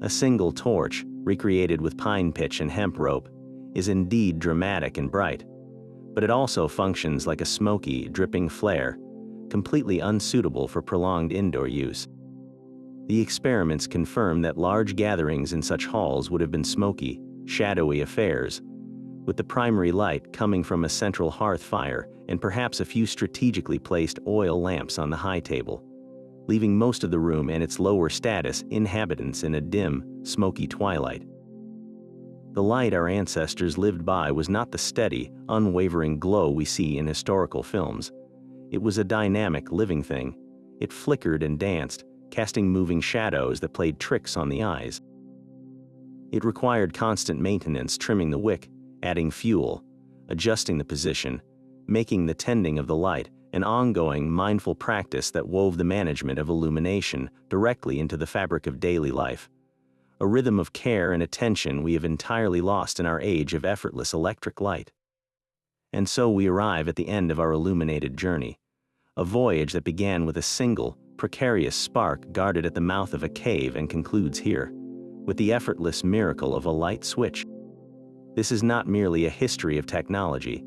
A single torch, recreated with pine pitch and hemp rope, is indeed dramatic and bright, but it also functions like a smoky, dripping flare, completely unsuitable for prolonged indoor use. The experiments confirm that large gatherings in such halls would have been smoky, shadowy affairs, with the primary light coming from a central hearth fire and perhaps a few strategically placed oil lamps on the high table, leaving most of the room and its lower status inhabitants in a dim, smoky twilight. The light our ancestors lived by was not the steady, unwavering glow we see in historical films. It was a dynamic, living thing. It flickered and danced, casting moving shadows that played tricks on the eyes. It required constant maintenance, trimming the wick, adding fuel, adjusting the position, making the tending of the light an ongoing, mindful practice that wove the management of illumination directly into the fabric of daily life. a rhythm of care and attention we have entirely lost in our age of effortless electric light. And so we arrive at the end of our illuminated journey, a voyage that began with a single, precarious spark guarded at the mouth of a cave and concludes here, with the effortless miracle of a light switch. This is not merely a history of technology.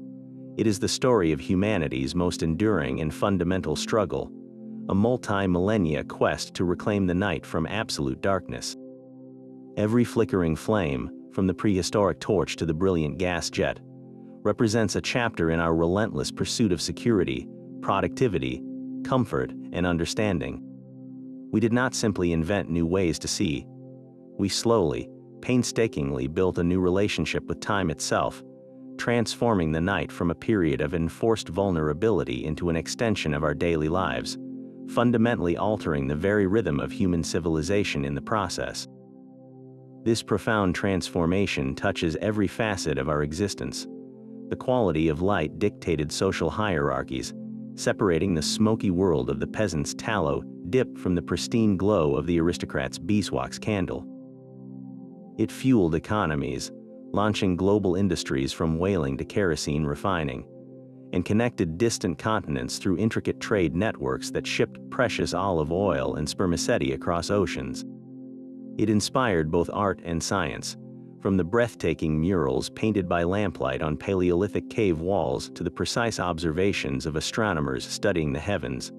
It is the story of humanity's most enduring and fundamental struggle, a multi-millennia quest to reclaim the night from absolute darkness. Every flickering flame, from the prehistoric torch to the brilliant gas jet, represents a chapter in our relentless pursuit of security, productivity, comfort, and understanding. We did not simply invent new ways to see. We slowly, painstakingly built a new relationship with time itself, transforming the night from a period of enforced vulnerability into an extension of our daily lives, fundamentally altering the very rhythm of human civilization in the process. This profound transformation touches every facet of our existence. The quality of light dictated social hierarchies, separating the smoky world of the peasant's tallow dip from the pristine glow of the aristocrat's beeswax candle. It fueled economies, launching global industries from whaling to kerosene refining, and connected distant continents through intricate trade networks that shipped precious olive oil and spermaceti across oceans. It inspired both art and science, from the breathtaking murals painted by lamplight on Paleolithic cave walls to the precise observations of astronomers studying the heavens,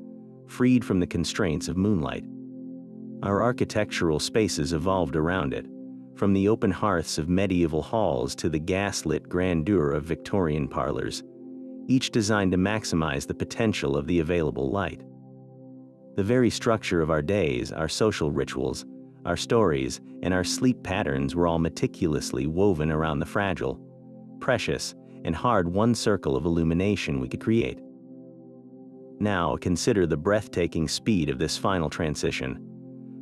freed from the constraints of moonlight. Our architectural spaces evolved around it, from the open hearths of medieval halls to the gas-lit grandeur of Victorian parlors, each designed to maximize the potential of the available light. The very structure of our days, our social rituals, our stories, and our sleep patterns were all meticulously woven around the fragile, precious, and hard-won circle of illumination we could create. Now, consider the breathtaking speed of this final transition.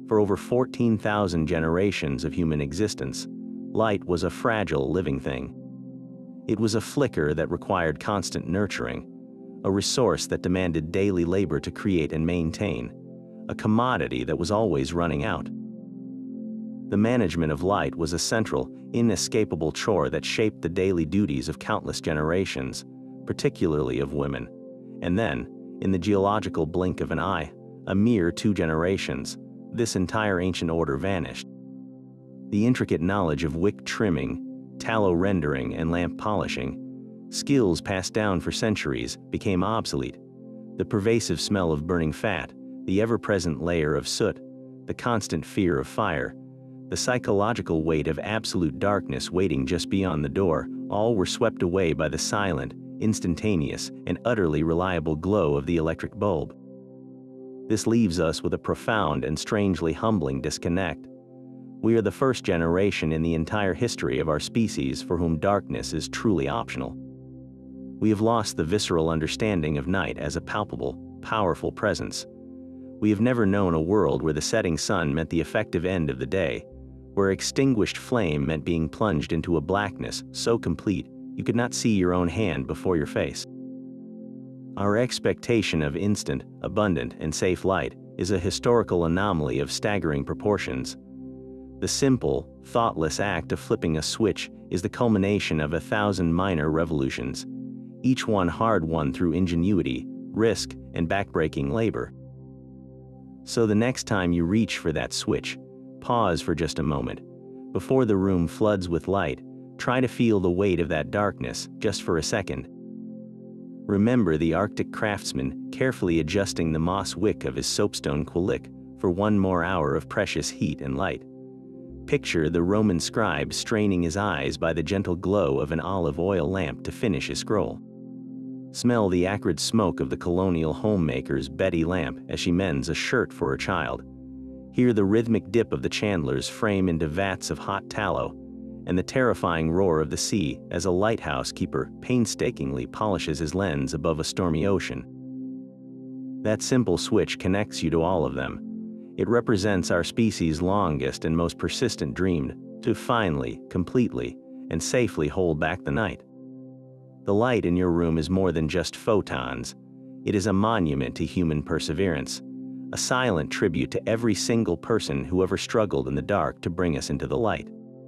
For over 14,000 generations of human existence, light was a fragile living thing. It was a flicker that required constant nurturing, a resource that demanded daily labor to create and maintain, a commodity that was always running out. The management of light was a central, inescapable chore that shaped the daily duties of countless generations, particularly of women. And then, in the geological blink of an eye, a mere 2 generations, this entire ancient order vanished. The intricate knowledge of wick trimming, tallow rendering, and lamp polishing, skills passed down for centuries, became obsolete. The pervasive smell of burning fat, the ever-present layer of soot, the constant fear of fire, the psychological weight of absolute darkness waiting just beyond the door, all were swept away by the silent, instantaneous, and utterly reliable glow of the electric bulb. This leaves us with a profound and strangely humbling disconnect. We are the first generation in the entire history of our species for whom darkness is truly optional. We have lost the visceral understanding of night as a palpable, powerful presence. We have never known a world where the setting sun meant the effective end of the day, where extinguished flame meant being plunged into a blackness so complete you could not see your own hand before your face. Our expectation of instant, abundant, and safe light is a historical anomaly of staggering proportions. The simple, thoughtless act of flipping a switch is the culmination of 1,000 minor revolutions, each one hard-won through ingenuity, risk, and backbreaking labor. So the next time you reach for that switch, pause for just a moment. Before the room floods with light, try to feel the weight of that darkness, just for a second. Remember the Arctic craftsman carefully adjusting the moss wick of his soapstone quillic for one more hour of precious heat and light. Picture the Roman scribe straining his eyes by the gentle glow of an olive oil lamp to finish his scroll. Smell the acrid smoke of the colonial homemaker's Betty lamp as she mends a shirt for her child. Hear the rhythmic dip of the chandler's frame into vats of hot tallow, and the terrifying roar of the sea as a lighthouse keeper painstakingly polishes his lens above a stormy ocean. That simple switch connects you to all of them. It represents our species' longest and most persistent dream to finally, completely, and safely hold back the night. The light in your room is more than just photons. It is a monument to human perseverance, a silent tribute to every single person who ever struggled in the dark to bring us into the light.